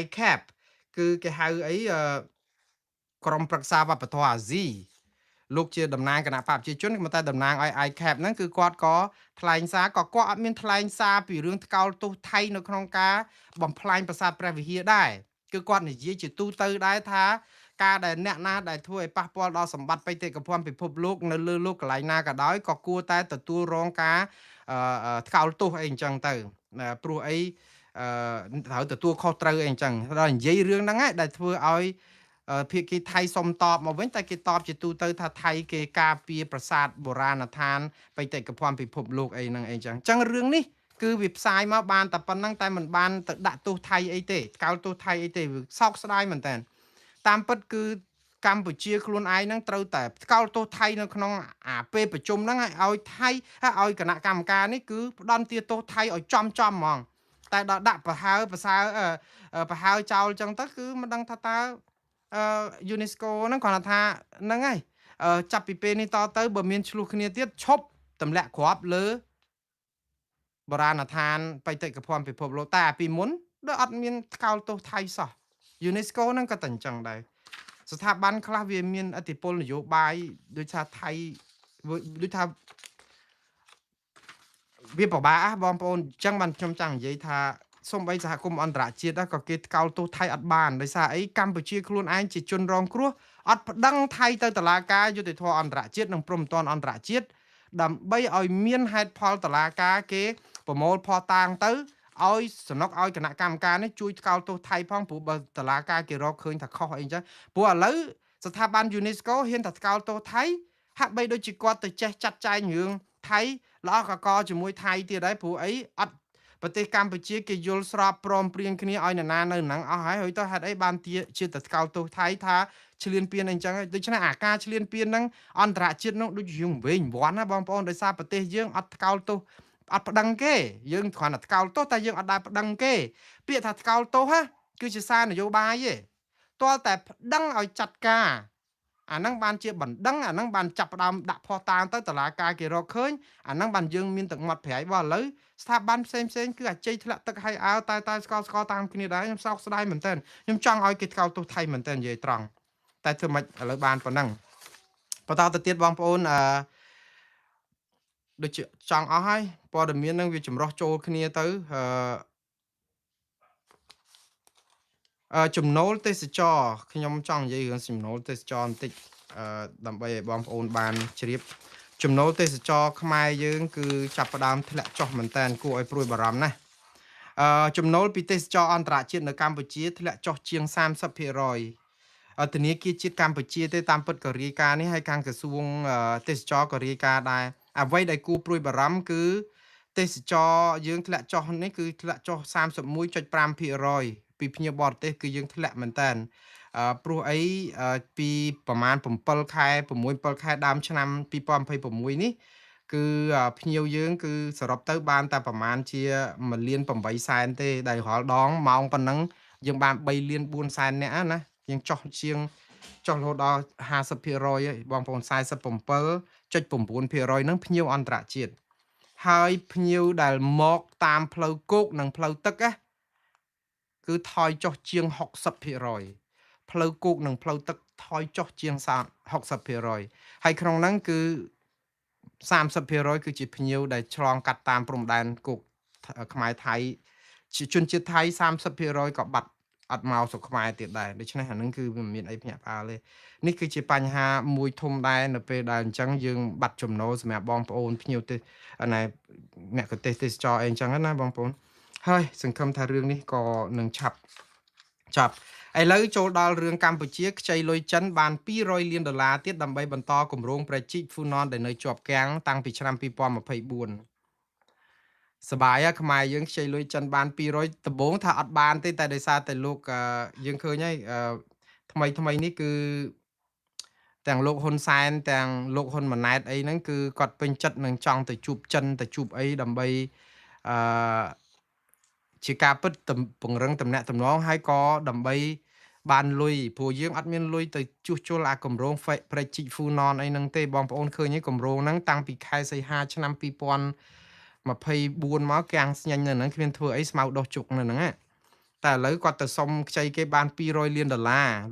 ICAP គឺគេហៅអីក្រុមប្រឹក្សាវប្បធម៌អាស៊ីលោកជាតំណាងគណៈបកប្រជាជនក៏តែតំណាងឲ្យ ICAP ហ្នឹងគឺគាត់ក៏ថ្លែងសារក៏គាត់អត់មានថ្លែងសារពីរឿងថ្កោលទោសថៃនៅក្នុងការបំផ្លាញប្រាសាទព្រះវិហារដែរគឺគាត់និយាយជាទូទៅដែរថាការដែលអ្នកណាដែលធ្វើឲ្យប៉ះពាល់ដល់សម្បត្តិបេតិកភណ្ឌពិភពលោកនៅលើលោកកន្លែងណាក៏ដោយក៏គួរតែទទួលរងការថ្កោលទោសអីអញ្ចឹងទៅព្រោះអីត្រូវទទួលខុសត្រូវអីអញ្ចឹងដល់និយាយរឿងហ្នឹងឯងដែលធ្វើឲ្យភាគីថៃសុំតបមកវិញតែគេតបជាទូទៅថាថៃគេការពារប្រាសាទបុរាណដ្ឋានបេតិកភណ្ឌពិភពលោកអីហ្នឹងអីចឹងអញ្ចឹងរឿងនេះគឺវាផ្សាយមកបានតែប៉ុណ្្នឹងតែមិនបានទៅដាក់ទោសថៃអីទេកោតទោសថៃអីទេសោកស្ដាយមែនតើតាមពិតគឺកម្ពុជាខ្លួនឯងហ្នឹងត្រូវតែស្កោតទោសថៃនៅក្នុងអាពេលប្រជុំហ្នឹងឲ្យថៃឲ្យគណៈកម្មការនេះគឺផ្ដន់ទាទោសថៃឲ្យចំហ្មងតែដល់ដាក់ប្រហើចោលចឹងទៅគឺមិនដឹងថាតើUNESCO ហ្នឹងគាត់ថាហ្នឹងហើយចាប់ពីពេលនេះតទៅបើមានឆ្លោះគ្នាទៀតឈប់ទម្លាក់គ្រាប់លើបុរាណដ្ឋានបេតិកភណ្ឌពិភពលោកតែពីមុនដូចអត់មានថ្កោលទោសថៃសោះ UNESCO ហ្នឹងក៏តែអញ្ចឹងដែរស្ថាប័នខ្លះវាមានឥទ្ធិពលនយោបាយដូចថាថៃដូចថាវាពិបាកបងប្អូនអញ្ចឹងបានខ្ញុំចង់និយាយថាសូម្បីសហគមន៍អន្តរជាតិក៏គេថ្កោលទោសថៃអត់បានដោយសារអីកម្ពុជាខ្លួនឯងជាជនរងគ្រោះអត់ប្តឹងថៃទៅតុលាការយុត្តិធម៌អន្តរជាតិនិងព្រហ្មទណ្ឌអន្តរជាតិដើម្បីឲ្យមានហេតុផលតុលាការគេប្រមូលភស្តុតាងទៅឲ្យសំណុកឲ្យគណៈកម្មការនេះជួយថ្កោលទោសថៃផងព្រោះបើតុលាការគេរកឃើញថាខុសអីចឹងព្រោះឥឡូវស្ថាប័ន UNESCO ហ៊ានតែថ្កោលទោសថៃហាក់បីដូចជាគាត់ទៅចេះចាត់ចែងរឿងថៃល្អកជាមួយថៃទៀតដែរព្រោះអីអត់ប្រទេសកម្ពុជាគេយល់ស្របព្រមព្រៀងគ្នាឲ្យនរណានៅហ្នឹងអស់ហើយទៅហេតុអីបានជាតែថ្កោលទោសថៃថាឈ្លានពានអីចឹងដូច្នេះអាការឈ្លានពានហ្នឹងអន្តរជាតិនោះដូចយើងវិញវាន់ណាបងប្អូនដោយសារប្រទេសយើងអត់ថ្កោលទោសអត់ប្តឹងគេយើងគ្រាន់តែថ្កោលទោសតែយើងអត់ដែរប្តឹងគេពាក្យថាថ្កោលទោសគឺជាសារនយោបាយទេទាល់តែប្តឹងឲ្យចាត់ការអាហ្នឹងបានជាបណ្ដឹងអាហ្នឹងបានចាប់ផ្ដើមដាក់ផុសតាងទៅតុលាការគេរកឃើញអាហ្នឹងបានយើងមានទឹកមាត់ប្រៃបើឥឡូវស្ថាប័នផ្សេងគឺអាជ័យធ្លាក់ទឹកហើយអើតែស្កល់តាមគ្នាដែរខ្ញុំសោកស្ដាយមែនតើខ្ញុំចង់ឲ្យគេថ្កោលទោសថៃមែនតើនិយាយត្រង់តែធ្វើម៉េចឥឡូវបានប៉ុណ្ណឹងបន្តទៅទៀតបងប្អូនដូចជាចង់អស់ហើយព័ត៌មានហ្នឹងវាចម្រោះចូលគ្នាទៅចំណូលទេសចរខ្ញុំចង់និយាយរឿងចំណូលទេសចរបន្តិចដើម្បីឲ្យបងប្អូនបានជ្រាបចំណូលទេសចរខ្មែរយើងគឺចាប់ផ្ដើមធ្លាក់ចុះមែនតើគួរឲ្យព្រួយបារម្ភណាស់ចំណូលពីទេសចរអន្តរជាតិនៅកម្ពុជាធ្លាក់ចុះជាង 30%ធនាគារជាតិកម្ពុជាទេតាមពិតក៏រាយការណ៍នេះហើយខាងក្រសួងទេសចរក៏រាយការណ៍ដែរអ្វីដែលគួរព្រួយបារម្ភគឺទេសចរយើងធ្លាក់ចុះនេះគឺធ្លាក់ចុះ 31.5% ពីភ្ញៀវបរទេសគឺយើងធ្លាក់មែនតើព្រោះអីពីប្រហែល7ខែ6 7ខែដើមឆ្នាំ2026នេះគឺភ្ញៀវយើងគឺសរុបទៅបានតែប្រហែលជា1.8 លានទេដែលរាល់ដងម៉ោងប៉ុណ្ណឹងយើងបាន3.4 លានអ្នកណាយើងចុះរហូតដល់ 50% ហើយបងប្អូន 47.9% ហ្នឹងភ្ញៀវអន្តរជាតិហើយភ្ញៀវដែលមកតាមផ្លូវគោកនិងផ្លូវទឹកគឺថយចុះជាង 60%ផ្លូវគោកនិងផ្លូវទឹកថយចុះជាង 60% ហើយក្នុងហ្នឹងគឺ 30% គឺជាភ្ញៀវដែលឆ្លងកាត់តាមព្រំដែនគោកខ្មែរថៃជនជាតិថៃ 30% ក៏បាត់អត់មកស្រុកខ្មែរទៀតដែរដូច្នេះអានឹងគឺវាមិនមានអីភ្ញាក់ផ្អើលទេនេះគឺជាបញ្ហាមួយធំដែរនៅពេលដែលអញ្ចឹងយើងបាត់ចំណូលសម្រាប់បងប្អូនភ្ញៀវទេសអ្នកកទេសចរអីអញ្ចឹងណាបងប្អូនហើយសង្ឃឹមថារឿងនេះក៏នឹងឆាប់ចប់ឥឡូវចូលដល់រឿងកម្ពុជាខ្ចីលុយចិនបាន$200 លានទៀតដើម្បីបន្តគម្រោងប្រជាហ្វូណនដែលនៅជាប់គាំងតាំងពីឆ្នាំ2024សបាយខ្មែរយើងខ្ចីលុយចិនបាន200ដំបូងថាអត់បានទេតែដោយសារតែលោកយើងឃើញហើយថ្មីនេះគឺទាំងលោកហ៊ុនសែនទាំងលោកហ៊ុនម៉ាណែតអីហ្នឹងគឺគាត់ពេញចិត្តនឹងចង់ទៅជួបចិនទៅជួបអីដើម្បីជាការពិតពង្រឹងទំនាក់ទំនងហើយក៏ដើម្បី បានលុយព្រោះយើងអត់មានលុយទៅជួសជុលអាគម្រោង Project Funon អីហ្នឹងទេបងប្អូនឃើញឯគម្រោងហ្នឹងតាំងពីខែសីហាឆ្នាំ2024មកកាំងស្ញែងនៅហ្នឹងគ្មានធ្វើអីស្មៅដុះជុកនៅហ្នឹងតែឥឡូវគាត់ទៅសុំខ្ចីគេបាន$200 លាន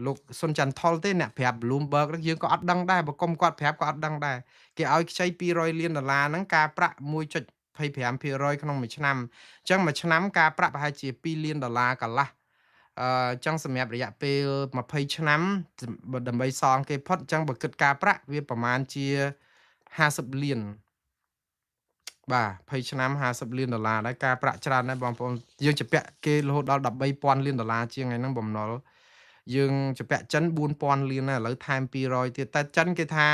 លោកសុនច័ន្ទថុលទេអ្នកប្រាប់ Bloomberg ហ្នឹងយើងក៏អត់ដឹងដែរបើគុំគាត់ប្រាប់ក៏អត់ដឹងដែរគេឲ្យខ្ចី$200 លានហ្នឹងការប្រាក់1.25% ក្នុងមួយឆ្នាំអញ្ចឹងមួយឆ្នាំការប្រាក់ប្រហែលជា$2 លានកន្លះចឹងសម្រាប់រយៈពេល20ឆ្នាំដើម្បីសងគេផុតអញ្ចឹងបើគិតការប្រាក់វាប្រហែលជា50 លានបាទ20ឆ្នាំ50 លានដែរការប្រាក់ច្រើនដែរបងប្អូនយើងជពាក់គេរហូតដល់13,000 លានជាងហ្នឹងបំណុលយើងជពាក់ចិន4,000 លានឥឡូវថែម200ទៀតតែចិនគេថា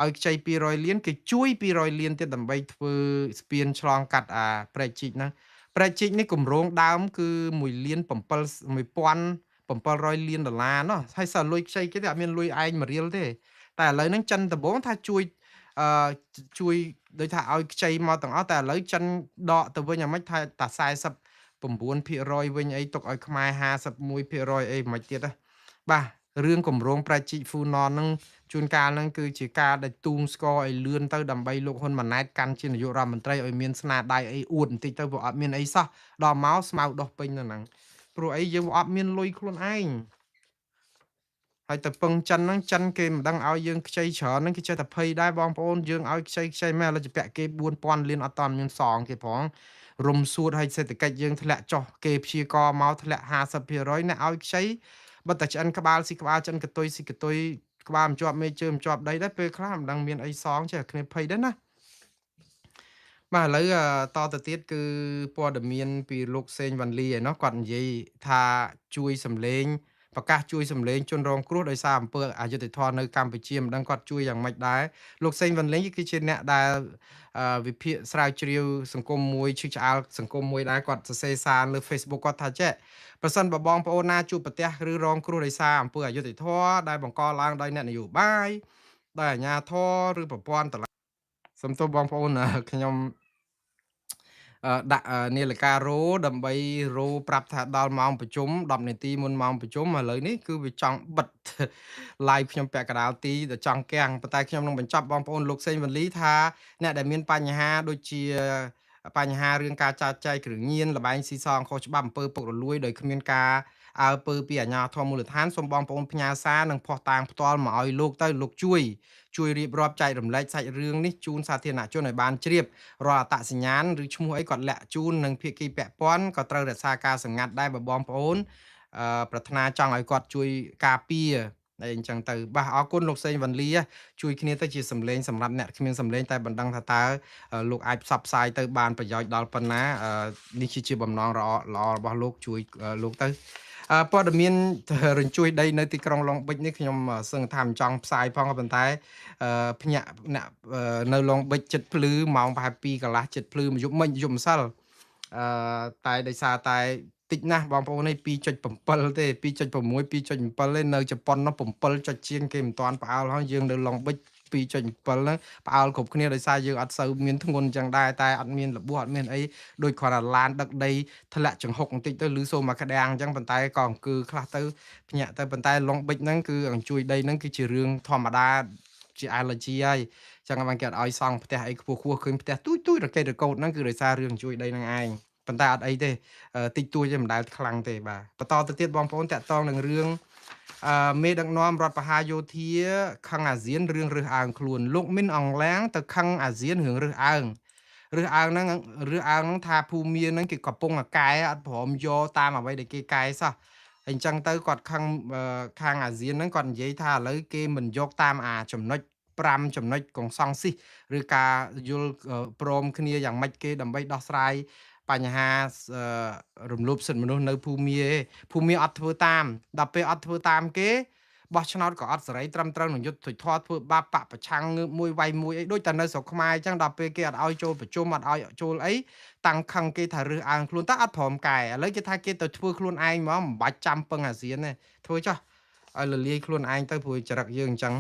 ឲ្យខ្ចី200 លានគេជួយ200 លានទៀតដើម្បីធ្វើស្ពានឆ្លងកាត់អាព្រែកជីកហ្នឹងព្រែកជីកនេះគម្រោងដើមគឺ1 លាន1700 លានដុល្លារណោះហើយសើលុយខ្ចីគេទេអត់មានលុយឯង1រៀលទេតែឥឡូវហ្នឹងចិនដំបងថាជួយដូចថាឲ្យខ្ចីមកទាំងអស់តែឥឡូវចិនដកទៅវិញអាម៉េចថាតែ49% វិញអីទុកឲ្យខ្មែរ51%អីមិនទៀតបាទរឿងគម្រោងប្រជិហ្វូណនហ្នឹងជួនកាលហ្នឹងគឺជាការដែលទូងស្គរឲ្យលឿនទៅដើម្បីលោកហ៊ុនម៉ាណែតកាន់ជានាយករដ្ឋមន្ត្រីឲ្យមានស្នាដៃអីអួតបន្តិចទៅព្រោះអត់មានអីសោះដល់មកស្មៅដោះពេញទៅហ្នឹងព្រោះអីយើងអត់មានលុយខ្លួនឯងហើយទៅពឹងចិនហ្នឹងចិនគេមិនដឹងឲ្យយើងខ្ចីច្រើនហ្នឹងគេចេះតែភ័យដែរបងប្អូនយើងឲ្យខ្ចីមែនឥឡូវជពាក់គេ4,000 លានអត់តាន់មានសងគេផងរុំសួតឲ្យសេដ្ឋកិច្ចយើងធ្លាក់ចុះគេព្យាករមកធ្លាក់50%អ្នកឲ្យខ្ចីបើតែឆ្អិនក្បាលស៊ីក្បាលចិនកតុយស៊ីកតុយក្បាលមិនជាប់មេជើងមិនជាប់ដីដែរពេលខ្លះមិនដឹងមានអីសងចេះគ្នាភ័យដែរណាបាទឥឡូវតទៅទៀតគឺព័ត៌មានពីលោកសេងវ៉ាន់លីឯណោះគាត់និយាយថាជួយសម្លេងប្រកាសជួយសម្លេងជនរងគ្រោះដោយសារអំពើអយុត្តិធម៌នៅកម្ពុជាមិនដឹងគាត់ជួយយ៉ាងម៉េចដែរលោកសេងវ៉ាន់លីគឺជាអ្នកដែលវិភាគស្រាវជ្រាវសង្គមមួយឈឺឆ្អាលសង្គមមួយដែរគាត់សរសេរសារលើ Facebook គាត់ថាចេះប្រសិនបើបងប្អូនណាជួបប្រទះឬរងគ្រោះដោយសារអំពើអយុត្តិធម៌ដែលបង្កឡើងដោយអ្នកនយោបាយដោយអាជ្ញាធរឬប្រព័ន្ធតុលាការសំទោសបងប្អូនខ្ញុំដាក់នាឡិការោដើម្បីរោប្រាប់ថាដល់ម៉ោងប្រជុំ10នាទីមុនម៉ោងប្រជុំឥឡូវនេះគឺវាចង់បិទ live ខ្ញុំពាក់កណ្ដាលទីទៅចង់គាំងប៉ុន្តែខ្ញុំនឹងបញ្ចប់បងប្អូនលោកសេងវ៉ាលីថាអ្នកដែលមានបញ្ហាដូចជាបញ្ហារឿងការចាត់ចែងគ្រឿងញៀនលបែងស៊ីសងខុសច្បាប់អំពើពុករលួយដោយគ្មានការអើពើពីអាជ្ញាធរមូលដ្ឋានសូមបងប្អូនផ្ញើសារនិងផុសតាងផ្ទាល់មកឲ្យលោកទៅលោកជួយរៀបរាប់ចែករំលែកសាច់រឿងនេះជូនសាធារណជនឲ្យបានជ្រាបរាល់អត្តសញ្ញាណឬឈ្មោះអីគាត់លាក់ជូននិងភាគីពាក់ព័ន្ធក៏ត្រូវរក្សាការសម្ងាត់ដែរបងប្អូនប្រាថ្នាចង់ឲ្យគាត់ជួយការពារអញ្ចឹងទៅបាទអរគុណលោកសេងវ៉ាន់លីជួយគ្នាទៅជាសម្លេងសម្រាប់អ្នកគ្មានសម្លេងតែបណ្ដឹងថាតើលោកអាចផ្សព្វផ្សាយទៅបានប្រយោជន៍ដល់ប៉ុណ្ណានេះជាបំណងល្អរបស់លោកជួយលោកទៅព័ត៌មានរញ្ជួយដីនៅទីក្រុងឡុងបិចនេះខ្ញុំសឹងថាមិនចង់ផ្សាយផងប៉ុន្តែភ្ញាក់អ្នកនៅឡុងបិចចិត្តភ្លឺម៉ោងប្រហែល2កន្លះចិត្តភ្លឺយប់មិញយប់ម្សិលតែដោយសារតែតិចណាស់បងប្អូននេះ 2.7 ទេ 2.6 2.7 ទេនៅជប៉ុននោះ7ចុចជាងគេមិនតាន់ផ្អើលហើយយើងនៅឡុងបិច 2.7 ហ្នឹងផ្អើលគ្រប់គ្នាដោយសារយើងអត់សូវមានធ្ងន់ចឹងដែរតែអត់មានរបួសអត់មានអីដូចគ្រាន់តែឡានដឹកដីធ្លាក់ចង្ហុកបន្តិចទៅឬសូមមកក្តាំងអញ្ចឹងប៉ុន្តែក៏អង្គឺខ្លះទៅភ្ញាក់ទៅប៉ុន្តែឡុងបិចហ្នឹងគឺអង្គជួយដីហ្នឹងគឺជារឿងធម្មតាជា allergy ហើយចឹងបានគេអត់ឲ្យសង់ផ្ទះអីខ្ពស់ឃើញផ្ទះទូចរកេតរកោតហ្នឹងគឺដោយសាររឿងជួយដីហ្នឹងឯងប៉ុន្តែអត់អីទេតិចតួចទេមិនដែលខ្លាំងទេបាទបន្តទៅទៀតបងប្អូនតាក់ទងនឹងរឿងមេដឹកនាំរដ្ឋបហាយោធាខឹងអាស៊ានរឿងរើសអើងខ្លួនលោកមីនអង្លាំងទៅខឹងអាស៊ានរឿងរើសអើងហ្នឹងថាភូមិហ្នឹងគេកំពុងកែអត់ព្រមយកតាមអ្វីដែលគេកែសោះអញ្ចឹងទៅគាត់ខឹងខាងអាស៊ានហ្នឹងគាត់និយាយថាឥឡូវគេមិនយកតាមចំណុច5ចំណុចកុងសង់ស៊ីសឬការយល់ព្រមគ្នាយ៉ាងម៉េចគេដើម្បីដោះស្រាយបញ្ហារំលោភសិទ្ធិមនុស្សនៅភូមិអត់ធ្វើតាមដល់ពេលអត់ធ្វើតាមគេបោះឆ្នោតក៏អត់សេរីត្រឹមត្រូវនឹងយុត្តិធម៌ធ្វើបាបបពប្រឆាំងងើបមួយវាយមួយអីដូចតែនៅស្រុកខ្មែរអញ្ចឹងដល់ពេលគេអត់ឲ្យចូលប្រជុំអត់ឲ្យចូលអីតាំងខឹងគេថារើសអើងខ្លួនតើអត់ព្រមកែឥឡូវគេថាគេទៅធ្វើខ្លួនឯងហ្មងមិនបាច់ចាំពឹងអាស៊ានទេធ្វើចុះឲ្យលលាយខ្លួនឯងទៅព្រោះចរិតយើងអញ្ចឹង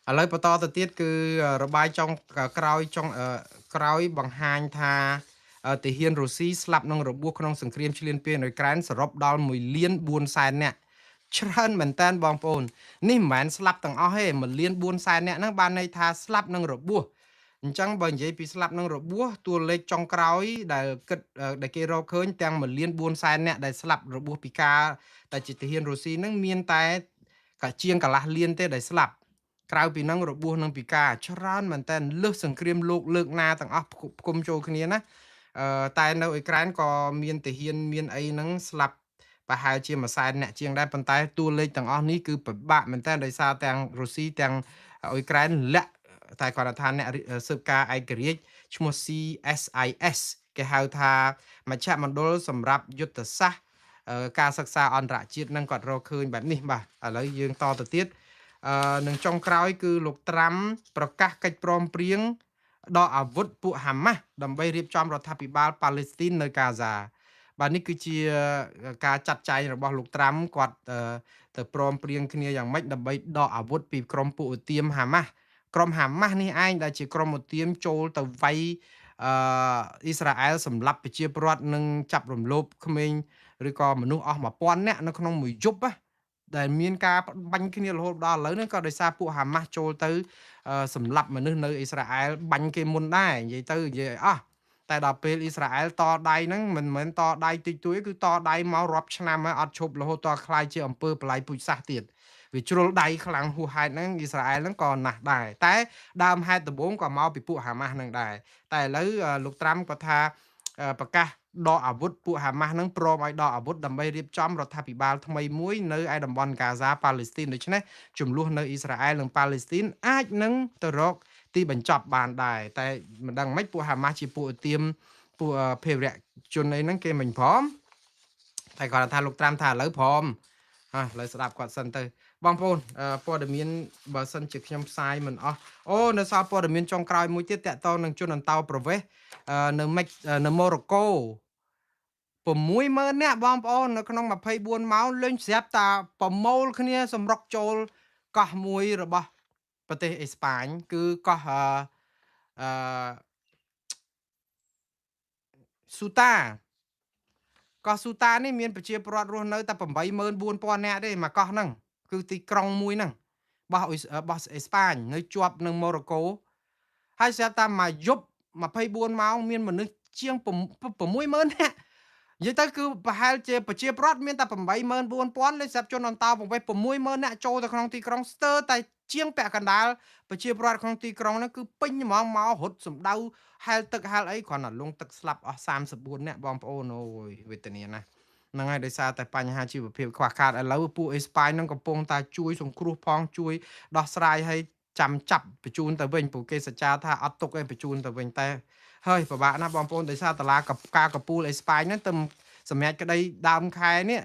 ឥឡូវបន្តទៅទៀតគឺរបាយចុងក្រោយបង្ហាញថា ទាហានរុស្ស៊ីស្លាប់នឹងរបួសក្នុងសង្គ្រាមឈ្លានពានអ៊ុយក្រែនសរុបដល់1លាន4សែននាក់ច្រើនមែនតើបងប្អូននេះមិនមែនស្លាប់ទាំងអស់ទេ1លាន4សែននាក់ហ្នឹងបានន័យថាស្លាប់នឹងរបួសអញ្ចឹងបើនិយាយពីស្លាប់នឹងរបួសតួលេខចុងក្រោយដែលគិតដែលគេរកឃើញទាំង1លាន4សែននាក់ដែលស្លាប់របួសពីការតែជាទាហានរុស្ស៊ីហ្នឹងមានតែជាងកន្លះលានទេដែលស្លាប់ក្រៅពីហ្នឹងរបួសនឹងពិការច្រើនមែនតើលើសសង្គ្រាមលោកលើកណាទាំងអស់ផ្គុំចូលគ្នាណាតែនៅអ៊ុយក្រែនក៏មានទាហានមានអីហ្នឹងស្លាប់ប្រហែលជាមួយសែនអ្នកជាងដែរប៉ុន្តែតួលេខទាំងអស់នេះគឺពិបាកមែនតើដោយសារទាំងរុស្ស៊ីទាំងអ៊ុយក្រែនលាក់តែគាត់ថាអ្នកស៊ើបការឯករាជ្យឈ្មោះ CSIS គេហៅថាមជ្ឈមណ្ឌលសម្រាប់យុទ្ធសាស្ត្រការសិក្សាអន្តរជាតិនឹងគាត់រកឃើញបែបនេះបាទឥឡូវយើងតទៅទៀតនឹងចុងក្រោយគឺលោកត្រាំប្រកាសកិច្ចព្រមព្រៀងដកអាវុធពួកហាម៉ាស់ដើម្បីរៀបចំរដ្ឋាភិបាលប៉ាឡេស្ទីននៅកាហ្សាបាទនេះគឺជាការចាត់ចែងរបស់លោកត្រាំគាត់ទៅព្រមព្រៀងគ្នាយ៉ាងម៉េចដើម្បីដកអាវុធពីក្រុមពួកឧទាមហាម៉ាស់ក្រុមហាម៉ាស់នេះឯងដែលជាក្រុមឧទាមចូលទៅវាយអ៊ីស្រាអែលសម្លាប់ប្រជាពលរដ្ឋនិងចាប់រំលោភក្មេងឬក៏មនុស្សអស់1000នាក់នៅក្នុងមួយយប់ណាដែលមានការបាញ់គ្នារហូតដល់ឥឡូវនេះក៏ដោយសារពួកហាម៉ាស់ចូលទៅសម្លាប់មនុស្សនៅអ៊ីស្រាអែលបាញ់គេមុនដែរនិយាយទៅនិយាយឲ្យអស់តែដល់ពេលអ៊ីស្រាអែលតដៃហ្នឹងមិនមែនតដៃតិចតួចគឺតដៃមករាប់ឆ្នាំហើយអត់ឈប់រហូតតខ្លាយជាអំពើបល័យពូជសាសន៍ទៀតវាជ្រុលដៃខ្លាំងហួសហេតុហ្នឹងអ៊ីស្រាអែលហ្នឹងក៏ណាស់ដែរតែដើមហេតុដំបូងក៏មកពីពួកហាម៉ាស់ហ្នឹងដែរតែឥឡូវលោកត្រាំគាត់ថាប្រកាសដកអាវុធពួកហាម៉ាស់ហ្នឹងព្រមឲ្យដកអាវុធដើម្បីរៀបចំរដ្ឋាភិបាលថ្មីមួយនៅឯតំបន់កាហ្សាប៉ាឡេស្ទីនដូច្នេះចំនួននៅអ៊ីស្រាអែលនិងប៉ាឡេស្ទីនអាចនឹងទៅរកទីបញ្ចប់បានដែរតែមិនដឹងមិនពួកហាម៉ាស់ជាពួកឧទាមពួកភេរវជនអីហ្នឹងគេមិនព្រមតែគាត់ថាលោកត្រាំថាឥឡូវព្រមឥឡូវស្ដាប់គាត់សិនទៅបងប្អូនព័ត៌មានបើសិនជាខ្ញុំផ្សាយមិនអស់អូនៅសល់ព័ត៌មានចុងក្រោយមួយទៀតតកតងនឹងជនអន្តោប្រវេសន៍នៅម៉ូរ៉ូកូ60000នាក់បងប្អូននៅក្នុង24ម៉ោងលេងស្រាប់តាប្រមូលគ្នាសម្រុកចូលកោះមួយរបស់ប្រទេសអេស្ប៉ាញគឺកោះអឺស៊ូតាកោះស៊ូតានេះមានប្រជាពលរដ្ឋរស់នៅតែ84000នាក់ទេមកកោះហ្នឹងគឺទីក្រុងមួយហ្នឹងរបស់អេស្ប៉ាញនៅជាប់នឹងម៉ូរ៉ូកូហើយស្រាប់តែមួយយប់24ម៉ោងមានមនុស្សជាង60000នាក់និយាយទៅគឺប្រហែលជាប្រជាពលរដ្ឋមានតែ84000លេខស្រាប់ជនអន្តោប្រវេសន៍60000នាក់ចូលទៅក្នុងទីក្រុងស្ទើរតែជាងពាក់កណ្ដាលប្រជាពលរដ្ឋក្នុងទីក្រុងហ្នឹងគឺពេញហ្មងមករត់សម្ដៅហែលទឹកហែលអីគ្រាន់តែលងទឹកស្លាប់អស់34នាក់បងប្អូនអូយវេទនាណាស់ហ្នឹងហើយដោយសារតែបញ្ហាជីវភាពខ្វះខាតឥឡូវពួកអេស្ប៉ាញនឹងកំពុងតែជួយសង្គ្រោះផងជួយដោះស្រាយឲ្យចាំចាប់បញ្ជូនទៅវិញពួកគេសច្ចាថាអត់ទុកឲ្យបញ្ជូនទៅវិញតែហើយពិបាកណាស់បងប្អូនដោយសារតឡាការកពូលអេស្ប៉ាញហ្នឹងទៅសម្រាប់ក្តីដើមខែនេះ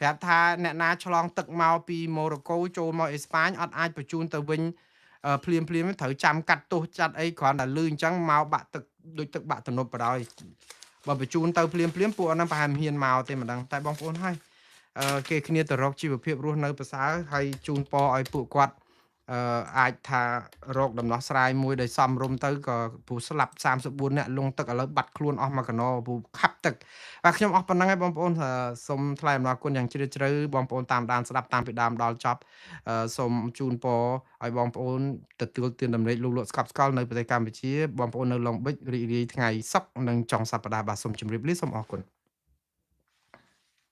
ប្រាប់ថាអ្នកណាឆ្លងទឹកមកពីម៉ូរ៉ូកូចូលមកអេស្ប៉ាញអត់អាចបញ្ជូនទៅវិញភ្លាមត្រូវចាំកាត់ទោសចាត់អីគ្រាន់តែលឺអញ្ចឹងមកបាក់ទឹកដូចទឹកបាក់ទំនប់បណ្ដោយបើបញ្ជូនទៅភ្លាមពួកហ្នឹងប្រហែលមិនហ៊ានមកទេម្ដងតែបងប្អូនហើយគេគ្នាទៅរកជីវភាពរស់នៅប្រសើរហើយជូនពរឲ្យពួកគាត់អាចថារកដំណោះស្រាយមួយដែលសមរម្យទៅក៏ព្រោះស្លាប់34នាក់លងទឹកឥឡូវបាត់ខ្លួនអស់មួយកណោព្រោះខាប់ទឹកបាទខ្ញុំអស់ប៉ុណ្ណឹងហើយបងប្អូនសូមថ្លែងអំណរគុណយ៉ាងជ្រាលជ្រៅបងប្អូនតាមដានស្ដាប់តាមពីដើមដល់ចប់សូមជូនពរឲ្យបងប្អូនទទួលទានដំណេកលោកលក់ស្កប់ស្កល់នៅប្រទេសកម្ពុជាបងប្អូននៅឡុងបិចរីករាយថ្ងៃសុក្រនិងចុងសប្តាហ៍បាទសូមជម្រាបលាសូមអរគុណ